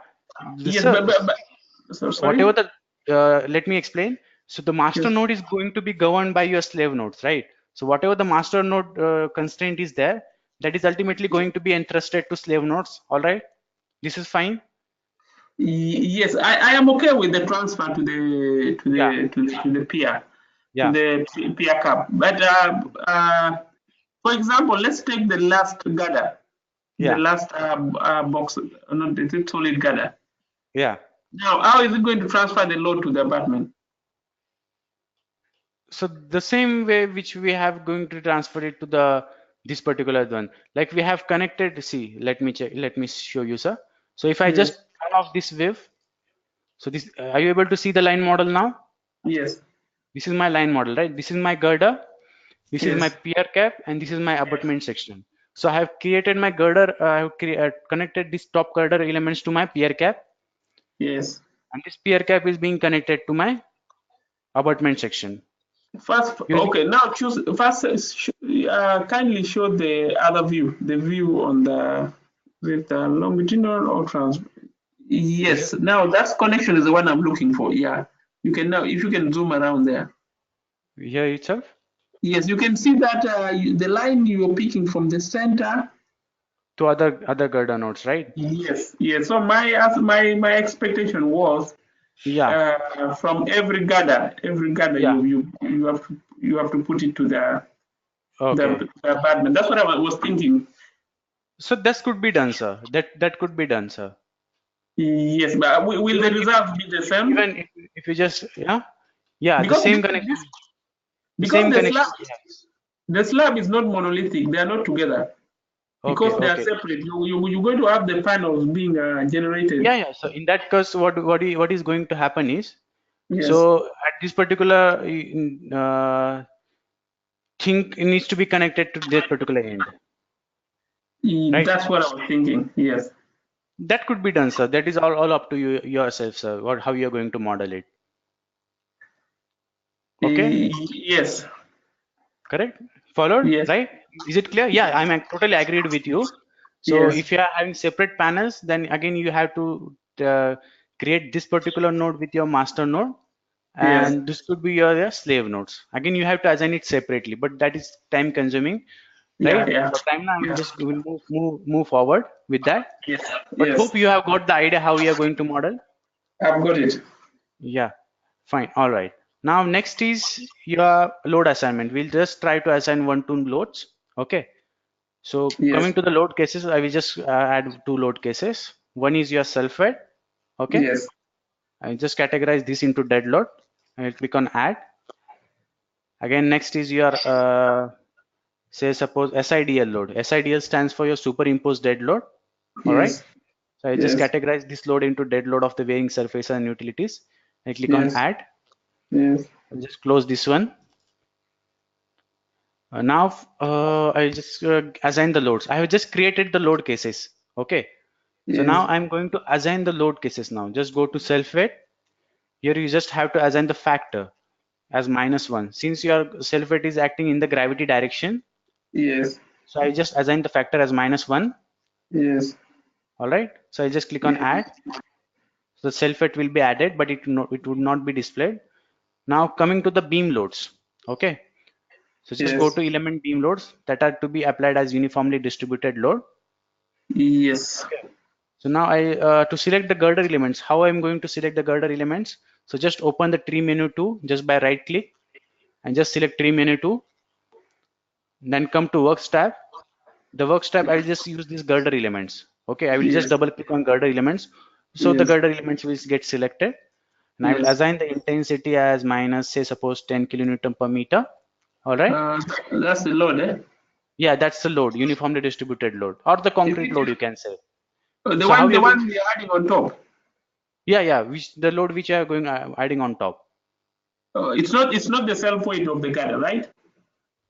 Yes, So so whatever sorry. the let me explain. So the master Yes. node is going to be governed by your slave nodes, right? So whatever the master node constraint is there, that is ultimately going to be entrusted to slave nodes. All right, this is fine. Yes, I am okay with the transfer to Yeah, the peer to yeah, the peer cap. But for example, let's take the last gather, the yeah, last box, not the solid gather. yeah. Now, how is it going to transfer the load to the apartment? So the same way which we have going to transfer it to the this particular one, like we have connected. See, let me check. Let me show you, sir. So if I Yes, just turn off this wave, so this are you able to see the line model now? yes, This is my line model, right? This is my girder, this is my yes, pier cap, and this is my abutment section. So I have created my girder, I have connected this top girder elements to my pier cap, yes. and this pier cap is being connected to my abutment section. First, Using, okay. Now choose first. Kindly show the other view, the view on the with the longitudinal or trans. this is Yes. Now that connection is the one I'm looking for. Yeah. You can now, if you can zoom around there. here itself Yes, you can see that the line you're picking from the center. to other girder nodes, right? Yes, yes. So my expectation was Yeah, from every gather yeah. you have to put it to Okay. the apartment. That's what I was thinking. So this could be done, sir. That could be done, sir. Yes, but will the Even results be the same? if you just yeah, the Because same this connection, the because same connection we have. the slab is not monolithic. They are not together Okay, because they are okay. separate. You're going to have the panels being generated. Yeah. So in that case, what is going to happen is, Yes, so at this particular thing, it needs to be connected to that particular end, right? That's what I was thinking. Yes. That could be done, sir. That is all up to you yourself, sir. What how you're going to model it. Okay, Yes. correct? Followed, Yes. right? Is it clear? Yeah, I'm totally agreed with you. So Yes. if you are having separate panels, then again you have to create this particular node with your master node, Yes. and this could be your slave nodes. Again, you have to assign it separately, but that is time consuming. right? Yeah. For time now, I'm Yeah. just will move forward with that. Yes. But Yes. hope you have got the idea how we are going to model. I've got it. Yeah, fine. All right. Now next is your load assignment. We'll just try to assign one, two loads. Okay. So Yes. coming to the load cases, I will just add two load cases. One is your self-weight. Okay. Yes. I just categorize this into dead load. I'll click on add. Again, next is your say suppose SIDL load. SIDL stands for your superimposed dead load. All right. Yes. So I just Yes. categorize this load into dead load of the varying surface and utilities. I click on Yes. add. Yes. I'll just close this one. Now I'll just assign the loads. I have just created the load cases. Okay. So Yes. now I'm going to assign the load cases now. Just go to self weight. Here you just have to assign the factor as -1. Since your self weight is acting in the gravity direction, Yes. so I just assign the factor as -1. Yes. All right. So I just click on Yes. add. So the self weight will be added, but it would not be displayed. Now coming to the beam loads. Okay. So just go Yes. to element beam loads that are to be applied as uniformly distributed load. Yes. So now to select the girder elements, how I'm going to select the girder elements? So just open the tree menu tool just by right click and just select tree menu tool. Then come to works tab. The works tab, I'll just use these girder elements. Okay, I will just Yes. double click on girder elements. So the Yes. girder elements will get selected. And I will Yes. assign the intensity as minus, say suppose 10 kilonewton per meter. All right. Uh, that's the load, eh? Yeah, that's the load, uniformly distributed load, or the Is concrete load it you can say. the So how one you're going? you're adding on top? Yeah, which the load which you are going adding on top. It's not the self weight of the gather, right?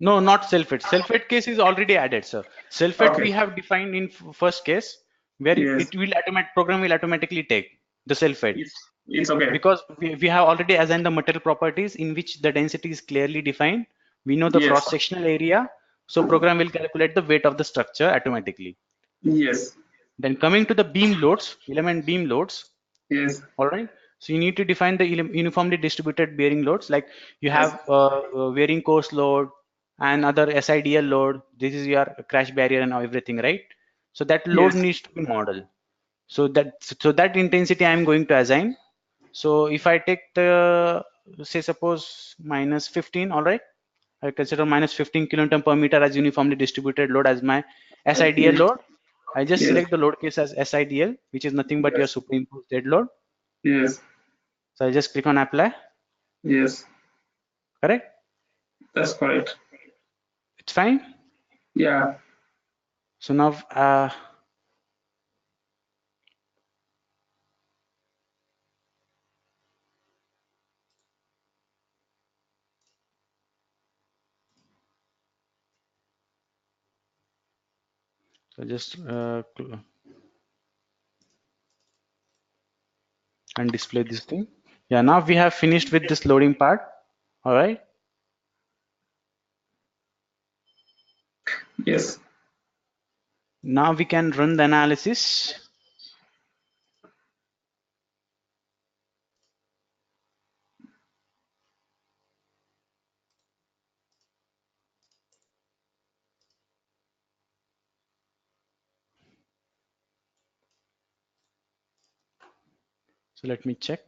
No, not self-weight. Self-weight case is already added, sir. Self-weight we Okay. have defined in first case where Yes. it will program will automatically take the self-weight It's okay. because we have already assigned the material properties in which the density is clearly defined. We know the Yes. cross-sectional area, so program will calculate the weight of the structure automatically. Yes. Then coming to the beam loads, element beam loads, Yes. all right. So you need to define the uniformly distributed bearing loads. Like you Yes. have bearing course load and other SIDL load. This is your crash barrier and everything, right? So that load Yes. needs to be modeled. So that intensity I am going to assign. So if I take the say suppose -15, all right. I consider -15 kilonewton per meter as uniformly distributed load as my SIDL Yes. load. I just Yes. select the load case as SIDL, which is nothing but your Yes. superimposed dead load. Yes. So I just click on apply, Yes. correct? That's correct. It's fine. Yeah. So now, so just and display this thing. Yeah, now we have finished with this loading part. All right. Yes. Now we can run the analysis. So let me check.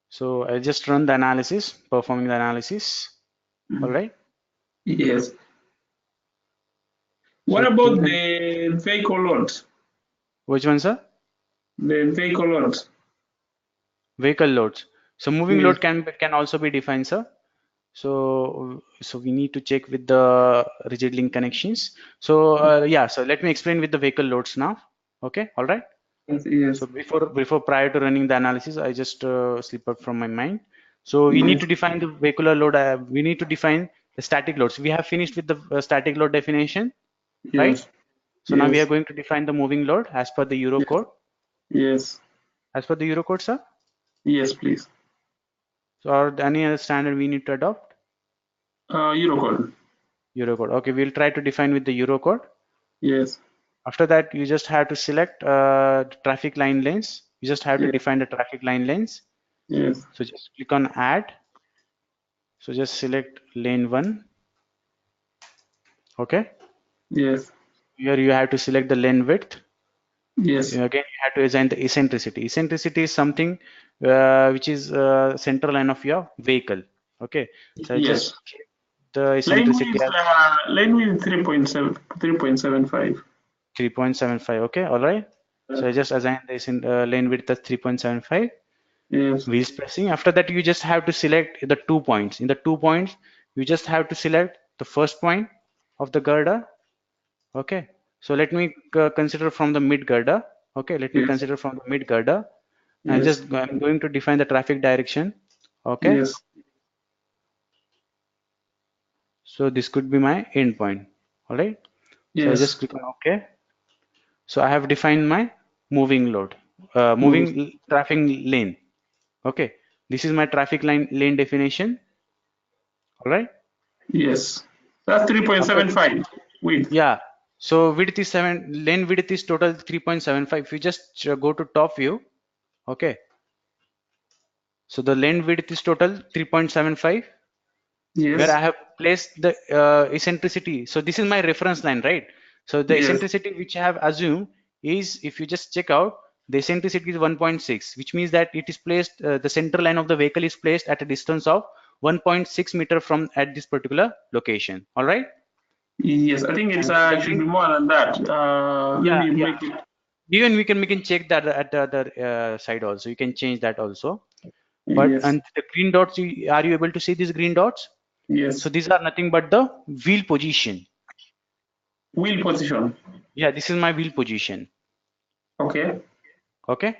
So I just run the analysis, performing the analysis. All right. Yes. So What to about the the vehicle loads? which one, sir? The vehicle loads. Vehicle loads. So moving Yes. load can also be defined, sir. So we need to check with the rigid link connections. So yeah, so let me explain with the vehicle loads now. Okay, all right. Yes. So Yes. before prior to running the analysis, I just slip up from my mind. So we need Yes. to define the vehicular load. We need to define the static loads. We have finished with the static load definition, right? Yes. So now we are Yes. going to define the moving load as per the Euro Yes. code. Yes. As per the Euro code, sir. Yes, please. So or any other standard we need to adopt? Eurocode. Eurocode. Okay, we'll try to define with the Eurocode. Yes. After that, you just have to select traffic line lanes. You just have to Yes. define the traffic line lanes. Yes. So just click on add. So just select lane 1. Okay. Yes. Here you have to select the lane width. Yes. Again, you have to assign the eccentricity. Eccentricity is something which is center line of your vehicle. Okay. So I Yes. just keep the eccentricity as Lane width 3.7 3.75. 3.75. Okay. All right. So I just assign this in lane width as 3.75. Yes. Wheels pressing. After that, you just have to select the 2 points. In the 2 points, you just have to select the first point of the girder. Okay. So let me consider from the mid girder. Okay. Let me Yes. consider from the mid girder. Yes. I'm going to define the traffic direction. Okay. Yes. So this could be my endpoint. All right. So I just Yes. click on OK. So I have defined my moving load, Mm. traffic lane. Okay. This is my traffic line lane definition. All right. Yes. That's After 3.75 width. Yeah. So width is 7, lane width is total 3.75. If you just go to top view, okay. So the lane width is total 3.75, where Yes. I have placed the eccentricity. So this is my reference line, right? So the Yes. eccentricity which I have assumed is, if you just check out, the eccentricity is 1.6, which means that it is placed, the center line of the vehicle is placed at a distance of 1.6 meter from at this particular location. All right. Yes. I think it's And the should be green, more than that. yeah, Maybe yeah. make it. Even we can check that at the other side also. You can change that also. But Yes. and the green dots, are you able to see these green dots? So Yes. these are nothing but the wheel position. Wheel position. Yeah, this is my wheel position. Okay. Okay.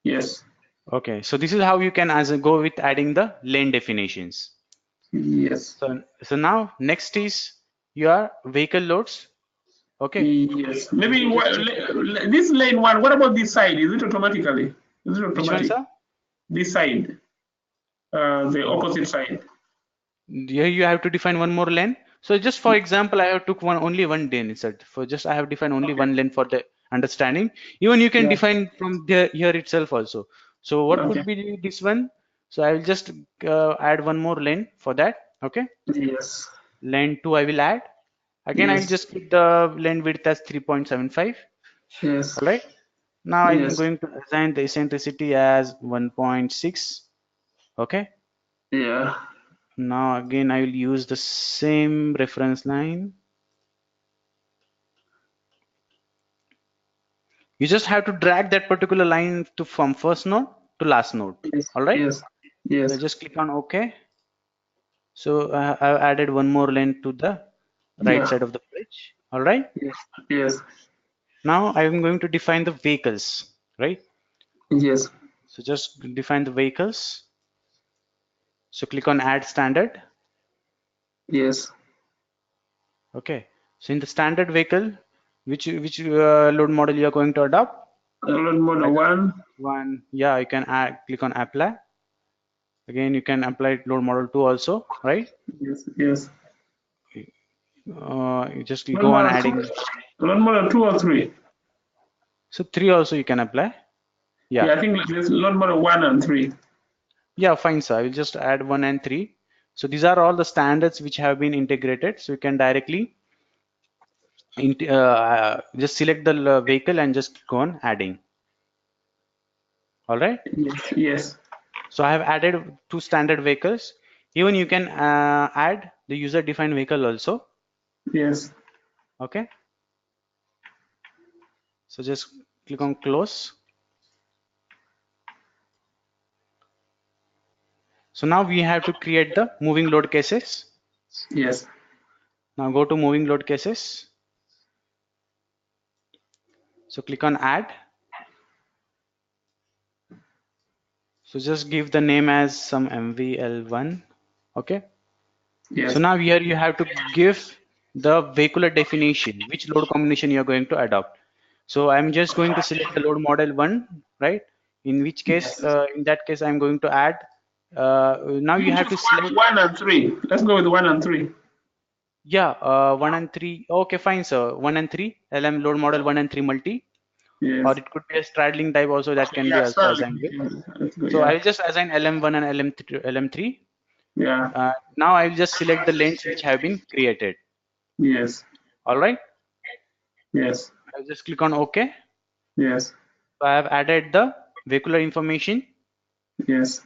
Yes. Okay. So this is how you can as go with adding the lane definitions. Yes. So now next is your vehicle loads. Okay. Yes. If Maybe you just check this lane one. What about this side? Is it automatically? Is it which one, automatic? sir? This side, the Uh, opposite side. Here you have to define one more lane. So just for example, I have took only one lane instead. For just I have defined only Okay. one lane for the understanding. Even you can Yeah. define from there here itself also. So what Okay. could be this one? So I will just add one more lane for that. Okay. Yes. Lane 2 I will add. Again, I will Yes. just keep the lane width as 3.75. Yes. All right. Now I'm Yes. going to assign the eccentricity as 1.6. Okay. Yeah. Now again, I will use the same reference line. You just have to drag that particular line to from first node to last node. Yes. All right. Yes. So Yes. just click on OK. So I've added one more lane to the right Yeah. side of the bridge. All right. Yes. Yes. Now I'm going to define the vehicles, right? Yes. So just define the vehicles. So click on add standard. Yes. Okay. So in the standard vehicle, which load model you are going to adopt? Load model Either one. one, yeah, you can add, click on apply. Again, you can apply load model 2 also, right? Yes. Yes. You just Load go on model two. adding. Load model two or three. So 3 also you can apply. Yeah. Yeah, I think there's load model one and three. Yeah, fine, sir. I will just add 1 and 3. So these are all the standards which have been integrated. So you can directly just select the vehicle and just go on adding. All right. Yes. Yes. So I have added 2 standard vehicles. Even you can add the user defined vehicle also. Yes. Okay. So just click on close. So now we have to create the moving load cases. Yes. Now go to moving load cases. So click on add. So just give the name as some MVL1. Okay. So Yes. now here you have to give the vehicular definition, which load combination you are going to adopt. So I'm just going to select the load model 1, right? In which case, Yes. in that case, I'm going to add. Now you You have choose to select. one and three. Let's go with one and three. Yeah, 1 and 3. Okay, fine, sir. 1 and 3, LM load model 1 and 3 multi, or Yes. it could be a straddling type also that can be Yeah, also sorry. assigned with. Let's go. So Yeah. I'll just assign LM1 and LM3. Yeah. Now I'll just select the lanes which have been created. Yes. All right. Yes. I'll just click on OK. Yes. So I have added the vehicular information. Yes.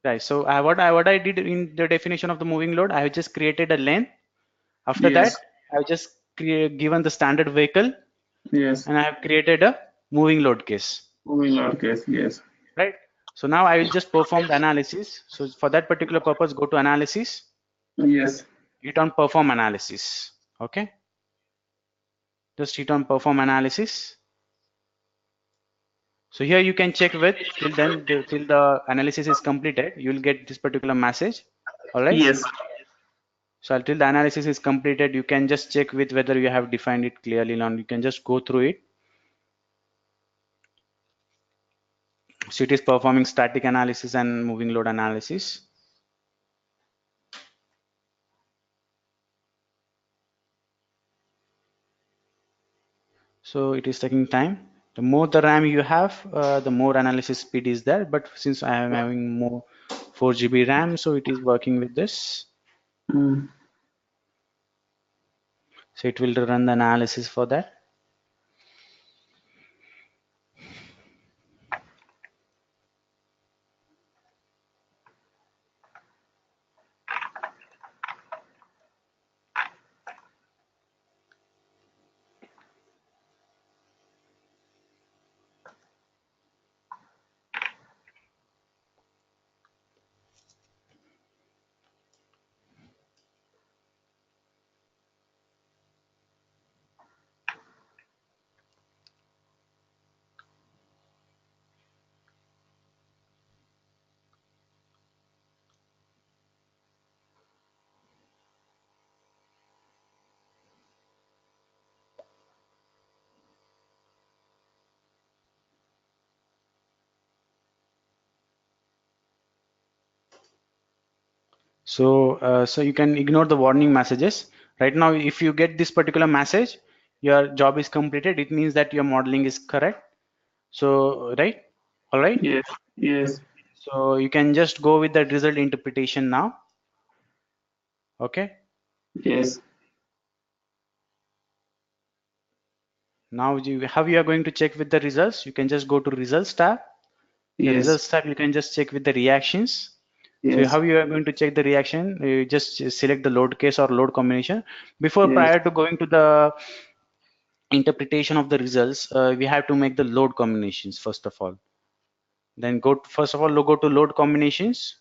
Right. So what I did in the definition of the moving load, I have just created a lane. After Yes. that, I've just given the standard vehicle Yes. and I have created a moving load case. Moving on case. Yes. Right. So now I will just perform the analysis. So for that particular purpose, go to analysis, Yes. hit on perform analysis. Okay. Just hit on perform analysis. So here you can check with till the analysis is completed, you will get this particular message. All right. Yes. So until the analysis is completed, you can just check with whether you have defined it clearly or not. You can just go through it. So it is performing static analysis and moving load analysis. So it is taking time. The more the RAM you have, the more analysis speed is there. But since I am having more 4 GB RAM, so it is working with this. Mm. So it will run the analysis for that. So you can ignore the warning messages. Right now, if you get this particular message, your job is completed. It means that your modeling is correct. So, right? All right. Yes. Yes. So you can just go with the result interpretation now. Okay. Yes. Now how you are going to check with the results? You can just go to results tab. The Yes. results tab, you can just check with the reactions. So Yes. how you are going to check the reaction? You just select the load case or load combination. Before Yes. prior to going to the interpretation of the results, we have to make the load combinations first of all. Then first of all, go to load combinations.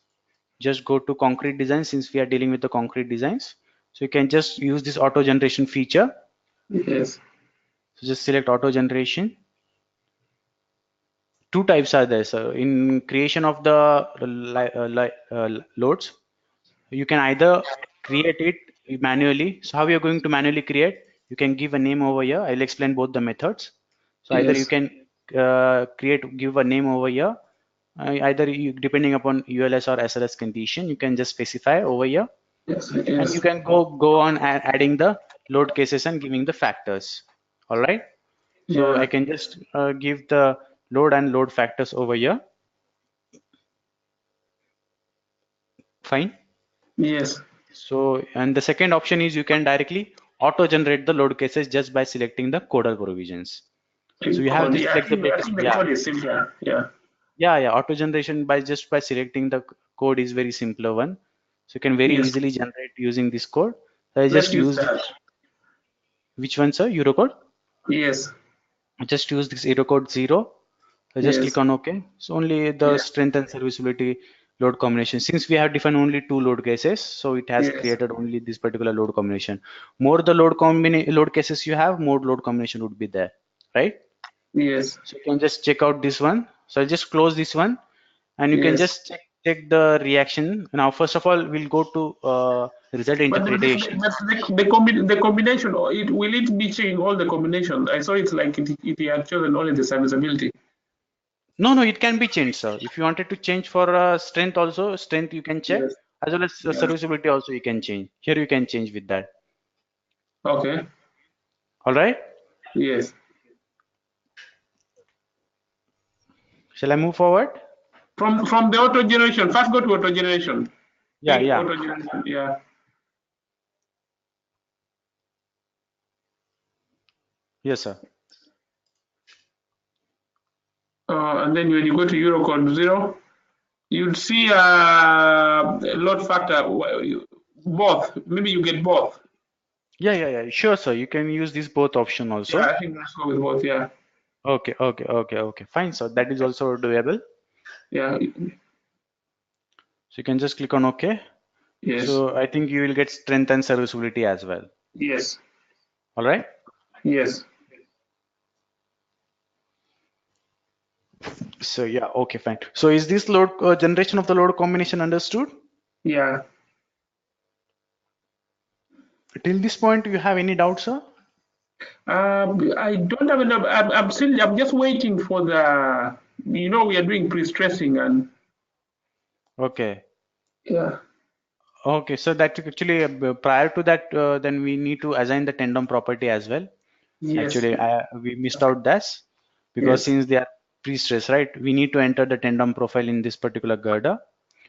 Just go to concrete design since we are dealing with the concrete designs. So you can just use this auto generation feature. Yes. So just select auto generation. Two types are there. So in creation of the loads, you can either create it manually. So how you're going to manually create? You can give a name over here. I'll explain both the methods. So either you Yes. can give a name over here. Either depending upon ULS or SLS condition, you can just specify over here, Yes. and you Yes. can go on adding the load cases and giving the factors. All right. So I Yeah. can just give the load and load factors over here. Fine. Yes. So, and the second option is you can directly auto generate the load cases just by selecting the coder provisions. So you have Code. this Yeah. I flexibility. think the Yeah. code is simpler. Yeah. Yeah. Auto generation by just by selecting the code is very simpler one. So you can very Yes. easily generate using this code. So I Let's just use use that. which one, sir? Eurocode? Yes. I just use this Eurocode 0. I just click Yes. on OK. So only the Yeah. strength and serviceability load combination. Since we have defined only two load cases, so it has Yes. created only this particular load combination. More the load cases you have, more load combination would be there, right? Yes. So you can just check out this one. So I'll just close this one, and you can Yes. just check the reaction. Now, first of all, we'll go to result But interpretation. the combination, or it will it be checking all the combinations? I saw it's like it had chosen only the serviceability. No, it can be changed, sir. If you wanted to change for strength also, strength you can check, Yes. as well as Yeah. serviceability also you can change. Here you can change with that. Okay. All right. Yes. Shall I move forward? From the auto generation, first go to auto generation. Yeah, Take yeah. auto generation. Yeah. Yes, sir. And then when you go to Eurocode 0, you'll see load factor, both. Maybe you get both. Yeah, yeah, yeah. Sure, sir. You can use this both option Yeah, also. I think let's go with both. Yeah. Okay, okay, okay, okay. Fine, sir. That is also doable. Yeah. So you can just click on OK. Yes. So I think you will get strength and serviceability as well. Yes. All right. Yes. So yeah, okay, fine. So is this load generation of the load combination understood? Yeah. Till this point, you have any doubts, sir? I don't have enough. I'm just waiting for the. We are doing pre-stressing and Okay. yeah. Okay, so that actually prior to that, then we need to assign the tendon property as well. Yes. Actually, we missed out this because Yes. since they are pre-stress, right? We need to enter the tendon profile in this particular girder.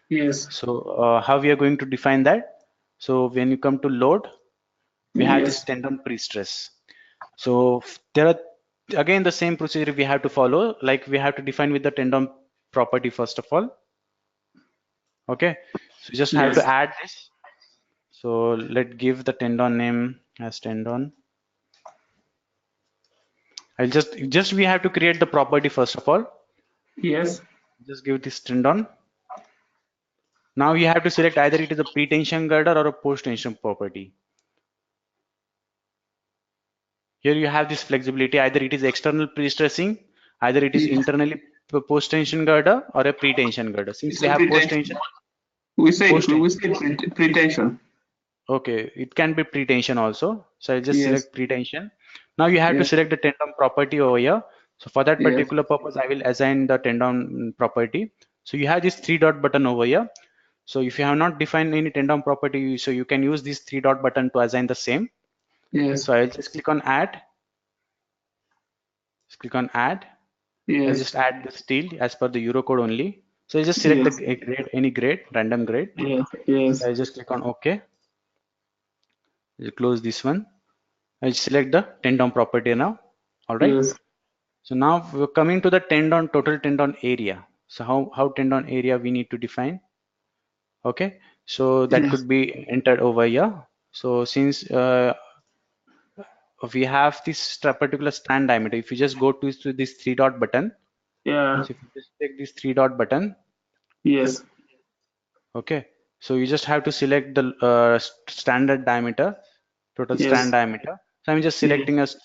Yes. So how we are going to define that? So when you come to load, we have this Yes. tendon pre-stress. So there are again the same procedure we have to follow. Like we have to define with the tendon property first of all. Okay, so you just have to Yes. add this. So let give the tendon name as tendon. I'll just we have to create the property first of all. Yes. Just give this tendon. Now you have to select either it is a pre-tension girder or a post-tension property. Here you have this flexibility. Either it is external pre-stressing, either it is Yes. internally post-tension girder or a pre-tension girder. Since It's we a have pretension. post-tension, We said post-tension. pretension. Okay, it can be pre-tension also. So I'll just Yes. select pre-tension. Now you have to Yes. select the tendon property over here. So for that Yes. particular purpose, I will assign the tendon property. So you have this three dot button over here. So if you have not defined any tendon property, so you can use this three dot button to assign the same. Yes. So I'll just click on add. Just click on add. I'll Yes. just add the steel as per the Eurocode only. So you just select the Yes. grade, any grade, random grade. Yes. Yes. So I just click on OK. I'll close this one. I'll select the tendon property now. All right. Yes. So now we're coming to the tendon, total tendon area. So how tendon area we need to define. Okay. So that Yes. could be entered over here. So since we have this particular strand diameter, if you just go to this three dot button. Yeah. So if you just take this three dot button, Yes. okay. So you just have to select the standard diameter, total strand Yes. diameter. So I'm just Yes. selecting as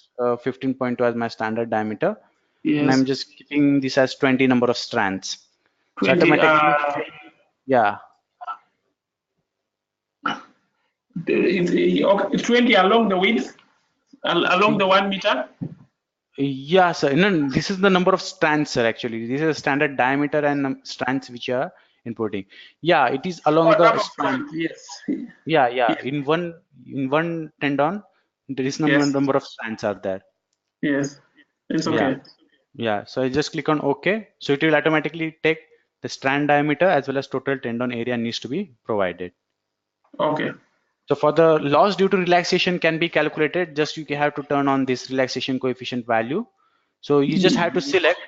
15.2 as my standard diameter, and Yes. I'm just keeping this as 20 number of strands. So 20. automatically, yeah, Okay, 20 along the width, along the 1 meter. yeah, sir. No, this is the number of strands, sir. Actually, this is a standard diameter and strands which you are inputting. Yeah, it is Oh, along the number of span. strands. Yes. Yeah, yeah. Yes. In one tendon, there is Yes. number of strands are there. Yes. It's Yeah, okay. yeah. So I just click on OK. So it will automatically take the strand diameter as well as total tendon area needs to be provided. Okay. So for the loss due to relaxation can be calculated, just you have to turn on this relaxation coefficient value. So you just have to select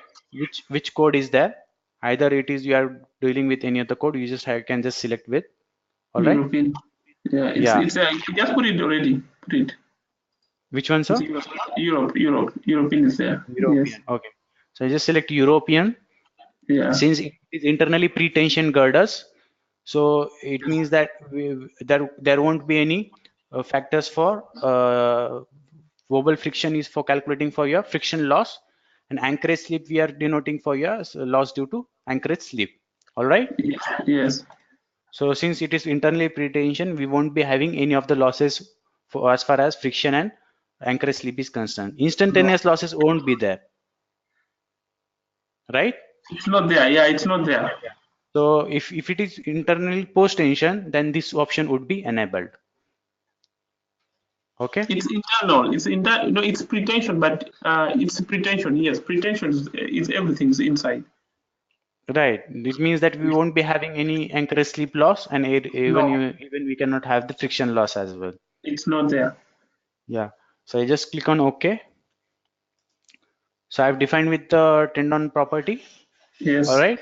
which code is there. Either it is you are dealing with any other code, you just can just select with. All right. European. Yeah. Yeah. Just put it already. Put it. Which one, It's sir? Europe. European is there. Yes. European. Okay. So I just select European. Yeah. Since it is internally pre-tension girders, so it means that there won't be any factors for wobble friction is for calculating for your friction loss, and anchorage slip we are denoting for your loss due to anchorage slip. All right. Yes. Yes. So since it is internally pre-tension, we won't be having any of the losses for as far as friction and anchorage slip is concerned. No, Instantaneous losses won't be there, right? it's not there. Yeah, it's not there. So if it is internally post tension, then this option would be enabled. Okay. It's internal. It's no, it's pretension, but it's pretension. Yes, pretension is everything's inside. Right. It means that we won't be having any anchor slip loss, and No, even we cannot have the friction loss as well. it's not there. Yeah. So I just click on OK. So I've defined with the tendon property. All Yes, right.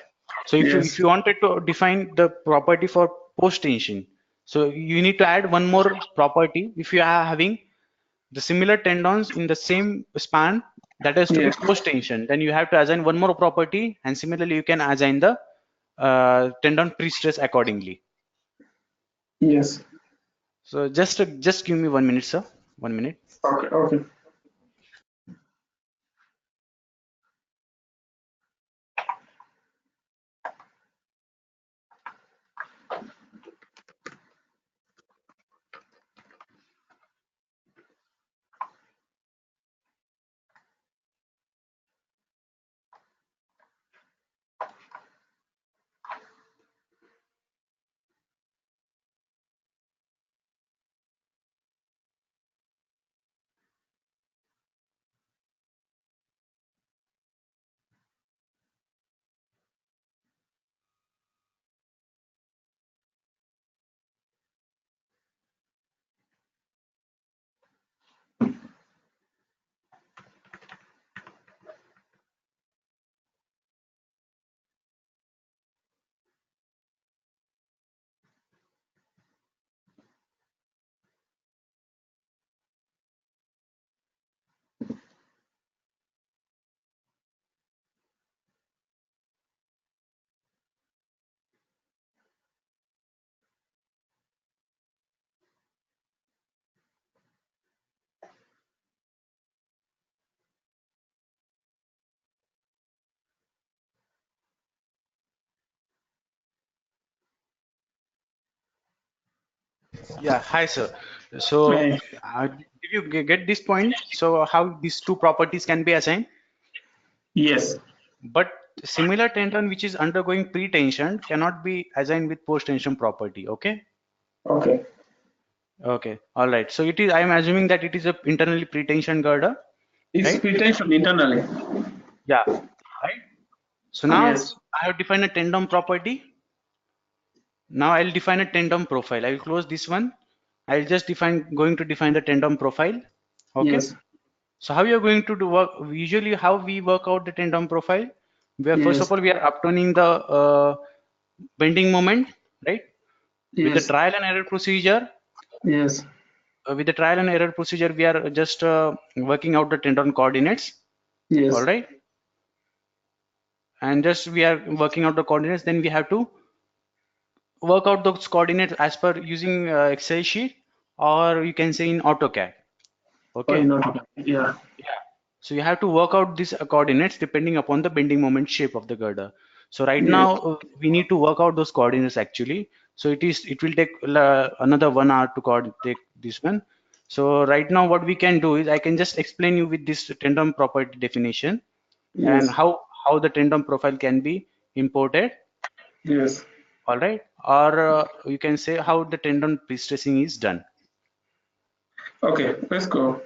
So if yes, you wanted to define the property for post tension, so you need to add one more property. If you are having the similar tendons in the same span, that has to be yes, post tension, then you have to assign one more property, and similarly you can assign the tendon pre-stress accordingly. yes. So just give me 1 minute, sir. 1 minute. Okay, okay. Yeah, hi sir. So Hey, did you get this point? So how these two properties can be assigned? yes. But similar tendon which is undergoing pre-tension cannot be assigned with post-tension property. Okay. Okay. Okay. All right. So it is. I am assuming that it is a internally pre-tension girder, It's right? pretension internally. Yeah. Right. So now Yes, I have defined a tendon property. Now I'll define a tendon profile. I will close this one. I'll just going to define the tendon profile. Okay. yes, So how you're going to do work, usually how we work out the tendon profile, where first of yes, all we are obtaining the bending moment, right? With the yes, trial and error procedure, yes, we are just working out the tendon coordinates, all yes, right? And just we are working out the coordinates, then we have to work out those coordinates as per using Excel sheet, or you can say in AutoCAD, or okay? not. Yeah, So you have to work out these coordinates depending upon the bending moment shape of the girder. So right yes, now we need to work out those coordinates actually. So it will take another 1 hour to take this one. So right now what we can do is I can just explain you with this tendon property definition and yes, how the tendon profile can be imported. yes. All right, or you can say how the tendon pre-stressing is done. Okay, let's go.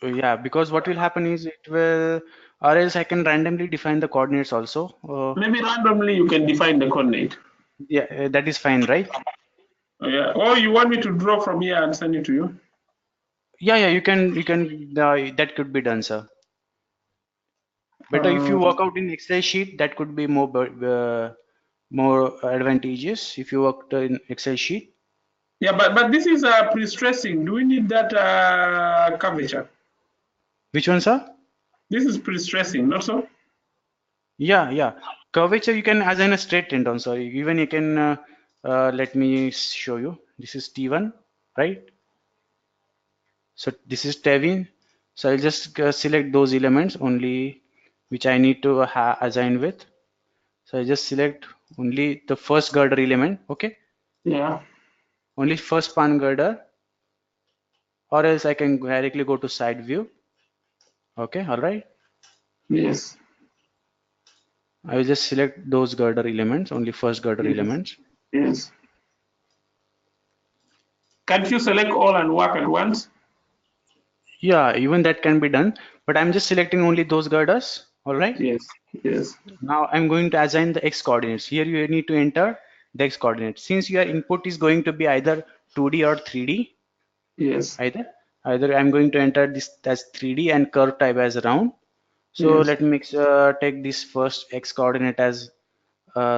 Yeah, because what will happen is it will, or else I can randomly define the coordinates also. Maybe randomly you can define the coordinate. Yeah, that is fine, right? Yeah. Or you want me to draw from here and send it to you? Yeah, yeah, you can, that could be done, sir. Better if you work Um, out in Excel sheet, that could be more advantageous if you work in Excel sheet. yeah, but this is pre-stressing. Do we need that curvature? Which one, sir? This is pre-stressing, not so? Yeah, yeah. Curvature you can assign a straight tendon, sir. Even you can, let me show you. This is T1, right? So this is Tevin. So I'll just select those elements only which I need to assign with. So I just select only the first girder element, okay? Yeah. Only first span girder, or else I can directly go to side view. Okay, all right. Yes. I will just select those girder elements, only first girder Yes. elements. Yes. Can't you select all and work at once? Yeah, even that can be done, but I'm just selecting only those girders. All right. Yes, yes, Now I'm going to assign the x coordinates. Here you need to enter the x coordinates. Since your input is going to be either 2D or 3D, yes, either I'm going to enter this as 3D and curve type as round. So yes, let me take this first x coordinate as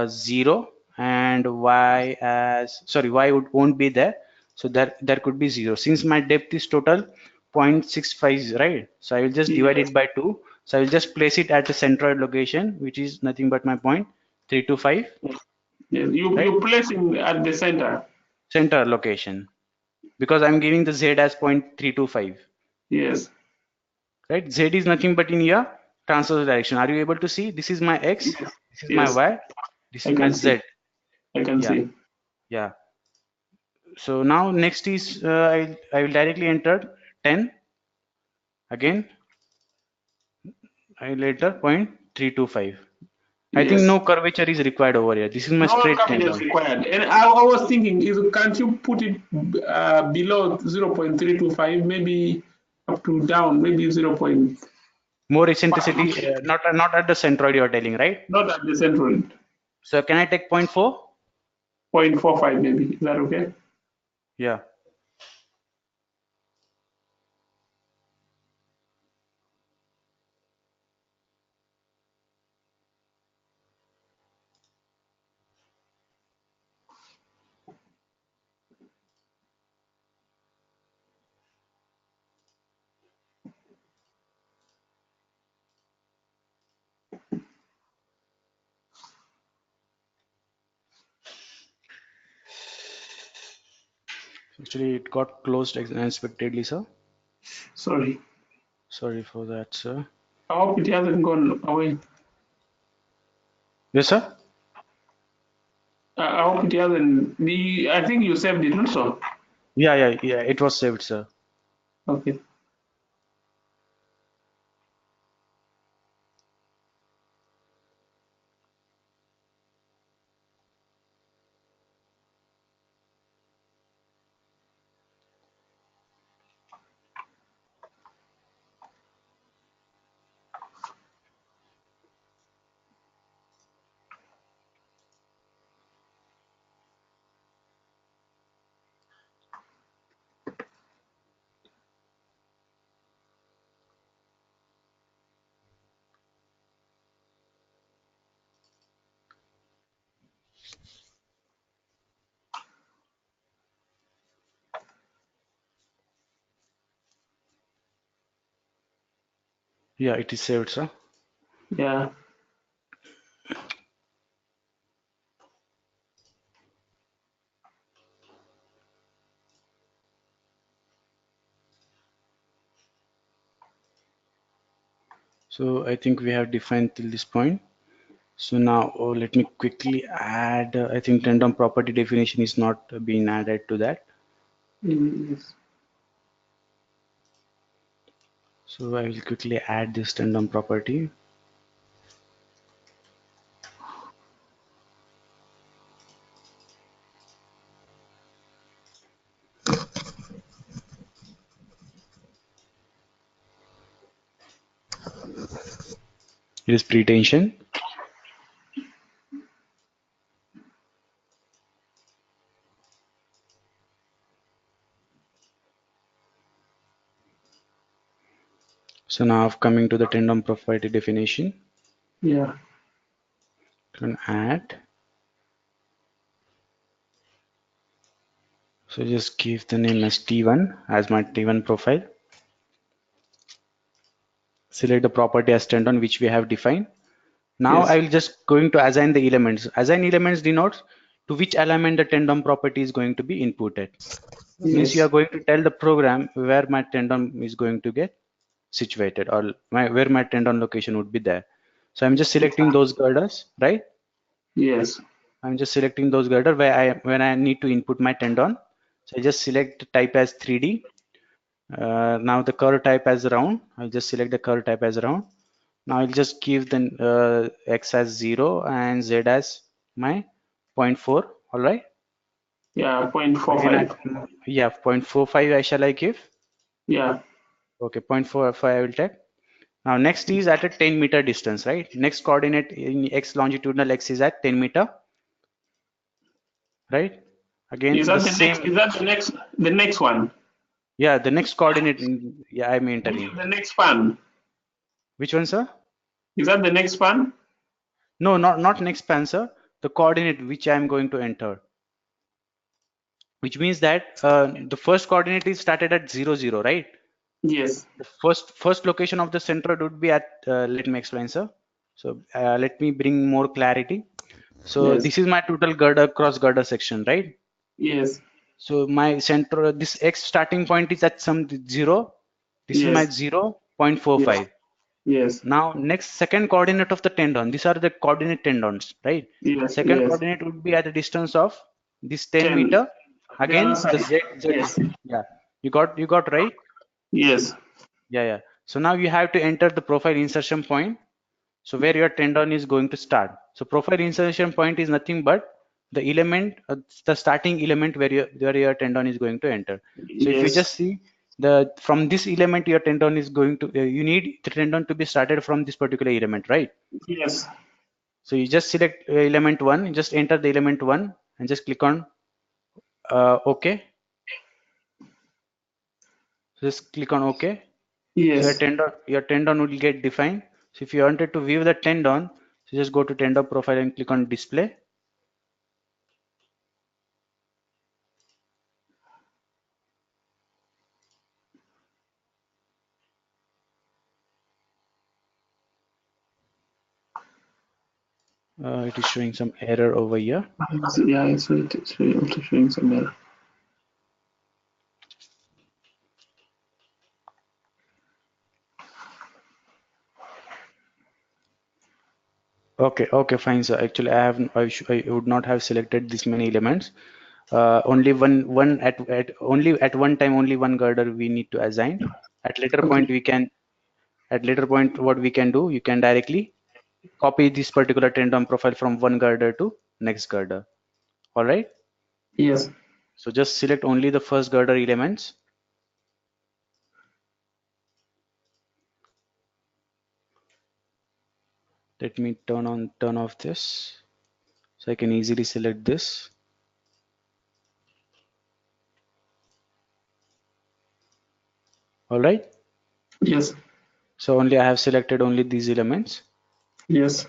0 and y as, sorry, won't be there. So there could be 0. Since my depth is total 0.65, right? So I will just divide yes, it by 2. So I will just place it at the centroid location, which is nothing but my point 325, yes. right? You place him at the center. Center location, because I'm giving the z as 0.325, Yes, right? Z is nothing but in your transverse direction. Are you able to see? This is my x, yes, this is my yes. y, this I is my can see. z. I can Yeah, see. yeah. So now next is I will directly enter 10 again. I will enter 0.325. I think Yes. no curvature is required over here. This is my No straight capital is tendon. required. And I was thinking, is can't you put it below 0.325, maybe up to down, maybe 0.5, More eccentricity, not at the centroid you are telling, right? not at the central, So can I take zero point 0.4? 0.45 maybe. Is that okay? Yeah. Actually, it got closed unexpectedly, sir. Sorry. Sorry for that, sir. I hope it hasn't gone away. Yes, sir. I hope it hasn't. I think you saved it, not so? Yeah, yeah, yeah. It was saved, sir. Okay. Yeah, it is saved, sir. Yeah. So I think we have defined till this point. So now let me quickly add, I think tendon property definition is not being added to that. Yes. So I will quickly add this tendon property. It is pretension. So now coming to the tendon property definition, Yeah. can add. So just give the name as T1 as my T1 profile. Select the property as tendon which we have defined. Now I Yes. will just going to assign the elements. Assign elements denotes to which element the tendon property is going to be inputted. Means you are Yes. going to tell the program where my tendon is going to get situated, or where my tendon location would be there. So I'm just selecting those girders, right? Yes. I'm just selecting those girder where when I need to input my tendon. So I just select type as 3D. Now the curve type as round. I'll just select the curve type as round. Now I'll just give the x as 0 and z as my zero point 0.4. All right. Yeah, Again, 0.45. yeah, 0.45 I shall I give? Yeah. Okay, 0.45 I will take. Now next is at a 10-meter distance, right? Next coordinate in x longitudinal x is at 10 meter, right? Is Again, the that the next? same, Is that the next? The next one? yeah, the next coordinate, yeah, I'm Which entering. is the next span? Which one, sir? Is that the next span? No, not next span, sir. The coordinate which I'm going to enter, which means that the first coordinate is started at 0, 0, right? Yes. The first location of the centroid would be at, let me explain, sir. So let me bring more clarity. So Yes. this is my total girder cross girder section, right? Yes. So my center, this x starting point is at some 0. This is my Yes. Yes. 0.45. Yes. Now next second coordinate of the tendon. These are the coordinate tendons, right? Yes. Second Yes. coordinate would be at a distance of this 10 10. meter. The other Again, the side. z. Yes. Yeah, you got right. Yes. Yeah, yeah. So now you have to enter the profile insertion point. So where your tendon is going to start. So profile insertion point is nothing but the element, the starting element where your tendon is going to enter. So if you Yes. just see the from this element your tendon is going to, you need the tendon to be started from this particular element, right? Yes. So you just select element one, you just enter the element one and just click on OK. So just click on OK. So your Yes. tendon will get defined. So if you wanted to view the tendon, so just go to tendon profile and click on display. It is showing some error over here. Yeah, it's also showing some error. Okay, okay, fine. So actually, I would not have selected this many elements. Only one at only at one time, only one girder we need to assign. At later point, Okay. we can at later point what we can do, you can directly copy this particular tendon profile from one girder to next girder. All right. Yes. So just select only the first girder elements. Let me turn off this so I can easily select this. All right. Yes. So only I have selected only these elements. Yes.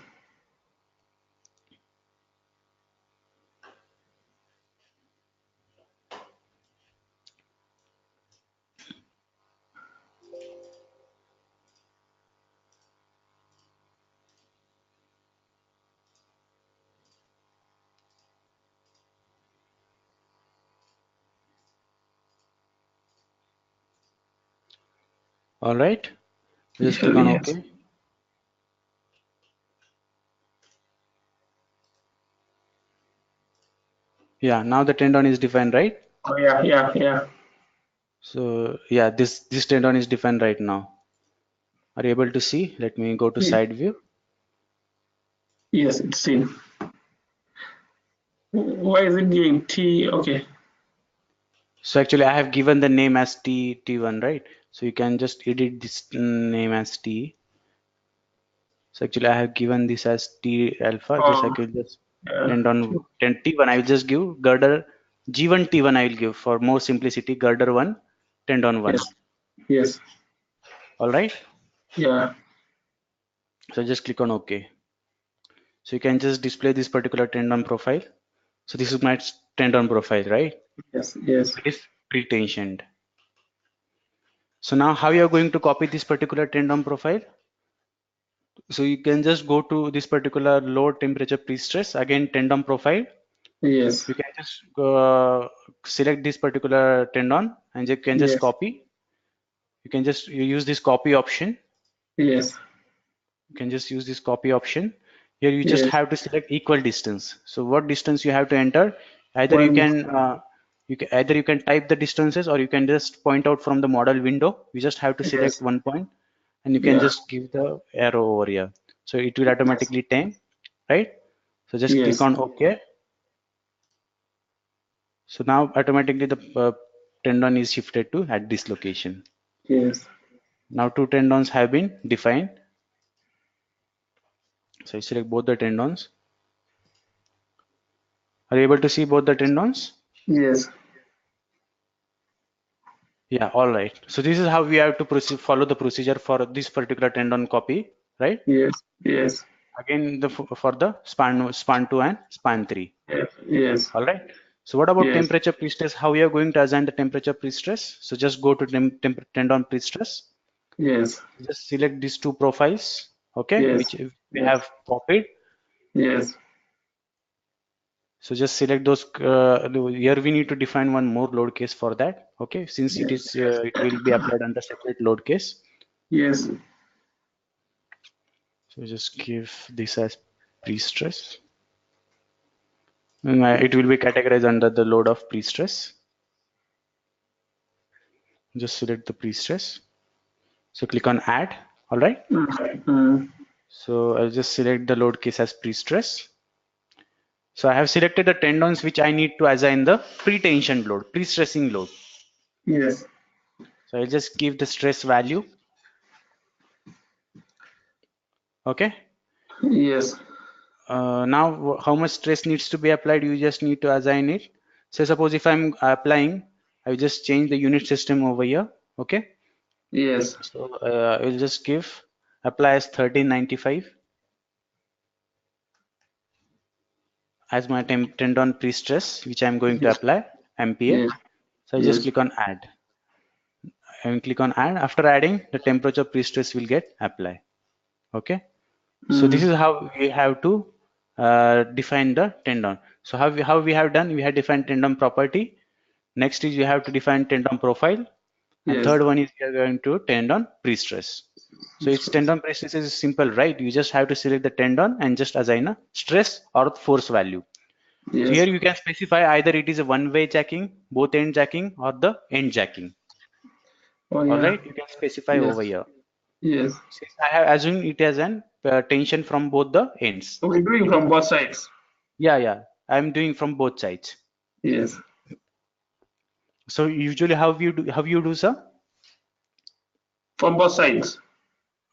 All right. Just click on Yes. OK. Yeah, now the tendon is defined, right? Oh yeah. Yeah. Yeah. So yeah, this tendon is defined right now. Are you able to see? Let me go to Ye- side view. Yes. It's seen. Why is it giving T? Okay. So actually, I have given the name as T1, right? So you can just edit this name as T. So actually, I have given this as T alpha. Just I Oh. can just Yeah. tendon 10 T1. I will just give girder G1 T1. I will give for more simplicity. Girder one, tendon one. Yes. Yes. All right. Yeah. So just click on OK. So you can just display this particular tendon profile. So this is my tendon profile, right? Yes. Yes. It is pre-tensioned. So now how you are going to copy this particular tendon profile? So you can just go to this particular low temperature pre-stress, again tendon profile. Yes. You can just select this particular tendon and you can just Yes. copy. You use this copy option. Yes. You can just use this copy option. Here you just Yes. have to select equal distance. So what distance you have to enter? Either you One. can type the distances or you can just point out from the model window. You just have to select Yes. one point and you can Yeah. just give the arrow over here. So it will Yes. automatically time, right? So just click Yes. on OK. So now automatically the tendon is shifted to at this location. Yes. Now two tendons have been defined. So I select both the tendons. Are you able to see both the tendons? Yes. Yeah, all right. So this is how we have to proceed, follow the procedure for this particular tendon copy, right? Yes. Yes. Again, for the span 2 and span 3. Yes. Yes. All right. So what about Yes. temperature pre-stress? How we are going to assign the temperature pre-stress? So just go to tendon pre-stress. Yes. Just select these two profiles, okay, Yes. which we Yes. have copied. Yes. So just select those. Here we need to define one more load case for that. Okay, since Yes. it will be applied under separate load case. Yes. So just give this as pre-stress. It will be categorized under the load of pre-stress. Just select the pre-stress. So click on add. All right. Mm. So I'll just select the load case as pre-stress. So I have selected the tendons which I need to assign the pre-tension load, pre-stressing load. Yes. So I'll just give the stress value. Okay. Yes. Now how much stress needs to be applied? You just need to assign it. So suppose if I'm applying, I will just change the unit system over here. Okay. Yes. So I will just give apply as 1395 as my tendon pre-stress, which I'm going to Yes. apply MPa. Yes. So I just Yes. click on add and click on add. After adding, the temperature pre-stress will get apply. Okay. So this Mm. is how we have to define the tendon. So how we have done, we have defined tendon property. Next is you have to define tendon profile. And Yes. third one is we are going to tendon pre-stress. So it's tendon pre-stress is simple, right? You just have to select the tendon and just assign a stress or force value. So here Yes. you can specify either it is a one-way jacking, both end jacking, or the end jacking. Oh All yeah. right, you can specify Yes. over here. Yes. Since I have assumed it as an tension from both the ends. So we're doing It is, from both sides. yeah, yeah. I'm doing from both sides. Yes. So usually how you do, sir? From both sides.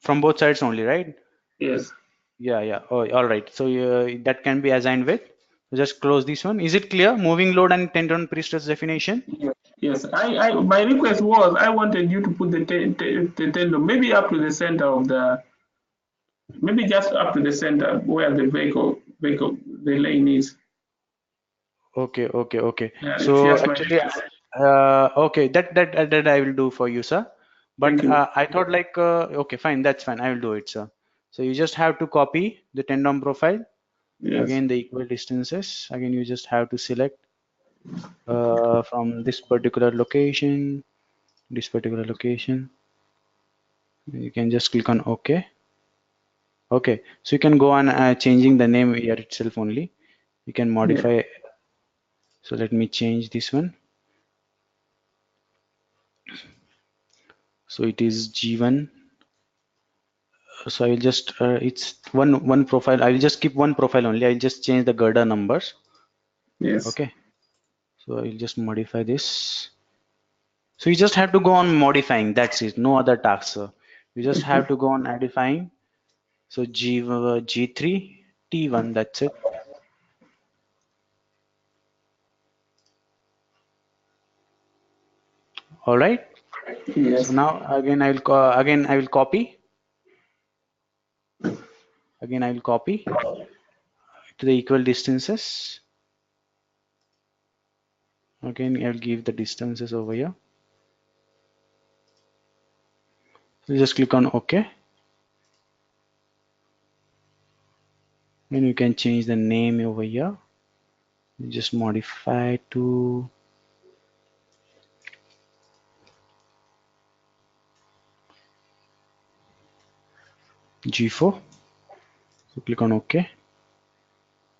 From both sides only, right? Yes. Yeah, yeah. Oh, all right. So that can be assigned with. So just close this one. Is it clear? Moving load and tendon pre-stress definition. Yes. Yes. My request was I wanted you to put the tendon maybe up to the center of the maybe just up to the center where the vehicle the lane is. Okay, okay, okay. Yeah, it's So just my actually, request. okay, that I will do for you, sir. Thank But you. I thought like, okay, fine, that's fine. I will do it, sir. So you just have to copy the tendon profile. Yes. Again, the equal distances. Again, you just have to select from this particular location, this particular location. You can just click on OK. Okay, so you can go on changing the name here itself only. You can Yeah. modify. So let me change this one. So it is G1. So I will just it's one profile. I will just keep one profile only. I will just change the girder numbers. Yes. Okay. So I will just modify this. So you just have to go on modifying. That's it. No other tasks. Sir. You just have Okay. to go on edifying. So G3 T1. That's it. All right. So Yes. now again I will copy. Again I will copy to the equal distances. Again I'll give the distances over here. So just click on OK. And you can change the name over here. You just modify to G4. So click on OK.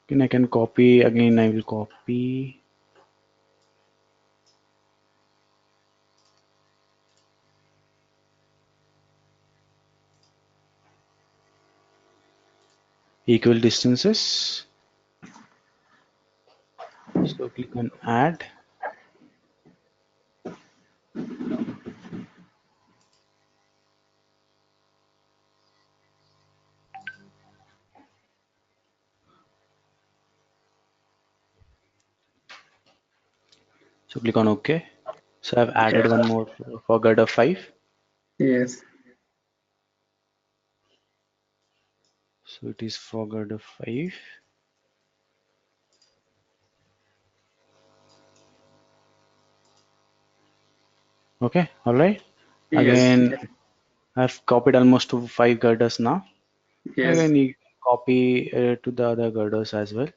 Then I can copy again. I will copy equal distances. So click on add. So click on OK. So I've added Okay. one more for girder 5. Yes. So it is for girder 5. Okay, all right. Yes. Again, I've copied almost to 5 girders now. Yes. Again, you copy to the other girders as well.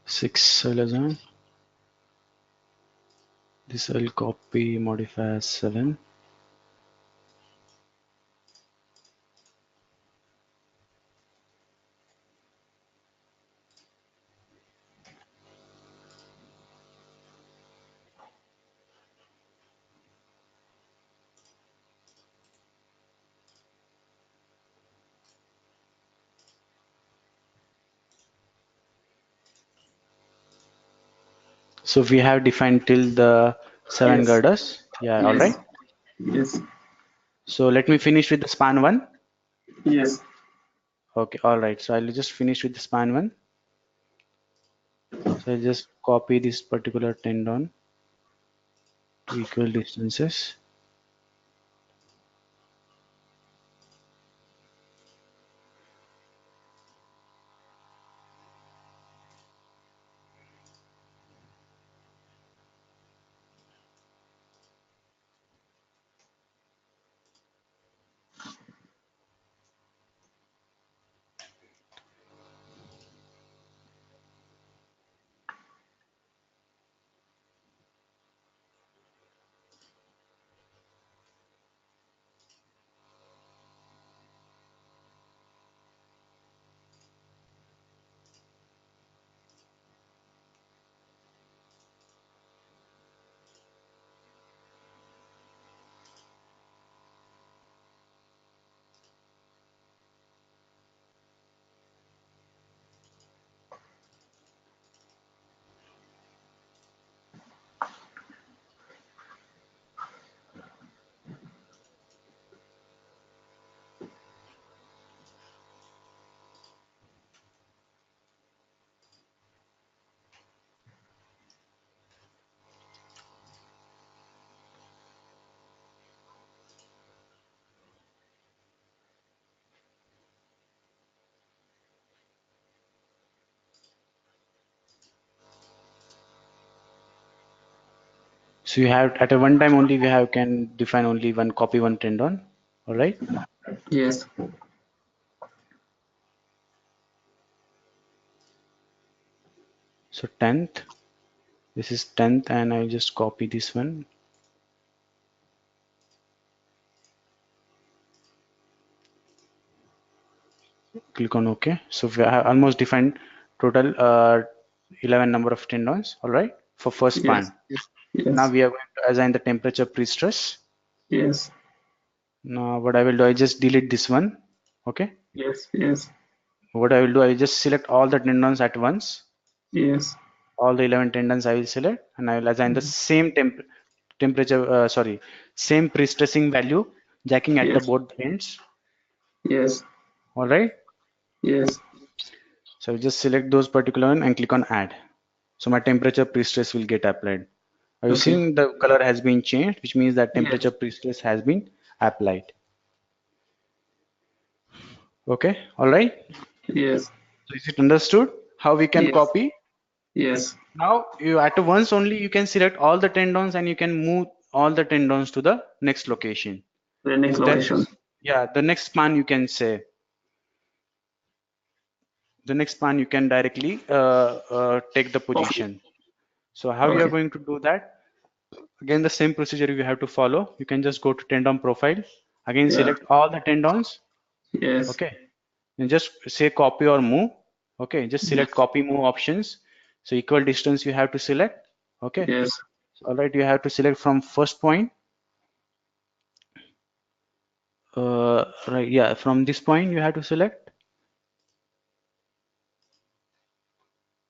Six I'll assign. This I'll copy, modify as 7. So we have defined till the 7 Yes. girders. Yeah, all right. Yes. Yes. So let me finish with the span 1. Yes. Okay, all right. So I'll just finish with the span 1. So I'll just copy this particular tendon to equal distances. So you have at a one time only we have can define only one copy one tendon. All right. Yes. So 10th, this is 10th, and I'll just copy this one. Click on OK. So we have almost defined total 11 number of tendons. All right, for first Yes. span. Yes. Now Yes. we are going to assign the temperature pre-stress. Yes. Now what I will do, I just delete this one. Okay. Yes. Yes. What I will do, I will just select all the tendons at once. Yes. All the 11 tendons I will select, and I will assign the same temperature. Same pre-stressing value, jacking at the Yes. both ends. Yes. All right. Yes. So just select those particular one and click on add. So my temperature pre-stress will get applied. Are you Okay. seeing the color has been changed, which means that Yes. temperature pre-stress has been applied. Okay, all right. Yes. So is it understood how we can Yes. copy? Yes. Now you at once only you can select all the tendons and you can move all the tendons to the next location. The next So location. that's, yeah, the next span you can say. The next span you can directly take the Okay. position. So how you are Okay. going to do that? Again, the same procedure you have to follow. You can just go to tendon profile. Again, Yeah. select all the tendons. Yes. Okay. And just say copy or move. Okay. Just Yes. select copy move options. So equal distance you have to select. Okay. Yes. So, all right. You have to select from first point. Right. Yeah. From this point you have to select.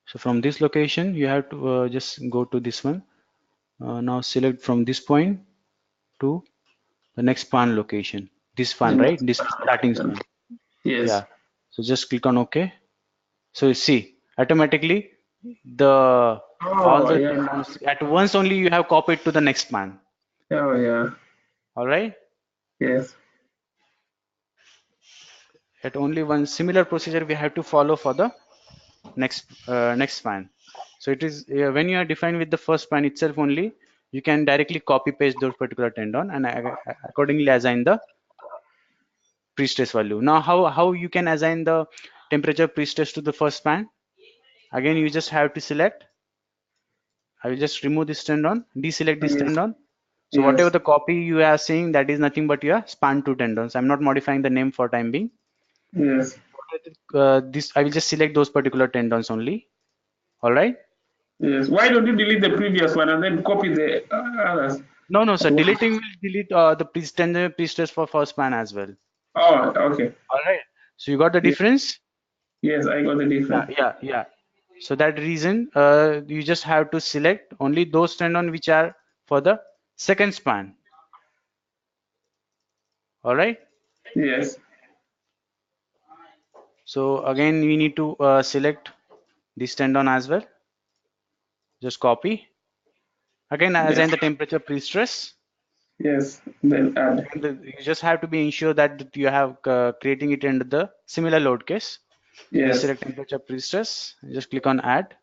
So from this location you have to just go to this one. Now select from this point to the next span location. This The span, right? next This starting location. span. Yes. Yeah. So just click on OK. So you see, automatically the all Oh the yeah. tendons at once only you have copied to the next span. Oh yeah. All right. Yes. At only one similar procedure we have to follow for the next span. So it is when you are defined with the first span itself only, you can directly copy paste those particular tendon and accordingly assign the pre-stress value. Now how you can assign the temperature pre-stress to the first span? Again, you just have to select. I will just remove this tendon, deselect this Yes. tendon. So whatever Yes. the copy you are seeing, that is nothing but your span 2 tendons. I'm not modifying the name for time being. Yes. This I will just select those particular tendons only. All right. Yes. Why don't you delete the previous one and then copy the others No, no, at sir. once? Deleting will delete the tendon pre-stress for first span as well. Oh, okay. All right. So you got the Yes. difference? Yes, I got the Yeah, difference. yeah, yeah. So that reason, you just have to select only those tendon which are for the second span. All right. Yes. So again, we need to select this tendon as well. Just copy. Again, Yes. assign the temperature pre-stress. Yes. Then add. Again, you just have to be ensure that you have creating it under the similar load case. So just Yes. select temperature pre-stress. Just click on add.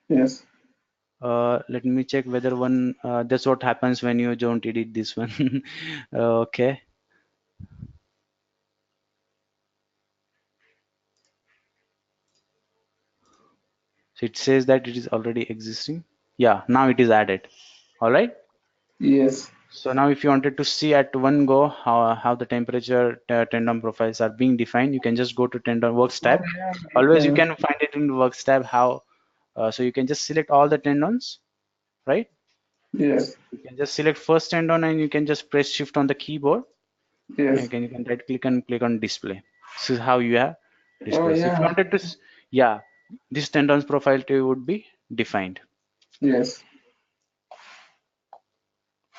Yes. Let me check whether one. That's what happens when you don't edit this one. Okay. So it says that it is already existing. Yeah, now it is added. All right. Yes. So now if you wanted to see at one go how the temperature tendon profiles are being defined, you can just go to tendon works Oh tab. yeah. I Always you can. can find it in works tab how so you can just select all the tendons, right? Yes. You can just select first tendon and you can just press shift on the keyboard and Yes. you can right click and click on display. This is how you have Oh display. So if you yeah. wanted to yeah, this tendons profile too would be defined. Yes.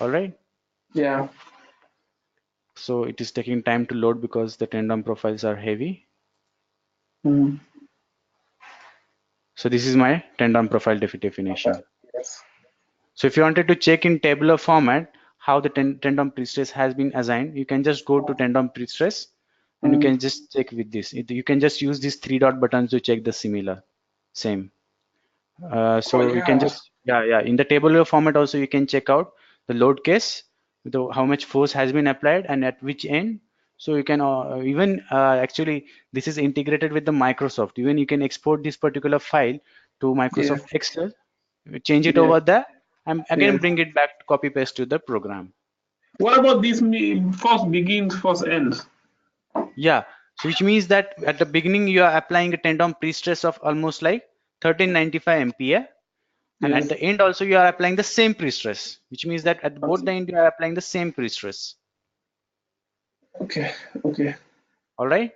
All right. Yeah. So it is taking time to load because the tendon profiles are heavy. Mm. So this is my tendon profile definition. Yes. So if you wanted to check in tabular format how the tendon pre-stress has been assigned, you can just go to tendon pre-stress and you Mm. can just check with this. You can just use these three dot buttons to check the similar same. Oh So you can yeah. just yeah in the tabular format also you can check out the load case, how much force has been applied and at which end. So you can even actually this is integrated with the Microsoft. Even you can export this particular file to Yes. Microsoft Excel, change it Yes. over there, and again Yes. bring it back, copy paste to the program. What about this first begins, first ends? Yeah. So which means that at the beginning you are applying a tendon pre-stress of almost like 1395 MPa. And at Yes. the end also you are applying the same pre-stress, which means that at both Okay. the end you are applying the same pre-stress. Okay. Okay. All right.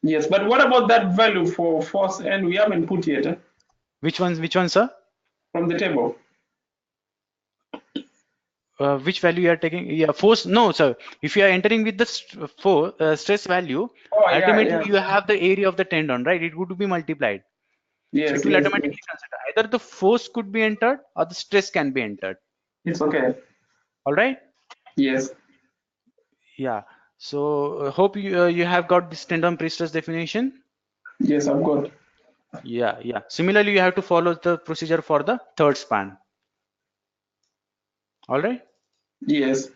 Yes, but what about that value for first end? We haven't put yet Which one, sir? from the table. Which value you are taking? Yeah, force. No, sir. If you are entering with the stress value, Oh yeah, ultimately yeah. you have the area of the tendon, right? It would be multiplied. So it Yes, will yes, yes. automatically consider either the force could be entered or the stress can be entered. It's okay. All right. Yes. Yeah. So hope you have got this tendon pre-stress definition. Yes, I've got. Yeah, yeah. Similarly, you have to follow the procedure for the third span. All right. Yes.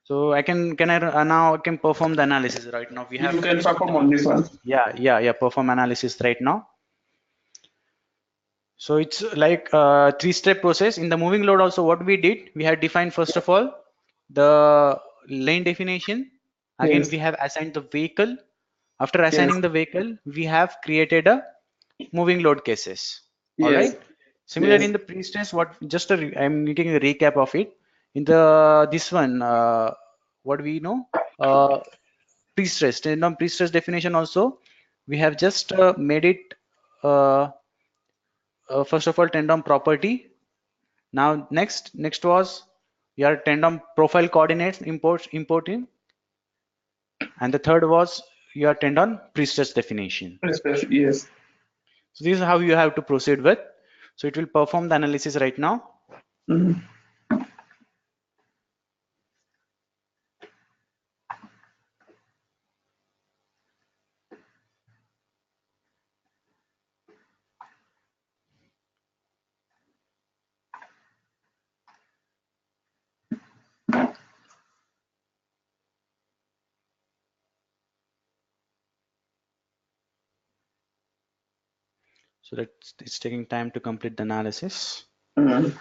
So can I now I can perform the analysis right now. We have You can finished with perform on this one. yeah, perform analysis right now. So it's like a three-step process. In the moving load also what we did, we had defined first of all the lane definition. Again, Yes. we have assigned the vehicle. After Yes. assigning the vehicle, we have created a moving load cases. All Yes. right. Similar Yes. in the pre-stress, what just I'm making a recap of it. In the this one, what we know, pre-stress. In the pre-stress definition also, we have just made it uh, first of all tendon property. Now next was your tendon profile coordinates importing, and the third was your tendon pre-stress definition. Yes. So this is how you have to proceed with. So it will perform the analysis right now. Mhm. So that it's taking time to complete the analysis. Mhm.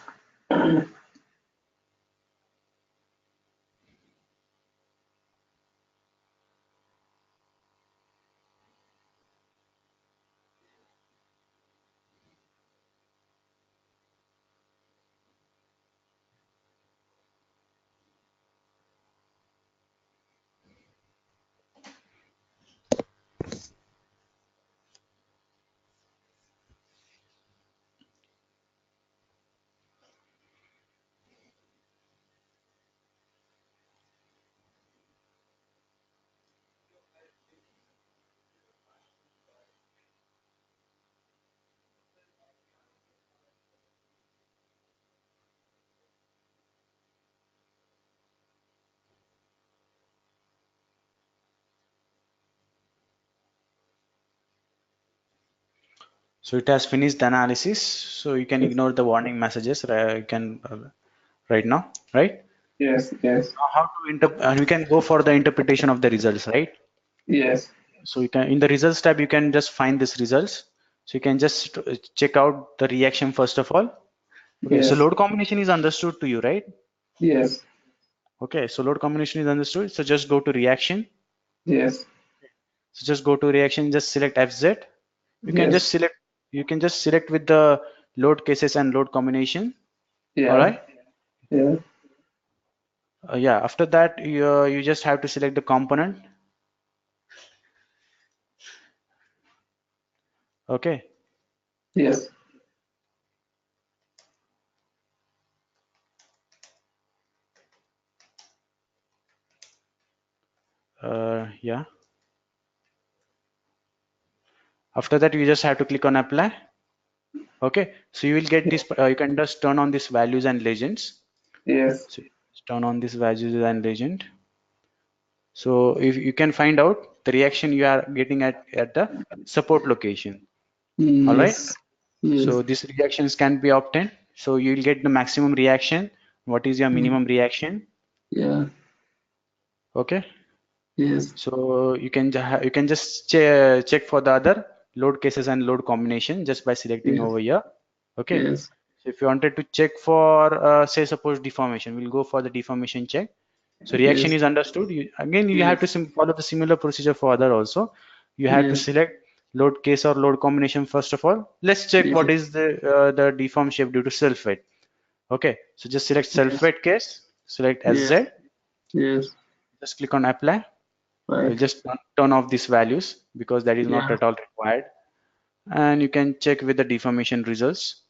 So it has finished the analysis. So you can ignore the warning messages. You can right now, right? Yes. Yes. Now how to we can go for the interpretation of the results, right? Yes. So you can in the results tab you can just find these results. So you can just check out the reaction first of all. Okay, so Yes. load combination is understood to you, right? Yes. Okay, so load combination is understood. So just go to reaction. Yes. So just go to reaction, just select FZ. You can just Yes. select with the load cases and load combination. All Yeah. right. Yeah. Yeah, after that you just have to select the component. Okay. Yes. Yeah. After that you just have to click on apply. Okay. So you will get this. You can just turn on these values and legends. Yes. So turn on this values and legend. So if you can find out the reaction you are getting at the support location. All right. Yes. Yes. So these reactions can be obtained. So you will get the maximum reaction. What is your Mm. minimum reaction? Yeah. Okay. Yes. So you can just check for the other load cases and load combination just by selecting Yes. over here. Okay. Yes. So if you wanted to check for say suppose deformation, we'll go for the deformation check. So reaction Yes. is understood. Again, you have Yes. to follow the similar procedure for other also. You have to Yes. select load case or load combination first of all. Let's check Yes. what is the deform shape due to self weight. Okay, so just select self Yes. weight case, select Yes. SZ, Yes. just click on apply. We'll Right. just turn off these values because that is not Yeah. at all required. And you can check with the deformation results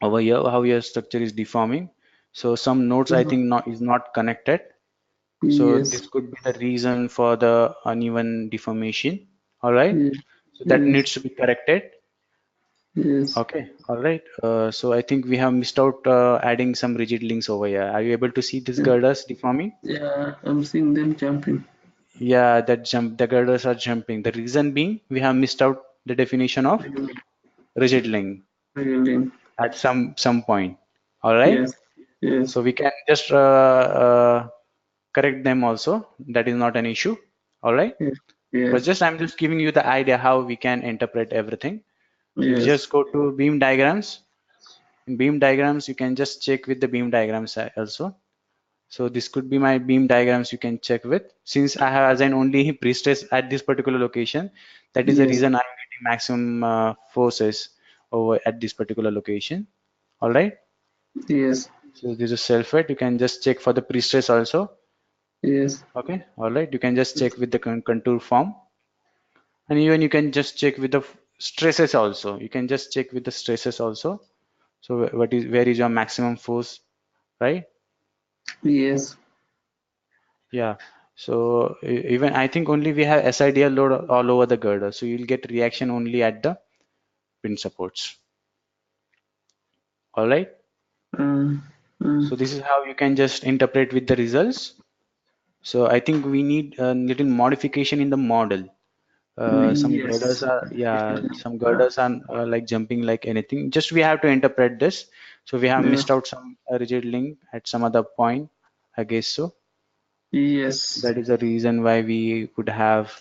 over here how your structure is deforming. So some nodes I think not is not connected. So Yes. this could be the reason for the uneven deformation. All right. Yes. So that Yes. needs to be corrected. Yes. Okay. All right. So I think we have missed out adding some rigid links over here. Are you able to see these Yeah. girders deforming? Yeah. I'm seeing them jumping. Yeah, the girders are jumping. The reason being we have missed out the definition of Really. rigid link Really. at some point. All right. Yes. Yes. So we can just correct them also. That is not an issue. All right. Yes. But Yes. just I'm just giving you the idea how we can interpret everything. So if you Yes. just go to beam diagrams, in beam diagrams, you can just check with the beam diagrams also. So this could be my beam diagrams you can check with. Since I have assigned only pre-stress at this particular location, that is the Yes. reason I'm getting maximum forces over at this particular location. All right. Yes. So this is self-weight. You can just check for the pre-stress also. Yes. Okay. All right. You can just check with the contour form, and even you can just check with the stresses also. You can just check with the stresses also. So what is where is your maximum force, right? Yes. Yeah. So even I think only we have SIDL load all over the girder. So you'll get reaction only at the pin supports. All right. Mm. Mm. So this is how you can just interpret with the results. So I think we need a little modification in the model. Some girders Yes. are, yeah, some girders are like jumping like anything. Just we have to interpret this. So we have Yeah. missed out some rigid link at some other point, I guess so. Yes. That is the reason why we could have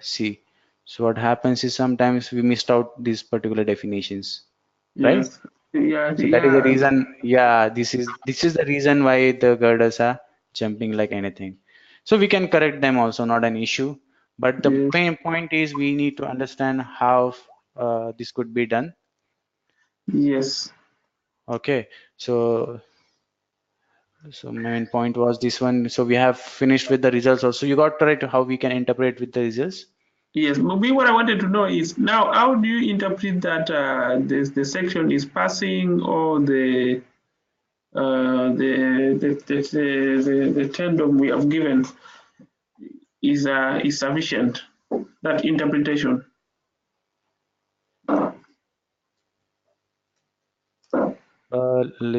C. So what happens is sometimes we missed out these particular definitions, right? Yes. Yeah. So that is the Yeah. reason, yeah, this is the reason why the girders are jumping like anything. So we can correct them also, not an issue. But the Yes. main point is we need to understand how this could be done. Yes. Okay, so main point was this one. So we have finished with the results also. You got right how we can interpret with the results. Yes. Maybe what I wanted to know is now, how do you interpret that the section is passing, or the tandem we have given is sufficient? That interpretation.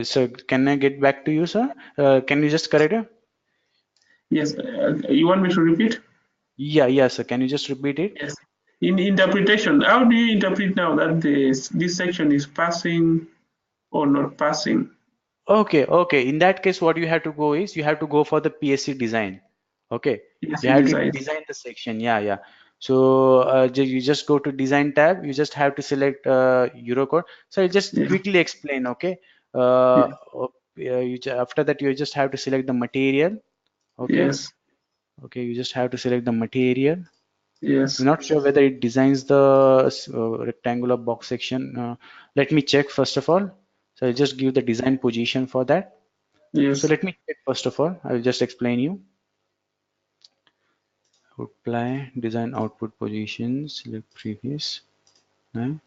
So can I get back to you, sir? Can you just correct it? Yes. You want me to repeat? Yeah, yeah, sir. Can you just repeat it? Yes. In interpretation, how do you interpret now that this section is passing or not passing? Okay, okay. In that case, what you have to go is you have to go for the PSC design. Okay, Yes, you it have to decides. design the section. Yeah, yeah. So you just go to design tab. You just have to select Eurocode. So I just Yes. quickly explain. Okay. Yes. After that, you just have to select the material. Okay. Yes. Okay. You just have to select the material. I'm Yes. not sure whether it designs the rectangular box section. Let me check first of all. So I'll just give the design position for that. So Yes. let me check first of all. I will just explain you. Apply design output positions, select previous. Right?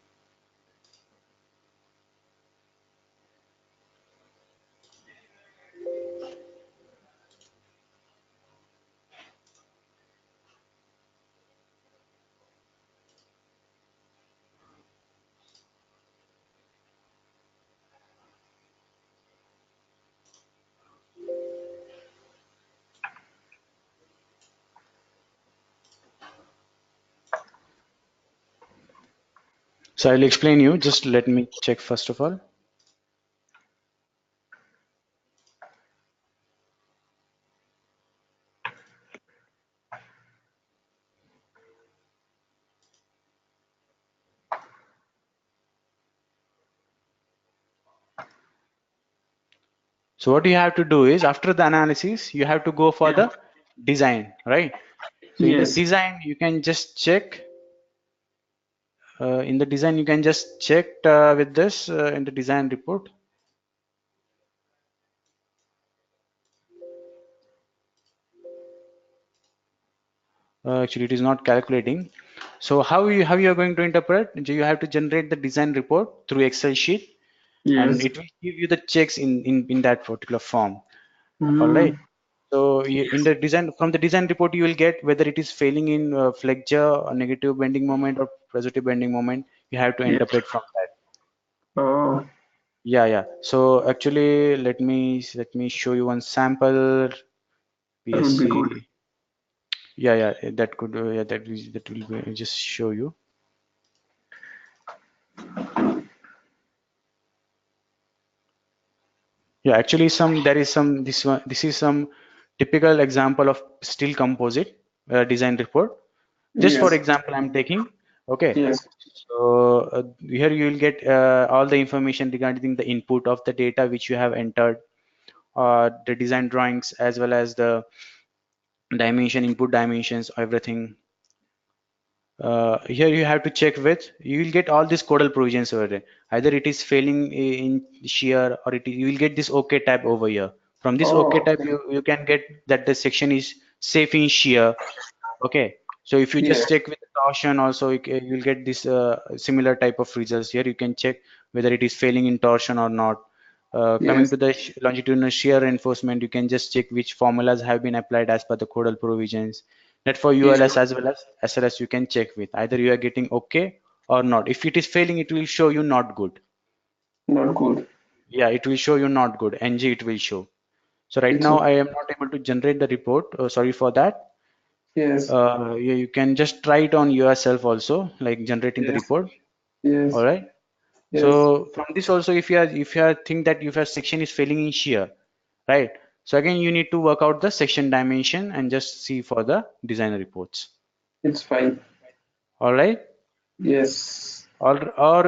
So I'll explain you. Just let me check first of all. So what you have to do is after the analysis, you have to go for Yeah. the design, right? So in the Yes. design, you can just check. In the design, you can just check with this in the design report. Actually, it is not calculating. So how you are going to interpret? So you have to generate the design report through Excel sheet, and Yes. it will give you the checks in that particular form. All right. Mm. So in Yes. the design from the design report, you will get whether it is failing in flexure, or negative bending moment, or positive bending moment. You have to Yes. interpret from that. Oh, Yeah, yeah. So actually, let me show you one sample that would be good. PSC. Yeah, yeah. That could yeah that will be, just show you. Yeah, actually, there is some this is some typical example of steel composite design report. Just for Yes, example, I'm taking. Okay, yes, so here you will get all the information regarding the input of the data which you have entered, the design drawings as well as the input dimensions, everything. Here you have to check with, you will get all these codal provisions over there. Either it is failing in shear, or you will get this OK tab over here. From this OK oh, tab, you can get that the section is safe in shear. Okay, so if you just yes, check with the torsion also, you'll get this similar type of results. Here you can check whether it is failing in torsion or not. Coming yes, to the longitudinal shear reinforcement, you can just check which formulas have been applied as per the codal provisions. That for yes, ULS as well as SLS you can check with. Either you are getting OK or not. If it is failing, it will show you not good. not good. Yeah, it will show you not good. NG it will show. So right It's now I okay. am not able to generate the report. Sorry for that. Yes, Yeah, you can just try it on yourself also, like generating the yes, report. All yes, right. yes, So from this also, if you are think that if your section is failing in shear, right? So again, you need to work out the section dimension and just see for the designer reports. it's fine. All right. Yes, Or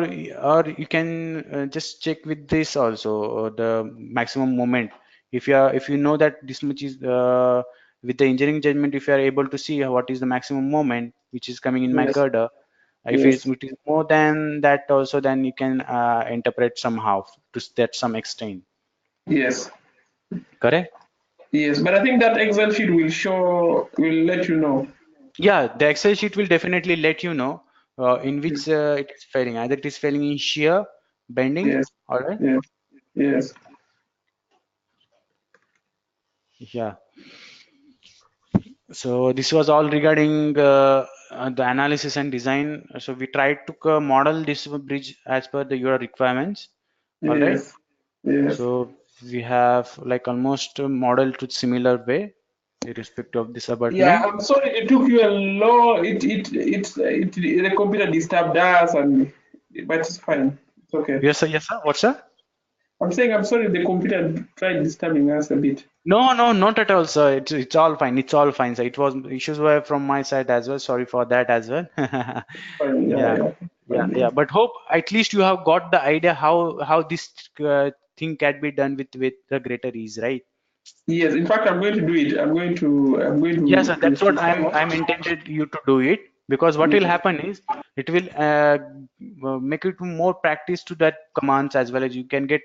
you can just check with this also, the maximum moment. If you know that this much is with the engineering judgment, if you are able to see what is the maximum moment which is coming in my yes, girder, if yes, it is more than that also, then you can interpret somehow to that some extent. yes, Correct? yes. But I think that Excel sheet will let you know. Yeah, the Excel sheet will definitely let you know in which it is failing. Either it is failing in shear, bending, Yes, all right? yes, yes, Yeah. So this was all regarding the analysis and design. So we tried to model this bridge as per your requirements. All right. yes, yes. So we have like almost modeled to similar way, irrespective of this Yeah, abutment. I'm sorry it took you a long. The computer disturbed us, and but it's fine. It's okay. Yes, sir. Yes, sir. What's sir? I'm saying I'm sorry the computer tried disturbing us a bit. No, no, not at all, sir. It's all fine. It's all fine, sir. It was issues were from my side as well. Sorry for that as well. Fine. Yeah, Yeah, yeah. yeah, Fine, yeah. yeah. But hope at least you have got the idea how this thing can be done with the greater ease, right? Yes, in fact, I'm going to do it. I'm going Yes, sir. That's to what follow. I'm intended you to do it, because what will Yes, happen is it will make it more practice to that commands, as well as you can get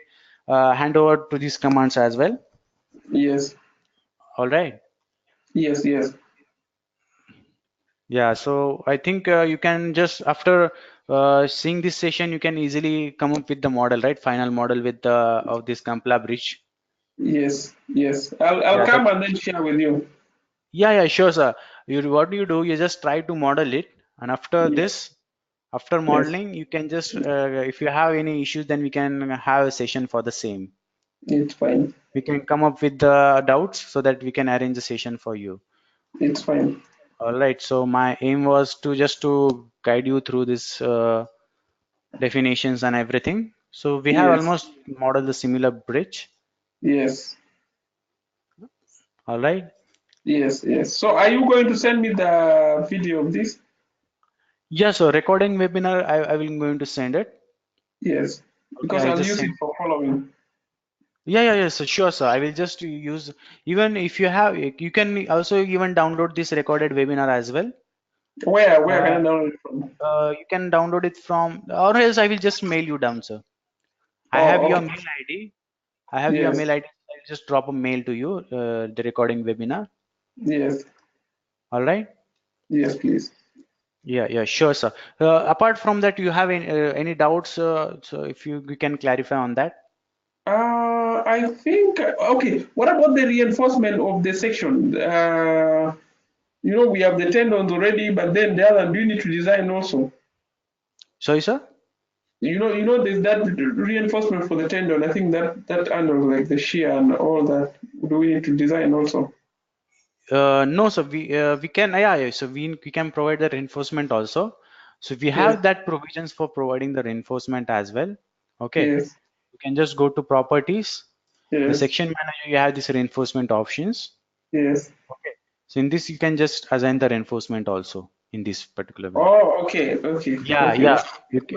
hand over to these commands as well. yes, All right. yes, yes, Yeah, so I think you can just after seeing this session, you can easily come up with the model, right? Final model with the of this Kampla bridge. yes, yes. I'll Yeah, that. come and then share with you. Yeah, yeah, sure, sir. What you do, you just try to model it, and after Yes, this, after yes, modeling, you can just if you have any issues, then we can have a session for the same. it's fine. We can come up with the doubts so that we can arrange a session for you. It's fine. All right. So my aim was to just to guide you through this definitions and everything. So we have Yes, almost modeled the similar bridge. yes, All right. yes, yes. So, are you going to send me the video of this? Yeah. So recording webinar, I will going to send it. Yes, Okay. because I'll I'll just use it send. for following. Yeah, yeah, yes, sure, sir. I will just use, even if you have, you can also even download this recorded webinar as well. Where can Uh, I download it from? you can download it from, or else I will just mail you down, sir. I have Oh, your okay. mail ID. I have your Yes, mail ID. I'll just drop a mail to you, the recording webinar. yes, All right. yes, please. Yeah, yeah, sure, sir. Apart from that, you have any doubts? So if you can clarify on that. I think okay. What about the reinforcement of the section? We have the tendons already, but then the other, do you need to design also? Sorry, sir. There's that reinforcement for the tendon. I think that angle, like the shear and all that, do we need to design also? No, so we can, yeah, yeah, so we can provide the reinforcement also. So we Yes, have that provisions for providing the reinforcement as well. Okay, yes, you can just go to properties, The Yes. section manager, you have this reinforcement options. Yes. Okay. So in this, you can just assign the reinforcement also in this particular way. Oh, okay. Okay. Yeah, Okay. yeah.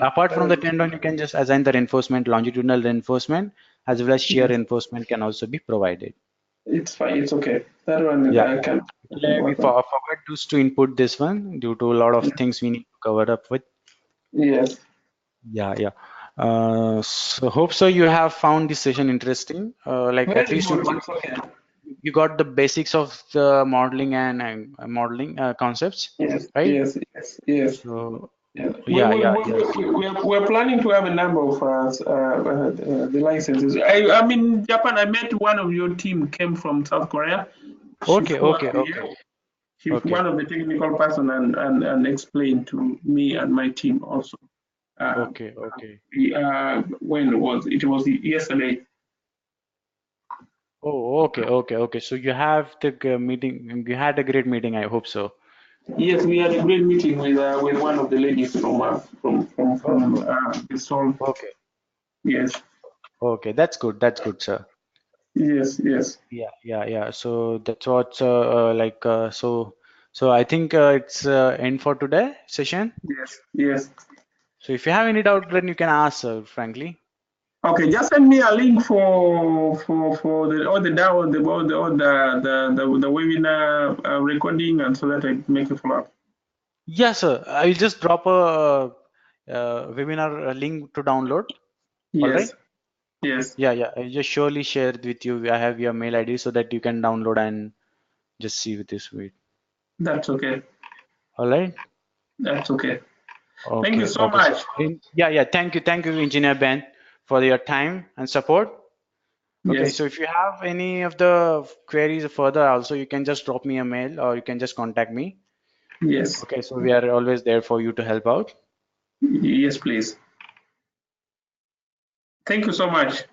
Apart from the tendon, you can just assign the reinforcement, longitudinal reinforcement, as well as shear Yes. reinforcement can also be provided. It's fine. It's okay. That one Yeah, I yeah. can Actually, we work on. forgot to input this one due to a lot of things we need to cover up with. Yes. Yeah, yeah. So hope so you have found this session interesting. Like at Very least you good. got It's okay. you got the basics of the modeling and modeling concepts, Yes. right? Yes. Yes. Yes. So Yeah. yeah, yeah, yeah. We're planning to have a number of the licenses. I'm in Japan. I met one of your team came from South Korea. She Okay, flew up okay, here. okay, She's okay, one of the technical person and explained to me and my team also. Uh, okay, okay. when was it? It was yesterday. Oh, okay, okay, okay. So you have the meeting. You had a great meeting. I hope so. Yes, we had a great meeting with one of the ladies Oh, from oh, the Seoul. okay, Yes, okay. That's good. That's good, sir. yes, yes, Yeah, yeah, yeah. So that's what like so I think it's end for today session. yes, yes. So if you have any doubt, then you can ask, frankly. Okay, just send me a link for the all the download the all the webinar recording and so that I make a follow up. Yes, sir. I will just drop a, webinar link to download. All right. Yes, yes, Yeah, yeah. I just surely share it with you. I have your mail ID so that you can download and just see with this week. that's okay. All right. That's okay. Thank you Okay. so Okay. So much. yeah, yeah. Thank you, Engineer Ben, for your time and support. Okay. Yes, So if you have any of the queries further, also you can just drop me a mail or you can just contact me. yes, Okay. So we are always there for you to help out. yes, please. Thank you so much.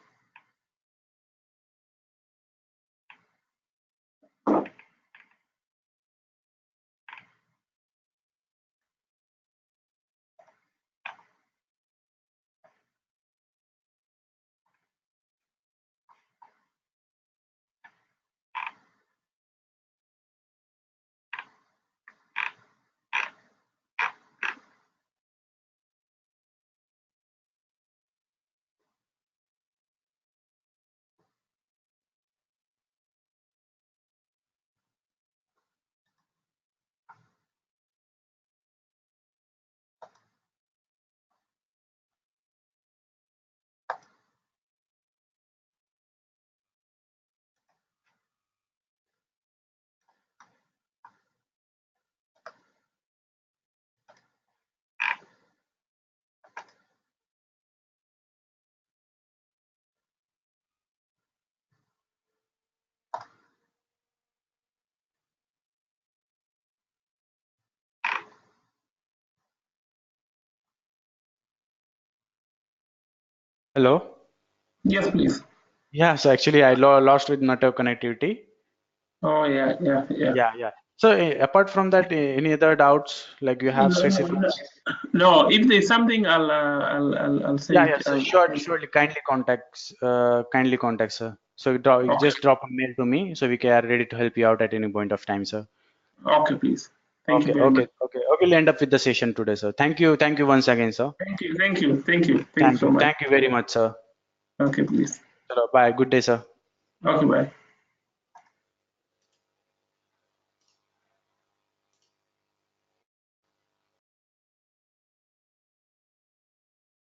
Hello. Yes, please. Yeah. So actually, I lost with network connectivity. Oh yeah, yeah, yeah. Yeah, yeah. So apart from that, any other doubts like you have No, no, specific? no. No, if there's something, I'll Yeah, say yeah. it. So surely kindly contact, sir. So Okay, just drop a mail to me so we can are ready to help you out at any point of time, sir. okay, please. Thank you Okay, very okay, much. okay. Okay, we'll end up with the session today, sir. Thank you once again, sir. Thank you, thank you, thank you, thank you so much. Thank you very much, sir. Okay, please. Chalo, bye. Good day, sir. Okay, bye.